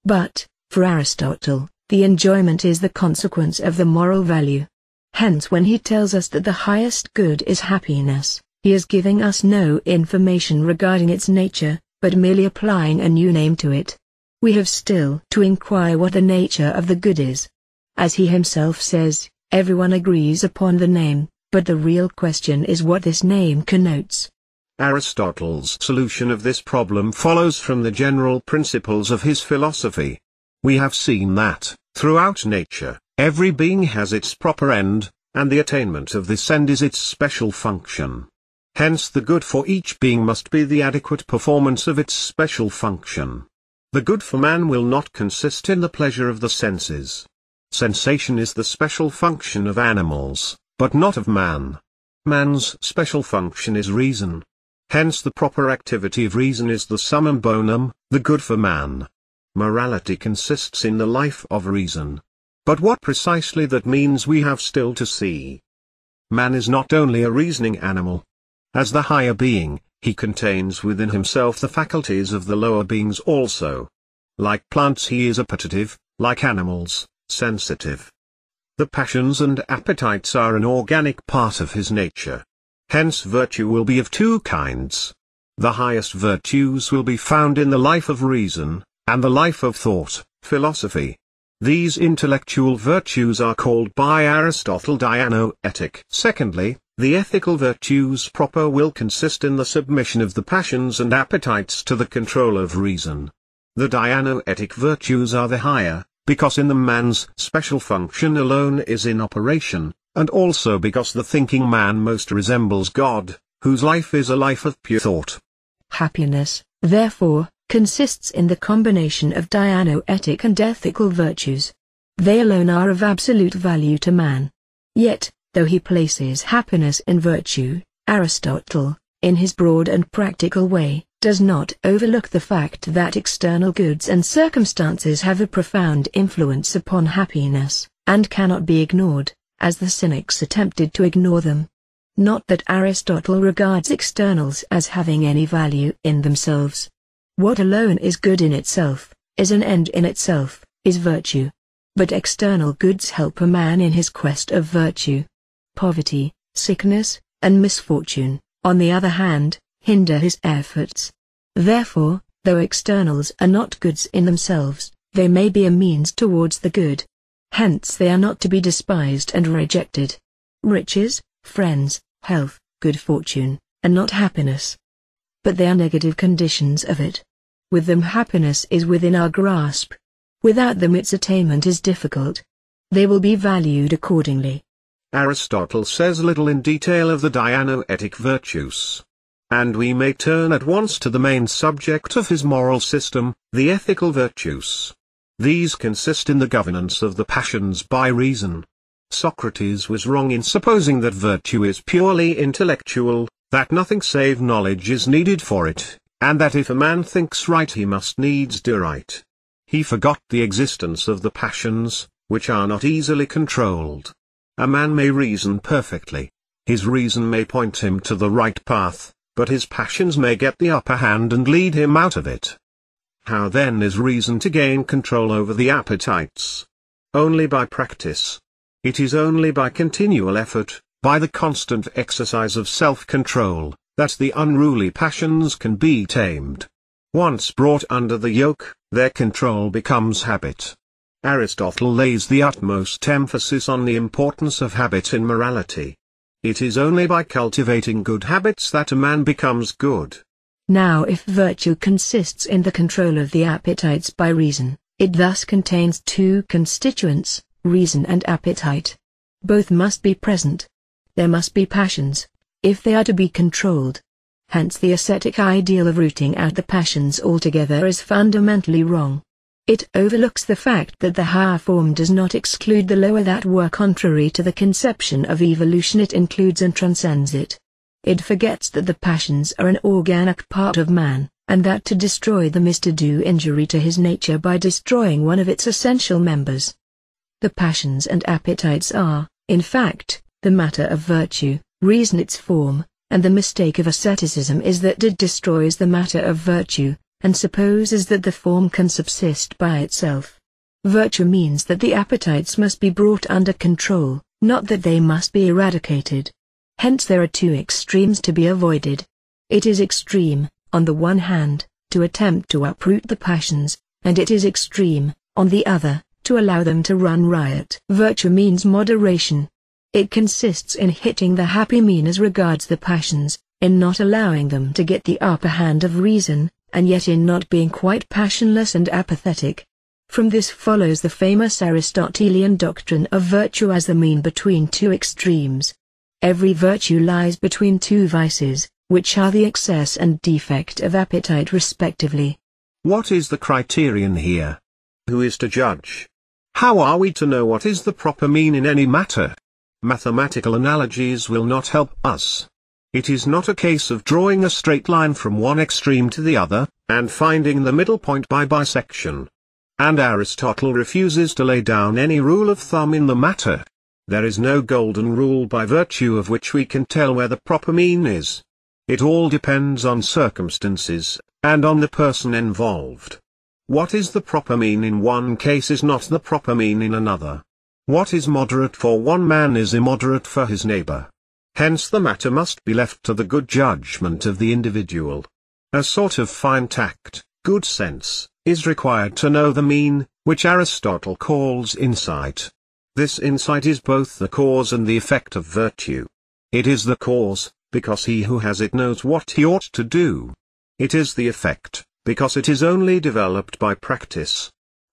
But, for Aristotle, the enjoyment is the consequence of the moral value. Hence when he tells us that the highest good is happiness, he is giving us no information regarding its nature, but merely applying a new name to it. We have still to inquire what the nature of the good is. As he himself says, everyone agrees upon the name, but the real question is what this name connotes. Aristotle's solution of this problem follows from the general principles of his philosophy. We have seen that, throughout nature, every being has its proper end, and the attainment of this end is its special function. Hence the good for each being must be the adequate performance of its special function. The good for man will not consist in the pleasure of the senses. Sensation is the special function of animals, but not of man. Man's special function is reason. Hence the proper activity of reason is the summum bonum, the good for man. Morality consists in the life of reason. But what precisely that means we have still to see. Man is not only a reasoning animal. As the higher being, he contains within himself the faculties of the lower beings also. Like plants he is appetitive, like animals, sensitive. The passions and appetites are an organic part of his nature. Hence virtue will be of two kinds. The highest virtues will be found in the life of reason, and the life of thought, philosophy. These intellectual virtues are called by Aristotle dianoetic. Secondly, the ethical virtues proper will consist in the submission of the passions and appetites to the control of reason. The dianoetic virtues are the higher, because in them man's special function alone is in operation, and also because the thinking man most resembles God, whose life is a life of pure thought. Happiness, therefore, consists in the combination of dianoetic and ethical virtues. They alone are of absolute value to man. Yet, though he places happiness in virtue, Aristotle, in his broad and practical way, does not overlook the fact that external goods and circumstances have a profound influence upon happiness, and cannot be ignored, as the Cynics attempted to ignore them. Not that Aristotle regards externals as having any value in themselves. What alone is good in itself, is an end in itself, is virtue. But external goods help a man in his quest of virtue. Poverty, sickness, and misfortune, on the other hand, hinder his efforts. Therefore, though externals are not goods in themselves, they may be a means towards the good. Hence they are not to be despised and rejected. Riches, friends, health, good fortune, are not happiness. But they are negative conditions of it. With them happiness is within our grasp. Without them its attainment is difficult. They will be valued accordingly. Aristotle says little in detail of the dianoetic virtues. And we may turn at once to the main subject of his moral system, the ethical virtues. These consist in the governance of the passions by reason. Socrates was wrong in supposing that virtue is purely intellectual, that nothing save knowledge is needed for it, and that if a man thinks right he must needs do right. He forgot the existence of the passions, which are not easily controlled. A man may reason perfectly. His reason may point him to the right path, but his passions may get the upper hand and lead him out of it. How then is reason to gain control over the appetites? Only by practice. It is only by continual effort, by the constant exercise of self-control, that the unruly passions can be tamed. Once brought under the yoke, their control becomes habit. Aristotle lays the utmost emphasis on the importance of habit in morality. It is only by cultivating good habits that a man becomes good. Now if virtue consists in the control of the appetites by reason, it thus contains two constituents, reason and appetite. Both must be present. There must be passions, if they are to be controlled. Hence the ascetic ideal of rooting out the passions altogether is fundamentally wrong. It overlooks the fact that the higher form does not exclude the lower, that were contrary to the conception of evolution it includes and transcends it. It forgets that the passions are an organic part of man, and that to destroy them is to do injury to his nature by destroying one of its essential members. The passions and appetites are, in fact, the matter of virtue, reason its form, and the mistake of asceticism is that it destroys the matter of virtue, and supposes that the form can subsist by itself. Virtue means that the appetites must be brought under control, not that they must be eradicated. Hence there are two extremes to be avoided. It is extreme, on the one hand, to attempt to uproot the passions, and it is extreme, on the other, to allow them to run riot. Virtue means moderation. It consists in hitting the happy mean as regards the passions, in not allowing them to get the upper hand of reason, and yet in not being quite passionless and apathetic. From this follows the famous Aristotelian doctrine of virtue as the mean between two extremes. Every virtue lies between two vices, which are the excess and defect of appetite respectively. What is the criterion here? Who is to judge? How are we to know what is the proper mean in any matter? Mathematical analogies will not help us. It is not a case of drawing a straight line from one extreme to the other, and finding the middle point by bisection. And Aristotle refuses to lay down any rule of thumb in the matter. There is no golden rule by virtue of which we can tell where the proper mean is. It all depends on circumstances, and on the person involved. What is the proper mean in one case is not the proper mean in another. What is moderate for one man is immoderate for his neighbor. Hence the matter must be left to the good judgment of the individual. A sort of fine tact, good sense, is required to know the mean, which Aristotle calls insight. This insight is both the cause and the effect of virtue. It is the cause, because he who has it knows what he ought to do. It is the effect, because it is only developed by practice.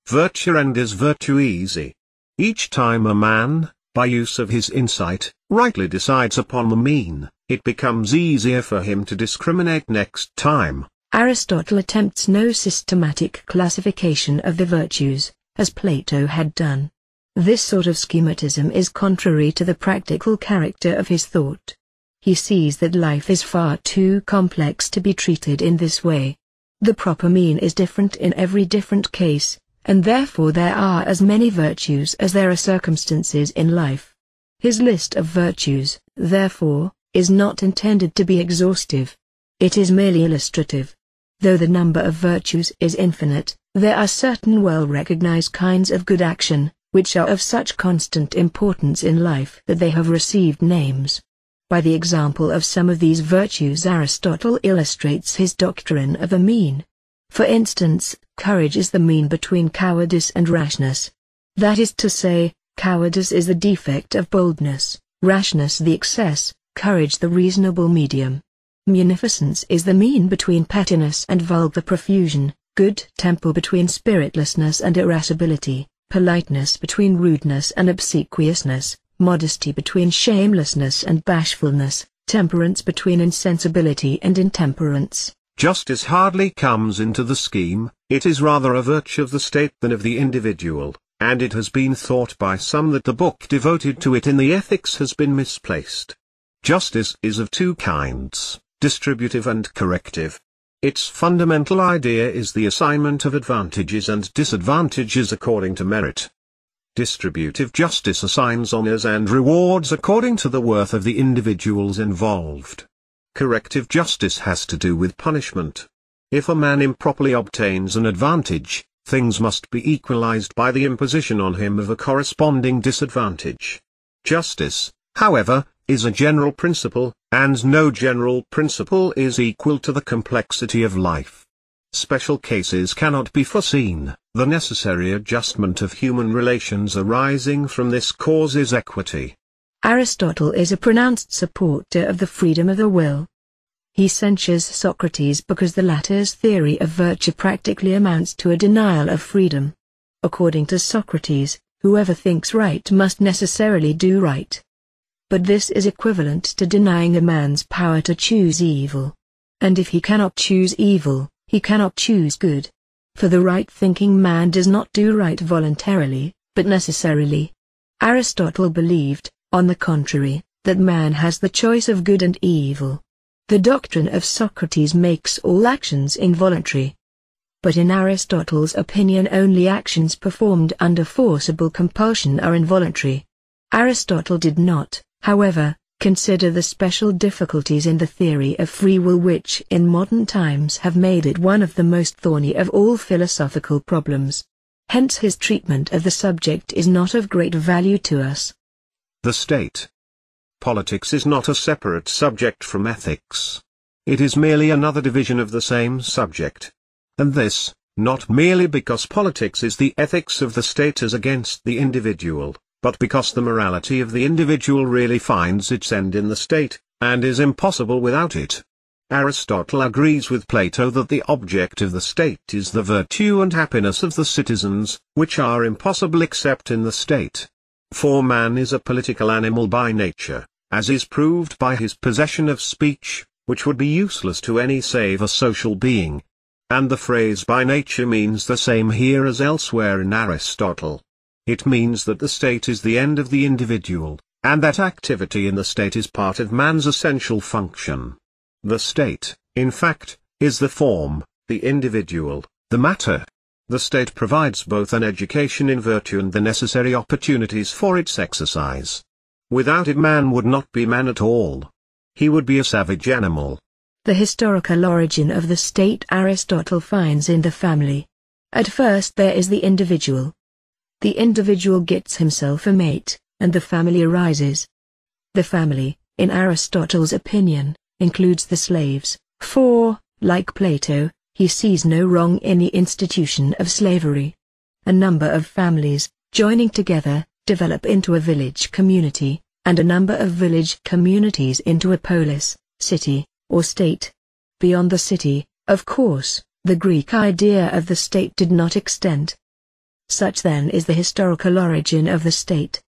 Virtue renders virtue easy. Each time a man, by use of his insight, rightly decides upon the mean, it becomes easier for him to discriminate next time. Aristotle attempts no systematic classification of the virtues, as Plato had done. This sort of schematism is contrary to the practical character of his thought. He sees that life is far too complex to be treated in this way. The proper mean is different in every different case, and therefore there are as many virtues as there are circumstances in life. His list of virtues, therefore, is not intended to be exhaustive. It is merely illustrative. Though the number of virtues is infinite, there are certain well-recognized kinds of good action, which are of such constant importance in life that they have received names. By the example of some of these virtues Aristotle illustrates his doctrine of a mean. For instance, courage is the mean between cowardice and rashness. That is to say, cowardice is the defect of boldness, rashness the excess, courage the reasonable medium. Munificence is the mean between pettiness and vulgar profusion, good temper between spiritlessness and irascibility, politeness between rudeness and obsequiousness, modesty between shamelessness and bashfulness, temperance between insensibility and intemperance. Justice hardly comes into the scheme, it is rather a virtue of the state than of the individual, and it has been thought by some that the book devoted to it in the Ethics has been misplaced. Justice is of two kinds, distributive and corrective. Its fundamental idea is the assignment of advantages and disadvantages according to merit. Distributive justice assigns honors and rewards according to the worth of the individuals involved. Corrective justice has to do with punishment. If a man improperly obtains an advantage, things must be equalized by the imposition on him of a corresponding disadvantage. Justice, however, is a general principle, and no general principle is equal to the complexity of life. Special cases cannot be foreseen. The necessary adjustment of human relations arising from this causes equity. Aristotle is a pronounced supporter of the freedom of the will. He censures Socrates because the latter's theory of virtue practically amounts to a denial of freedom. According to Socrates, whoever thinks right must necessarily do right. But this is equivalent to denying a man's power to choose evil. And if he cannot choose evil, he cannot choose good. For the right-thinking man does not do right voluntarily, but necessarily. Aristotle believed, on the contrary, that man has the choice of good and evil. The doctrine of Socrates makes all actions involuntary. But in Aristotle's opinion only actions performed under forcible compulsion are involuntary. Aristotle did not, however, consider the special difficulties in the theory of free will which in modern times have made it one of the most thorny of all philosophical problems. Hence his treatment of the subject is not of great value to us. The state. Politics is not a separate subject from ethics. It is merely another division of the same subject. And this, not merely because politics is the ethics of the state as against the individual, but because the morality of the individual really finds its end in the state, and is impossible without it. Aristotle agrees with Plato that the object of the state is the virtue and happiness of the citizens, which are impossible except in the state. For man is a political animal by nature, as is proved by his possession of speech, which would be useless to any save a social being. And the phrase by nature means the same here as elsewhere in Aristotle. It means that the state is the end of the individual, and that activity in the state is part of man's essential function. The state, in fact, is the form, the individual, the matter. The state provides both an education in virtue and the necessary opportunities for its exercise. Without it man would not be man at all. He would be a savage animal. The historical origin of the state Aristotle finds in the family. At first there is the individual. The individual gets himself a mate, and the family arises. The family, in Aristotle's opinion, includes the slaves, for, like Plato, he sees no wrong in the institution of slavery. A number of families, joining together, develop into a village community, and a number of village communities into a polis, city, or state. Beyond the city, of course, the Greek idea of the state did not extend. Such then is the historical origin of the state.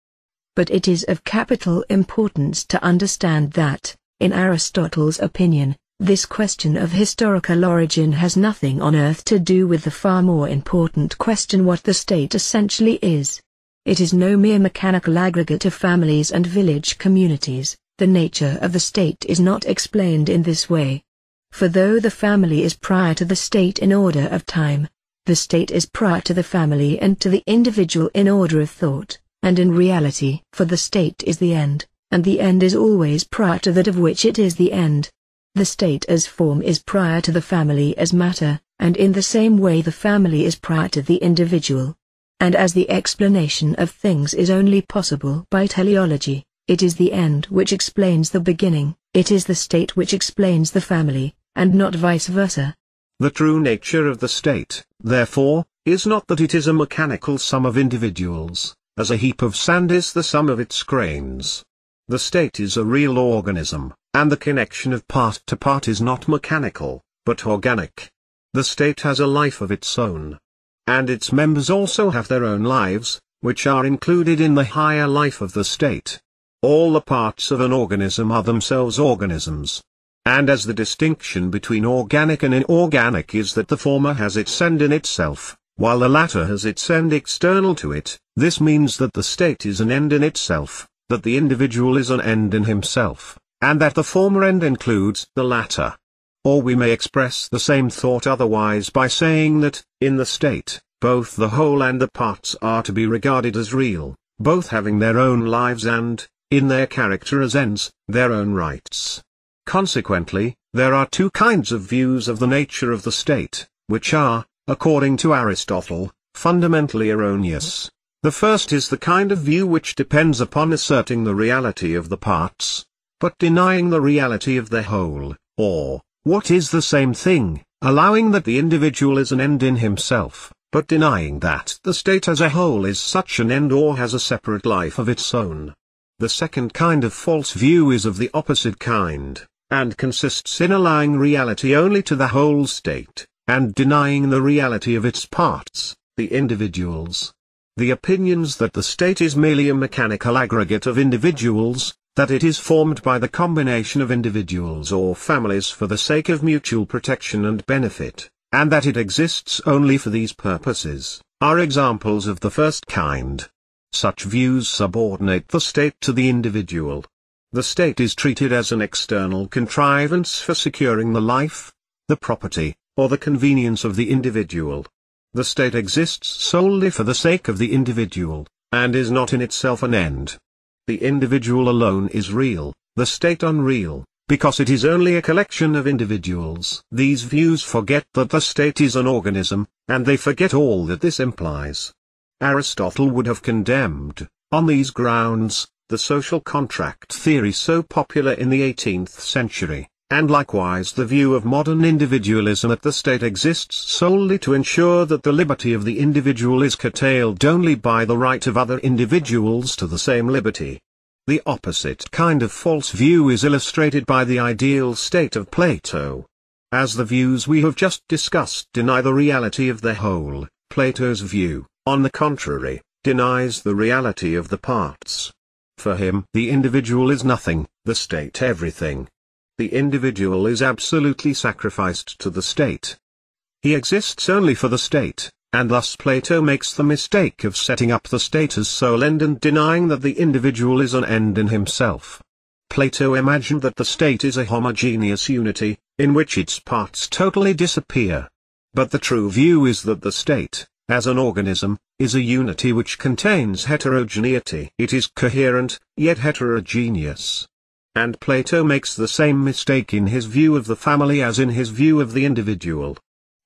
But it is of capital importance to understand that, in Aristotle's opinion, this question of historical origin has nothing on earth to do with the far more important question what the state essentially is. It is no mere mechanical aggregate of families and village communities. The nature of the state is not explained in this way. For though the family is prior to the state in order of time, the state is prior to the family and to the individual in order of thought, and in reality. For the state is the end, and the end is always prior to that of which it is the end. The state as form is prior to the family as matter, and in the same way the family is prior to the individual. And as the explanation of things is only possible by teleology, it is the end which explains the beginning, it is the state which explains the family, and not vice versa. The true nature of the state, therefore, is not that it is a mechanical sum of individuals, as a heap of sand is the sum of its grains. The state is a real organism, and the connection of part to part is not mechanical, but organic. The state has a life of its own. And its members also have their own lives, which are included in the higher life of the state. All the parts of an organism are themselves organisms. And as the distinction between organic and inorganic is that the former has its end in itself, while the latter has its end external to it, this means that the state is an end in itself, that the individual is an end in himself, and that the former end includes the latter. Or we may express the same thought otherwise by saying that, in the state, both the whole and the parts are to be regarded as real, both having their own lives and, in their character as ends, their own rights. Consequently, there are two kinds of views of the nature of the state, which are, according to Aristotle, fundamentally erroneous. The first is the kind of view which depends upon asserting the reality of the parts, but denying the reality of the whole, or, what is the same thing, allowing that the individual is an end in himself, but denying that the state as a whole is such an end or has a separate life of its own. The second kind of false view is of the opposite kind, and consists in allowing reality only to the whole state, and denying the reality of its parts, the individuals. The opinions that the state is merely a mechanical aggregate of individuals, that it is formed by the combination of individuals or families for the sake of mutual protection and benefit, and that it exists only for these purposes, are examples of the first kind. Such views subordinate the state to the individual. The state is treated as an external contrivance for securing the life, the property, or the convenience of the individual. The state exists solely for the sake of the individual, and is not in itself an end. The individual alone is real, the state unreal, because it is only a collection of individuals. These views forget that the state is an organism, and they forget all that this implies. Aristotle would have condemned, on these grounds, the social contract theory so popular in the 18th century, and likewise the view of modern individualism that the state exists solely to ensure that the liberty of the individual is curtailed only by the right of other individuals to the same liberty. The opposite kind of false view is illustrated by the ideal state of Plato. As the views we have just discussed deny the reality of the whole, Plato's view, on the contrary, denies the reality of the parts. For him, the individual is nothing, the state everything. The individual is absolutely sacrificed to the state. He exists only for the state, and thus Plato makes the mistake of setting up the state as sole end and denying that the individual is an end in himself. Plato imagined that the state is a homogeneous unity, in which its parts totally disappear. But the true view is that the state, as an organism, is a unity which contains heterogeneity. It is coherent, yet heterogeneous. And Plato makes the same mistake in his view of the family as in his view of the individual.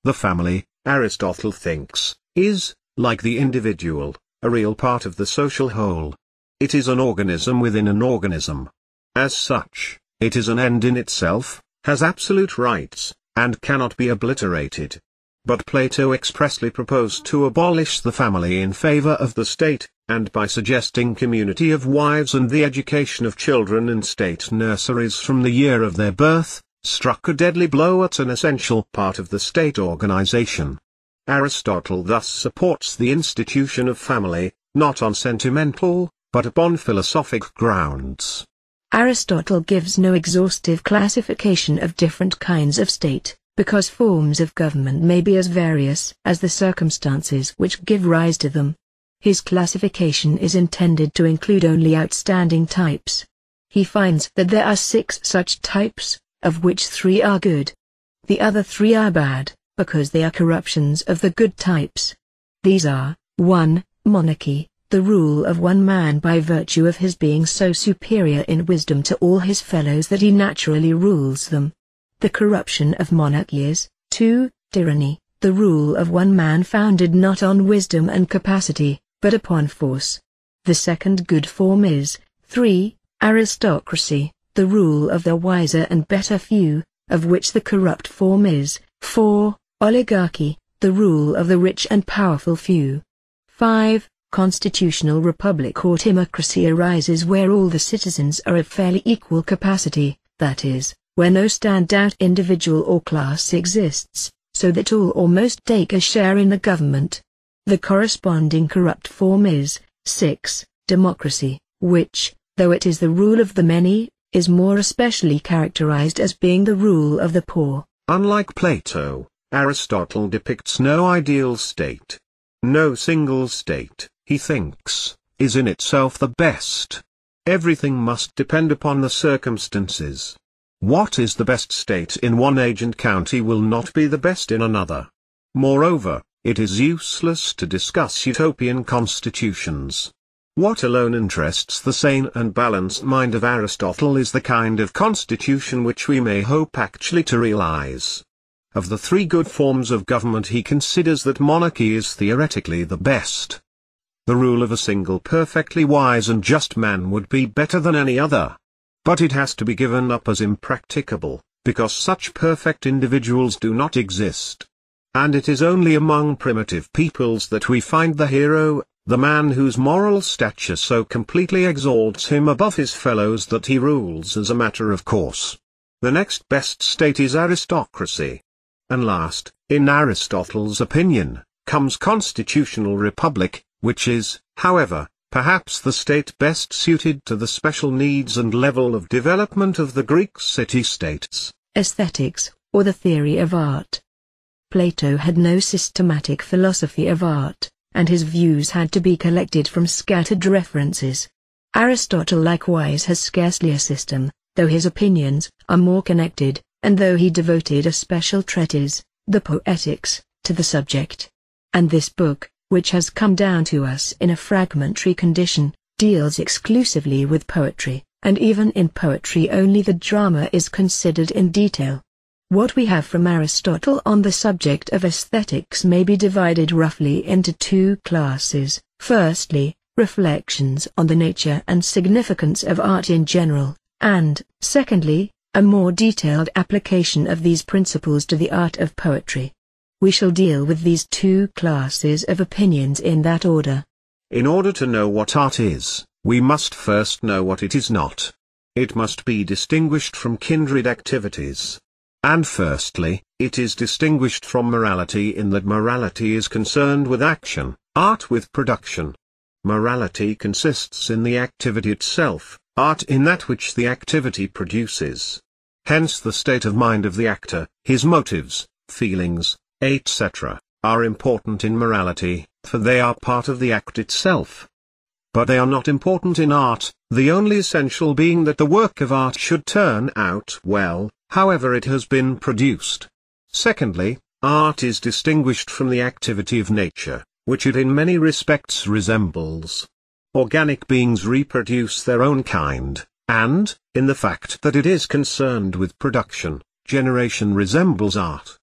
The family, Aristotle thinks, is, like the individual, a real part of the social whole. It is an organism within an organism. As such, it is an end in itself, has absolute rights, and cannot be obliterated. But Plato expressly proposed to abolish the family in favor of the state, and by suggesting community of wives and the education of children in state nurseries from the year of their birth, struck a deadly blow at an essential part of the state organization. Aristotle thus supports the institution of family, not on sentimental, but upon philosophic grounds. Aristotle gives no exhaustive classification of different kinds of state, because forms of government may be as various as the circumstances which give rise to them. His classification is intended to include only outstanding types. He finds that there are 6 such types, of which 3 are good. The other 3 are bad, because they are corruptions of the good types. These are, 1. Monarchy, the rule of one man by virtue of his being so superior in wisdom to all his fellows that he naturally rules them. The corruption of monarchy is, 2. Tyranny, the rule of one man founded not on wisdom and capacity, but upon force. The second good form is, 3. Aristocracy, the rule of the wiser and better few, of which the corrupt form is, 4. Oligarchy, the rule of the rich and powerful few. 5. Constitutional republic or democracy arises where all the citizens are of fairly equal capacity, that is, where no standout individual or class exists, so that all or most take a share in the government. The corresponding corrupt form is, 6. Democracy, which, though it is the rule of the many, is more especially characterized as being the rule of the poor. Unlike Plato, Aristotle depicts no ideal state. No single state, he thinks, is in itself the best. Everything must depend upon the circumstances. What is the best state in one age and county will not be the best in another. Moreover, it is useless to discuss utopian constitutions. What alone interests the sane and balanced mind of Aristotle is the kind of constitution which we may hope actually to realize. Of the three good forms of government he considers that monarchy is theoretically the best. The rule of a single perfectly wise and just man would be better than any other. But it has to be given up as impracticable, because such perfect individuals do not exist. And it is only among primitive peoples that we find the hero, the man whose moral stature so completely exalts him above his fellows that he rules as a matter of course. The next best state is aristocracy. And last, in Aristotle's opinion, comes constitutional republic, which is, however, perhaps the state best suited to the special needs and level of development of the Greek city-states. Aesthetics, or the theory of art. Plato had no systematic philosophy of art, and his views had to be collected from scattered references. Aristotle likewise has scarcely a system, though his opinions are more connected, and though he devoted a special treatise, the Poetics, to the subject. And this book, which has come down to us in a fragmentary condition, deals exclusively with poetry, and even in poetry only the drama is considered in detail. What we have from Aristotle on the subject of aesthetics may be divided roughly into two classes. Firstly, reflections on the nature and significance of art in general, and, secondly, a more detailed application of these principles to the art of poetry. We shall deal with these two classes of opinions in that order. In order to know what art is, we must first know what it is not. It must be distinguished from kindred activities. And firstly, it is distinguished from morality in that morality is concerned with action, art with production. Morality consists in the activity itself, art in that which the activity produces. Hence the state of mind of the actor, his motives, feelings, etc., are important in morality, for they are part of the act itself. But they are not important in art, the only essential being that the work of art should turn out well, however it has been produced. Secondly, art is distinguished from the activity of nature, which it in many respects resembles. Organic beings reproduce their own kind, and, in the fact that it is concerned with production, generation resembles art.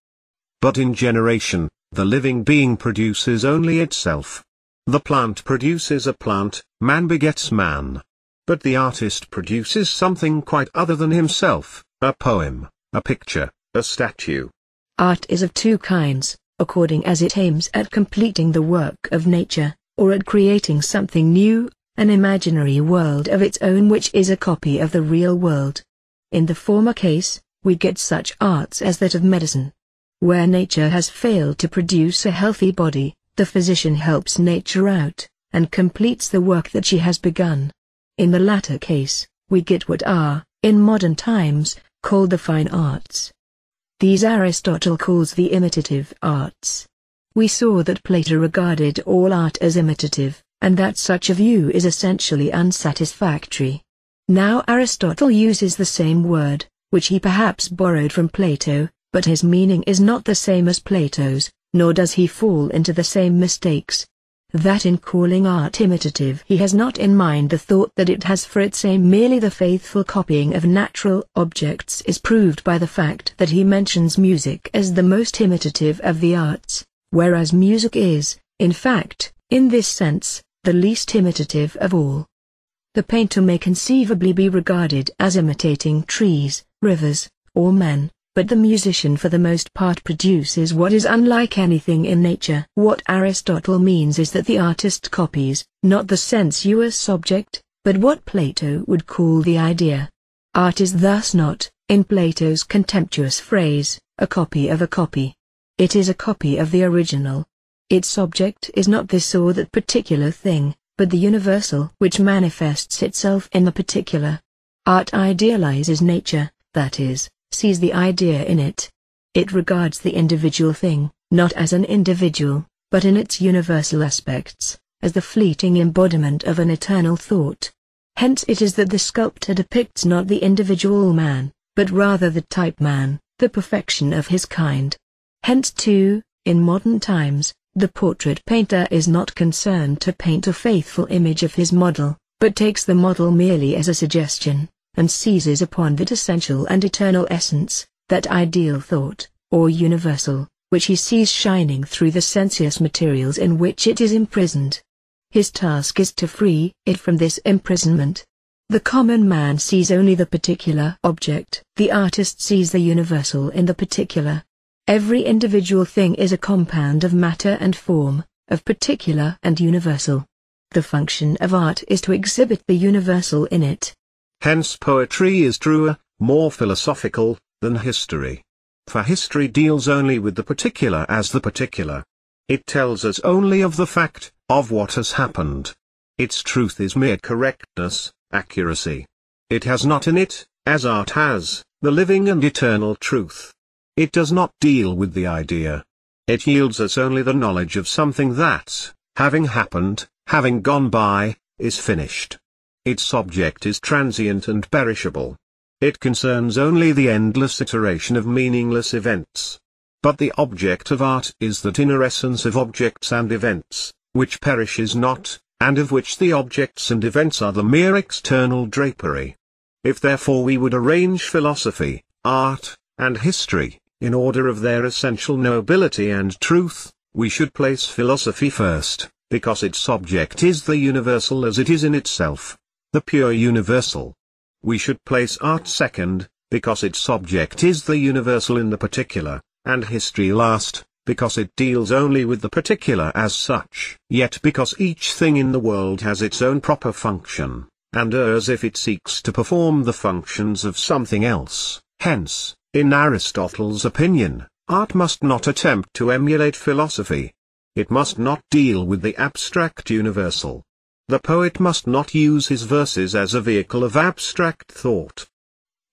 But in generation, the living being produces only itself. The plant produces a plant, man begets man. But the artist produces something quite other than himself, a poem, a picture, a statue. Art is of two kinds, according as it aims at completing the work of nature, or at creating something new, an imaginary world of its own which is a copy of the real world. In the former case, we get such arts as that of medicine. Where nature has failed to produce a healthy body, the physician helps nature out, and completes the work that she has begun. In the latter case, we get what are, in modern times, called the fine arts. These Aristotle calls the imitative arts. We saw that Plato regarded all art as imitative, and that such a view is essentially unsatisfactory. Now Aristotle uses the same word, which he perhaps borrowed from Plato, but his meaning is not the same as Plato's, nor does he fall into the same mistakes. That in calling art imitative he has not in mind the thought that it has for its aim merely the faithful copying of natural objects is proved by the fact that he mentions music as the most imitative of the arts, whereas music is, in fact, in this sense, the least imitative of all. The painter may conceivably be regarded as imitating trees, rivers, or men, but the musician for the most part produces what is unlike anything in nature. What Aristotle means is that the artist copies, not the sensuous object, but what Plato would call the idea. Art is thus not, in Plato's contemptuous phrase, a copy of a copy. It is a copy of the original. Its object is not this or that particular thing, but the universal which manifests itself in the particular. Art idealizes nature, that is, sees the idea in it. It regards the individual thing, not as an individual, but in its universal aspects, as the fleeting embodiment of an eternal thought. Hence it is that the sculptor depicts not the individual man, but rather the type man, the perfection of his kind. Hence too, in modern times, the portrait painter is not concerned to paint a faithful image of his model, but takes the model merely as a suggestion, and seizes upon that essential and eternal essence, that ideal thought, or universal, which he sees shining through the sensuous materials in which it is imprisoned. His task is to free it from this imprisonment. The common man sees only the particular object. The artist sees the universal in the particular. Every individual thing is a compound of matter and form, of particular and universal. The function of art is to exhibit the universal in it. Hence poetry is truer, more philosophical, than history. For history deals only with the particular as the particular. It tells us only of the fact, of what has happened. Its truth is mere correctness, accuracy. It has not in it, as art has, the living and eternal truth. It does not deal with the idea. It yields us only the knowledge of something that, having happened, having gone by, is finished. Its object is transient and perishable. It concerns only the endless iteration of meaningless events. But the object of art is that inner essence of objects and events, which perishes not, and of which the objects and events are the mere external drapery. If therefore we would arrange philosophy, art, and history, in order of their essential nobility and truth, we should place philosophy first, because its object is the universal as it is in itself, the pure universal. We should place art second, because its object is the universal in the particular, and history last, because it deals only with the particular as such. Yet because each thing in the world has its own proper function, and as if it seeks to perform the functions of something else, hence, in Aristotle's opinion, art must not attempt to emulate philosophy. It must not deal with the abstract universal. The poet must not use his verses as a vehicle of abstract thought.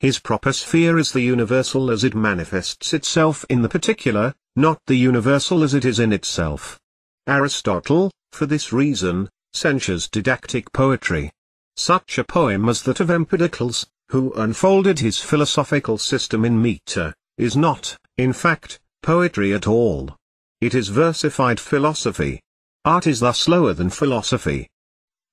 His proper sphere is the universal as it manifests itself in the particular, not the universal as it is in itself. Aristotle, for this reason, censures didactic poetry. Such a poem as that of Empedocles, who unfolded his philosophical system in meter, is not, in fact, poetry at all. It is versified philosophy. Art is thus lower than philosophy.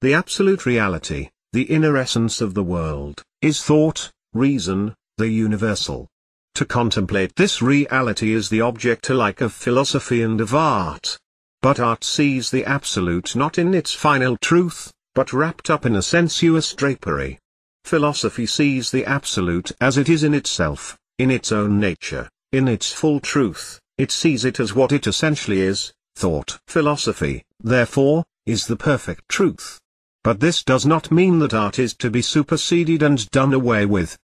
The absolute reality, the inner essence of the world, is thought, reason, the universal. To contemplate this reality is the object alike of philosophy and of art. But art sees the absolute not in its final truth, but wrapped up in a sensuous drapery. Philosophy sees the absolute as it is in itself, in its own nature, in its full truth. It sees it as what it essentially is, thought. Philosophy, therefore, is the perfect truth. But this does not mean that art is to be superseded and done away with.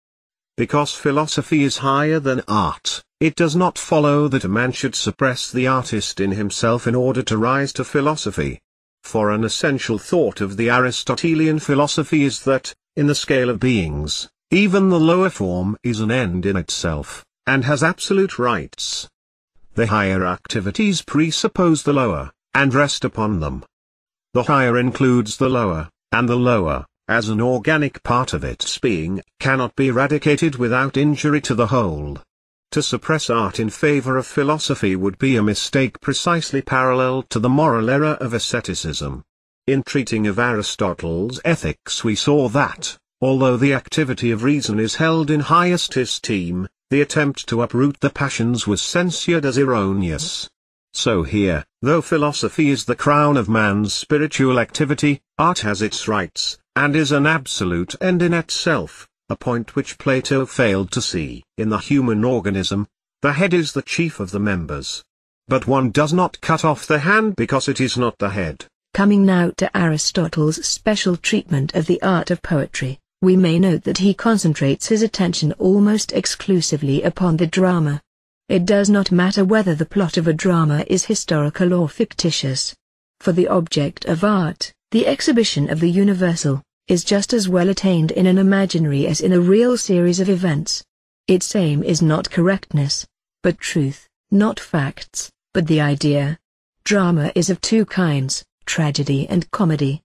Because philosophy is higher than art, it does not follow that a man should suppress the artist in himself in order to rise to philosophy. For an essential thought of the Aristotelian philosophy is that, in the scale of beings, even the lower form is an end in itself, and has absolute rights. The higher activities presuppose the lower, and rest upon them. The higher includes the lower, and the lower, as an organic part of its being, cannot be eradicated without injury to the whole. To suppress art in favor of philosophy would be a mistake precisely parallel to the moral error of asceticism. In treating of Aristotle's ethics we saw that, although the activity of reason is held in highest esteem, the attempt to uproot the passions was censured as erroneous. So here, though philosophy is the crown of man's spiritual activity, art has its rights, and is an absolute end in itself, a point which Plato failed to see. In the human organism, the head is the chief of the members. But one does not cut off the hand because it is not the head. Coming now to Aristotle's special treatment of the art of poetry, we may note that he concentrates his attention almost exclusively upon the drama. It does not matter whether the plot of a drama is historical or fictitious. For the object of art, The exhibition of the universal is just as well attained in an imaginary as in a real series of events. Its aim is not correctness, but truth, not facts, but the idea. Drama is of two kinds, tragedy and comedy.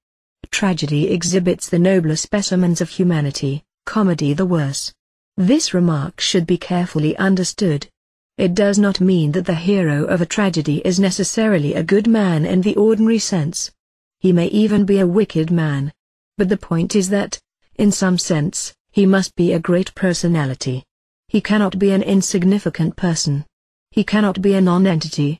Tragedy exhibits the nobler specimens of humanity, comedy the worse. This remark should be carefully understood. It does not mean that the hero of a tragedy is necessarily a good man in the ordinary sense. He may even be a wicked man. But the point is that, in some sense, he must be a great personality. He cannot be an insignificant person. He cannot be a non-entity.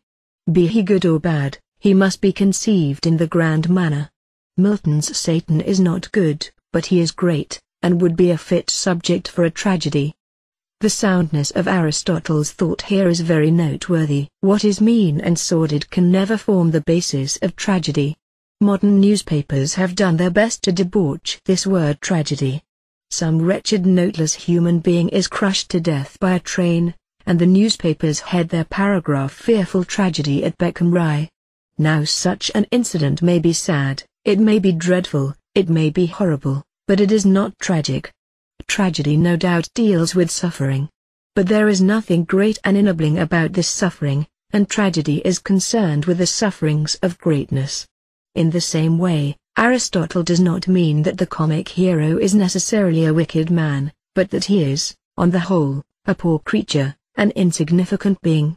Be he good or bad, he must be conceived in the grand manner. Milton's Satan is not good, but he is great, and would be a fit subject for a tragedy. The soundness of Aristotle's thought here is very noteworthy. What is mean and sordid can never form the basis of tragedy. Modern newspapers have done their best to debauch this word tragedy. Some wretched noteless human being is crushed to death by a train, and the newspapers head their paragraph "Fearful Tragedy at Beckham Rye." Now such an incident may be sad, it may be dreadful, it may be horrible, but it is not tragic. Tragedy no doubt deals with suffering. But there is nothing great and ennobling about this suffering, and tragedy is concerned with the sufferings of greatness. In the same way, Aristotle does not mean that the comic hero is necessarily a wicked man, but that he is, on the whole, a poor creature, an insignificant being.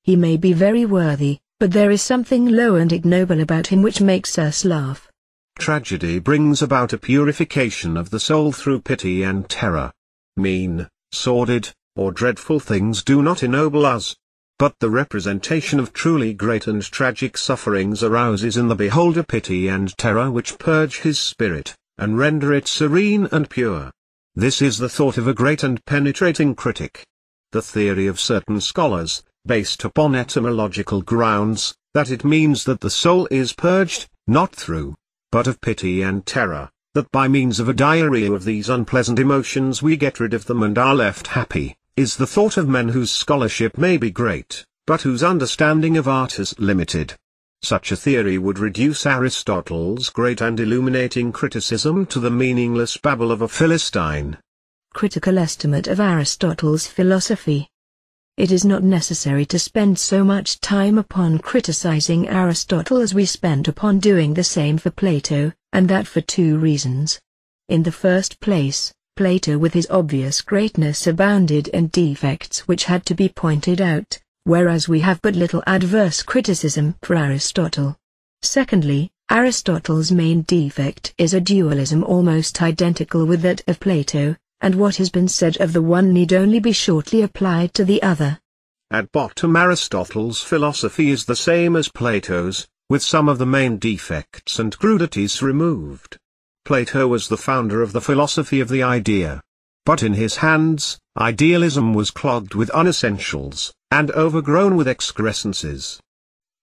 He may be very worthy, but there is something low and ignoble about him which makes us laugh. Tragedy brings about a purification of the soul through pity and terror. Mean, sordid, or dreadful things do not ennoble us. But the representation of truly great and tragic sufferings arouses in the beholder pity and terror which purge his spirit, and render it serene and pure. This is the thought of a great and penetrating critic. The theory of certain scholars, based upon etymological grounds, that it means that the soul is purged, not through, but of pity and terror, that by means of a diarrhea of these unpleasant emotions we get rid of them and are left happy, is the thought of men whose scholarship may be great, but whose understanding of art is limited. Such a theory would reduce Aristotle's great and illuminating criticism to the meaningless babble of a Philistine. Critical estimate of Aristotle's philosophy. It is not necessary to spend so much time upon criticizing Aristotle as we spent upon doing the same for Plato, and that for two reasons. In the first place, Plato with his obvious greatness abounded in defects which had to be pointed out, whereas we have but little adverse criticism for Aristotle. Secondly, Aristotle's main defect is a dualism almost identical with that of Plato, and what has been said of the one need only be shortly applied to the other. At bottom Aristotle's philosophy is the same as Plato's, with some of the main defects and crudities removed. Plato was the founder of the philosophy of the idea. But in his hands, idealism was clogged with unessentials, and overgrown with excrescences.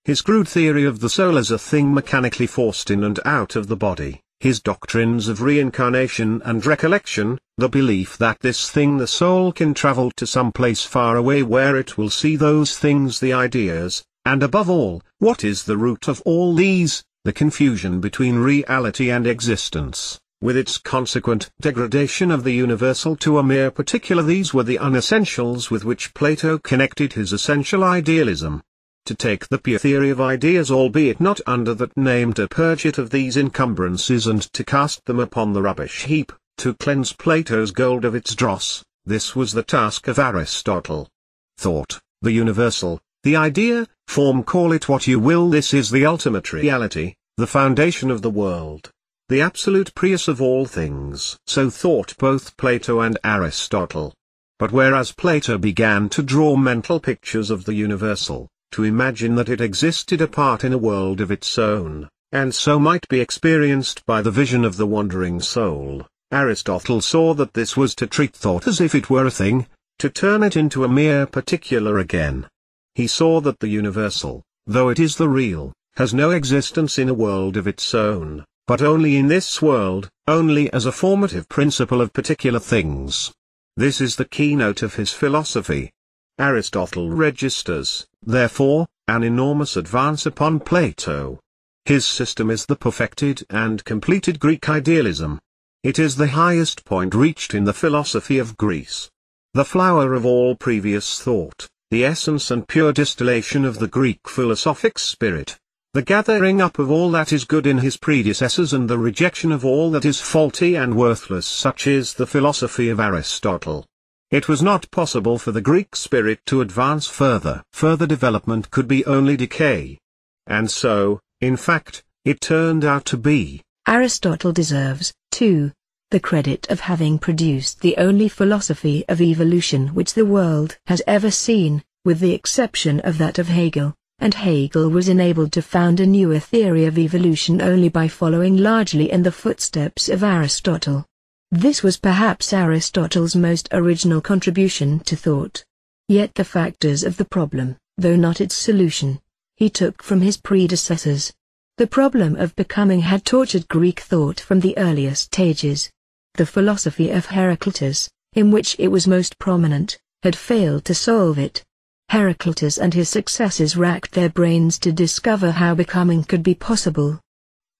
His crude theory of the soul as a thing mechanically forced in and out of the body, his doctrines of reincarnation and recollection, the belief that this thing the soul can travel to some place far away where it will see those things the ideas, and above all, what is the root of all these, the confusion between reality and existence, with its consequent degradation of the universal to a mere particular. These were the unessentials with which Plato connected his essential idealism. To take the pure theory of ideas, albeit not under that name, to purge it of these encumbrances and to cast them upon the rubbish heap, to cleanse Plato's gold of its dross, this was the task of Aristotle. Thought, the universal, the idea, form, call it what you will, this is the ultimate reality, the foundation of the world, the absolute prius of all things. So thought both Plato and Aristotle. But whereas Plato began to draw mental pictures of the universal, to imagine that it existed apart in a world of its own, and so might be experienced by the vision of the wandering soul, Aristotle saw that this was to treat thought as if it were a thing, to turn it into a mere particular again. He saw that the universal, though it is the real, has no existence in a world of its own, but only in this world, only as a formative principle of particular things. This is the keynote of his philosophy. Aristotle registers, therefore, an enormous advance upon Plato. His system is the perfected and completed Greek idealism. It is the highest point reached in the philosophy of Greece. The flower of all previous thought, the essence and pure distillation of the Greek philosophic spirit, the gathering up of all that is good in his predecessors and the rejection of all that is faulty and worthless, such is the philosophy of Aristotle. It was not possible for the Greek spirit to advance further. Further development could be only decay. And so, in fact, it turned out to be. Aristotle deserves, too, the credit of having produced the only philosophy of evolution which the world has ever seen, with the exception of that of Hegel, and Hegel was enabled to found a newer theory of evolution only by following largely in the footsteps of Aristotle. This was perhaps Aristotle's most original contribution to thought. Yet the factors of the problem, though not its solution, he took from his predecessors. The problem of becoming had tortured Greek thought from the earliest stages. The philosophy of Heraclitus, in which it was most prominent, had failed to solve it. Heraclitus and his successors racked their brains to discover how becoming could be possible.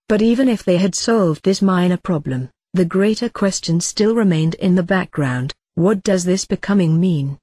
But even if they had solved this minor problem, the greater question still remained in the background: what does this becoming mean?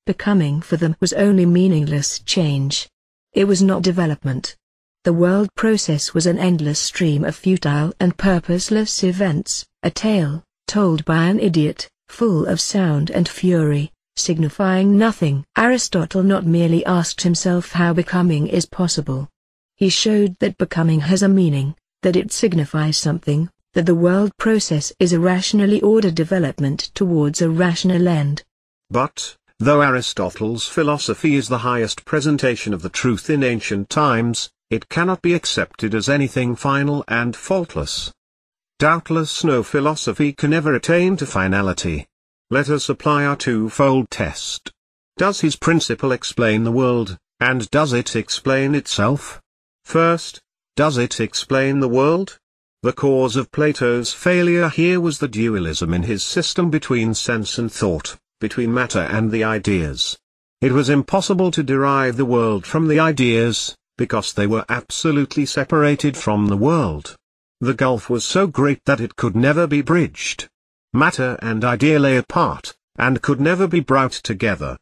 Becoming for them was only meaningless change. It was not development. The world process was an endless stream of futile and purposeless events, a tale, told by an idiot, full of sound and fury, signifying nothing. Aristotle not merely asked himself how becoming is possible. He showed that becoming has a meaning, that it signifies something, that the world process is a rationally ordered development towards a rational end. But, though Aristotle's philosophy is the highest presentation of the truth in ancient times, it cannot be accepted as anything final and faultless. Doubtless no philosophy can ever attain to finality. Let us apply our twofold test. Does his principle explain the world, and does it explain itself? First, does it explain the world? The cause of Plato's failure here was the dualism in his system between sense and thought, between matter and the ideas. It was impossible to derive the world from the ideas, because they were absolutely separated from the world. The gulf was so great that it could never be bridged. Matter and idea lay apart, and could never be brought together.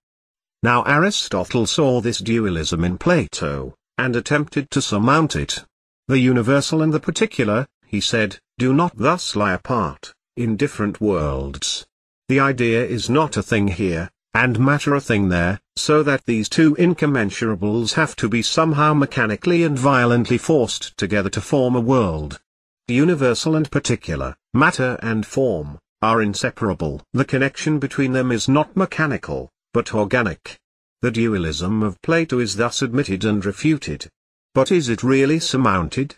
Now Aristotle saw this dualism in Plato, and attempted to surmount it. The universal and the particular, he said, do not thus lie apart, in different worlds. The idea is not a thing here, and matter a thing there, so that these two incommensurables have to be somehow mechanically and violently forced together to form a world. Universal and particular, matter and form, are inseparable. The connection between them is not mechanical, but organic. The dualism of Plato is thus admitted and refuted. But is it really surmounted?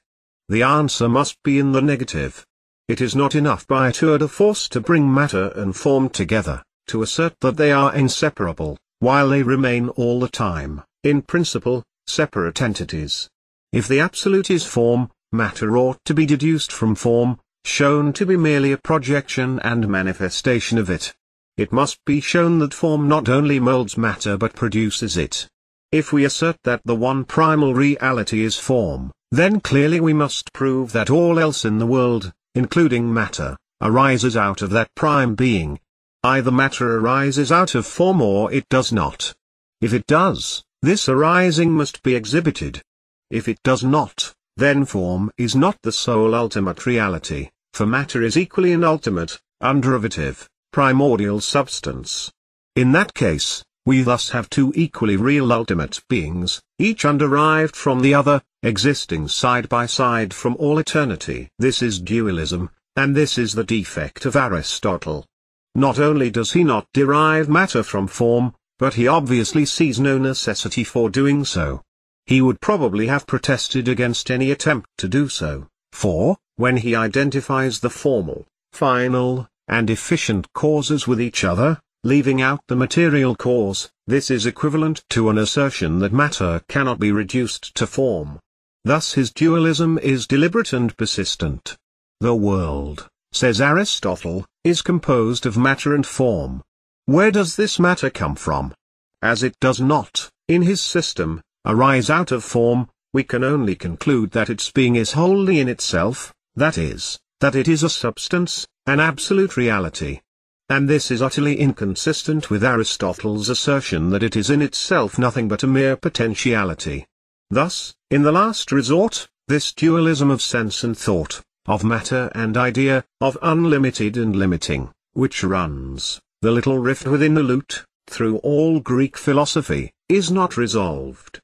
The answer must be in the negative. It is not enough by a tour de force to bring matter and form together, to assert that they are inseparable, while they remain all the time, in principle, separate entities. If the absolute is form, matter ought to be deduced from form, shown to be merely a projection and manifestation of it. It must be shown that form not only molds matter but produces it. If we assert that the one primal reality is form, then clearly we must prove that all else in the world, including matter, arises out of that prime being. Either matter arises out of form or it does not. If it does, this arising must be exhibited. If it does not, then form is not the sole ultimate reality, for matter is equally an ultimate, underivative, primordial substance. In that case, we thus have two equally real ultimate beings, each underived from the other, existing side by side from all eternity. This is dualism, and this is the defect of Aristotle. Not only does he not derive matter from form, but he obviously sees no necessity for doing so. He would probably have protested against any attempt to do so, for, when he identifies the formal, final, and efficient causes with each other, leaving out the material cause, this is equivalent to an assertion that matter cannot be reduced to form. Thus his dualism is deliberate and persistent. The world, says Aristotle, is composed of matter and form. Where does this matter come from? As it does not, in his system, arise out of form, we can only conclude that its being is wholly in itself, that is, that it is a substance, an absolute reality. And this is utterly inconsistent with Aristotle's assertion that it is in itself nothing but a mere potentiality. Thus, in the last resort, this dualism of sense and thought, of matter and idea, of unlimited and limiting, which runs, the little rift within the lute, through all Greek philosophy, is not resolved.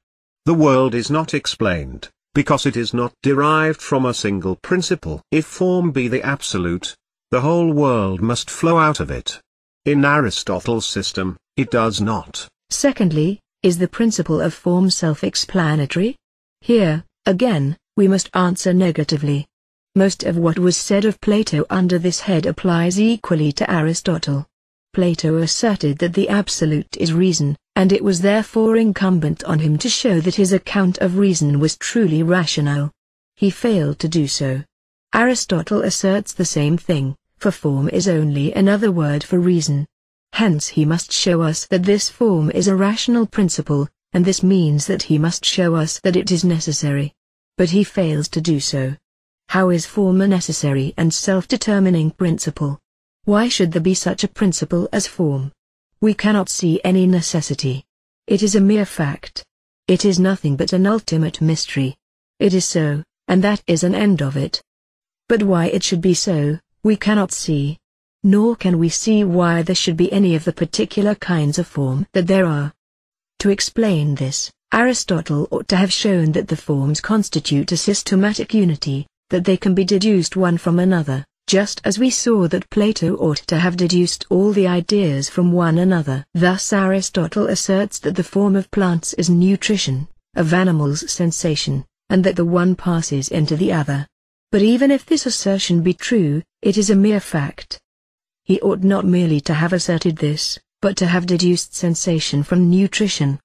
The world is not explained, because it is not derived from a single principle. If form be the absolute, the whole world must flow out of it. In Aristotle's system, it does not. Secondly, is the principle of form self-explanatory? Here, again, we must answer negatively. Most of what was said of Plato under this head applies equally to Aristotle. Plato asserted that the absolute is reason, and it was therefore incumbent on him to show that his account of reason was truly rational. He failed to do so. Aristotle asserts the same thing, for form is only another word for reason. Hence he must show us that this form is a rational principle, and this means that he must show us that it is necessary. But he fails to do so. How is form a necessary and self-determining principle? Why should there be such a principle as form? We cannot see any necessity. It is a mere fact. It is nothing but an ultimate mystery. It is so, and that is an end of it. But why it should be so, we cannot see. Nor can we see why there should be any of the particular kinds of form that there are. To explain this, Aristotle ought to have shown that the forms constitute a systematic unity, that they can be deduced one from another, just as we saw that Plato ought to have deduced all the ideas from one another. Thus Aristotle asserts that the form of plants is nutrition, of animals sensation, and that the one passes into the other. But even if this assertion be true, it is a mere fact. He ought not merely to have asserted this, but to have deduced sensation from nutrition.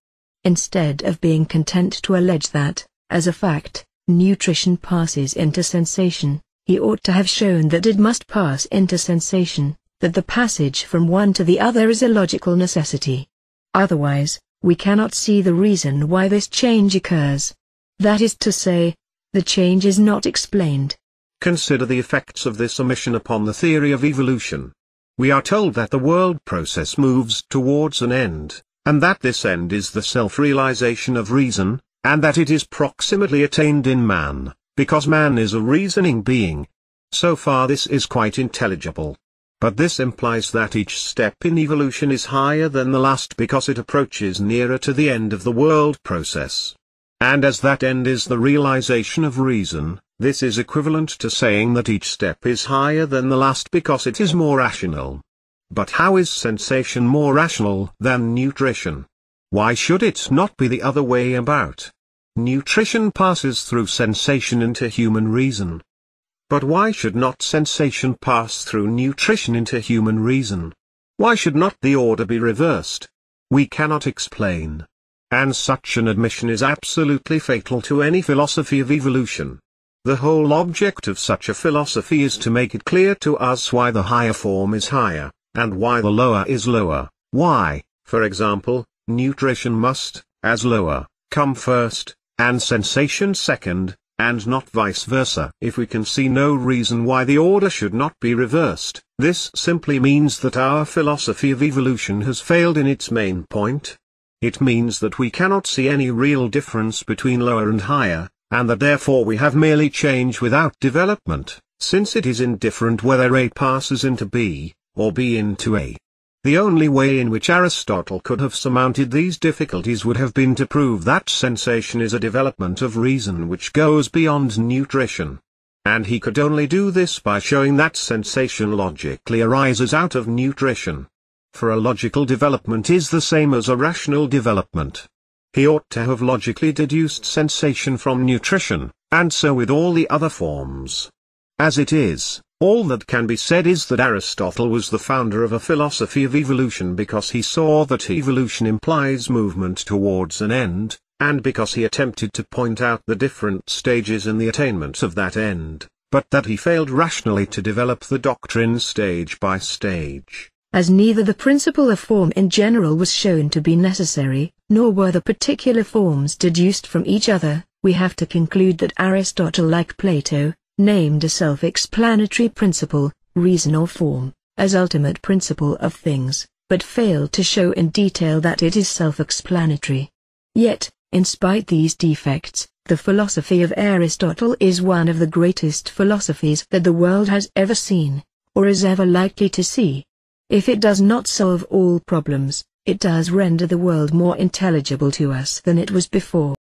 Instead of being content to allege that, as a fact, nutrition passes into sensation, he ought to have shown that it must pass into sensation, that the passage from one to the other is a logical necessity. Otherwise, we cannot see the reason why this change occurs. That is to say, the change is not explained. Consider the effects of this omission upon the theory of evolution. We are told that the world process moves towards an end, and that this end is the self-realization of reason, and that it is proximately attained in man, because man is a reasoning being. So far this is quite intelligible. But this implies that each step in evolution is higher than the last because it approaches nearer to the end of the world process. And as that end is the realization of reason, this is equivalent to saying that each step is higher than the last because it is more rational. But how is sensation more rational than nutrition? Why should it not be the other way about? Nutrition passes through sensation into human reason. But why should not sensation pass through nutrition into human reason? Why should not the order be reversed? We cannot explain. And such an admission is absolutely fatal to any philosophy of evolution. The whole object of such a philosophy is to make it clear to us why the higher form is higher, and why the lower is lower, why, for example, nutrition must, as lower, come first, and sensation second, and not vice versa. If we can see no reason why the order should not be reversed, this simply means that our philosophy of evolution has failed in its main point. It means that we cannot see any real difference between lower and higher, and that therefore we have merely change without development, since it is indifferent whether A passes into B, or B into A. The only way in which Aristotle could have surmounted these difficulties would have been to prove that sensation is a development of reason which goes beyond nutrition. And he could only do this by showing that sensation logically arises out of nutrition. For a logical development is the same as a rational development. He ought to have logically deduced sensation from nutrition, and so with all the other forms. As it is, all that can be said is that Aristotle was the founder of a philosophy of evolution because he saw that evolution implies movement towards an end, and because he attempted to point out the different stages in the attainment of that end, but that he failed rationally to develop the doctrine stage by stage. As neither the principle of form in general was shown to be necessary, nor were the particular forms deduced from each other, we have to conclude that Aristotle, like Plato, named a self-explanatory principle, reason or form, as ultimate principle of things, but failed to show in detail that it is self-explanatory. Yet, in spite these defects, the philosophy of Aristotle is one of the greatest philosophies that the world has ever seen, or is ever likely to see. If it does not solve all problems, it does render the world more intelligible to us than it was before.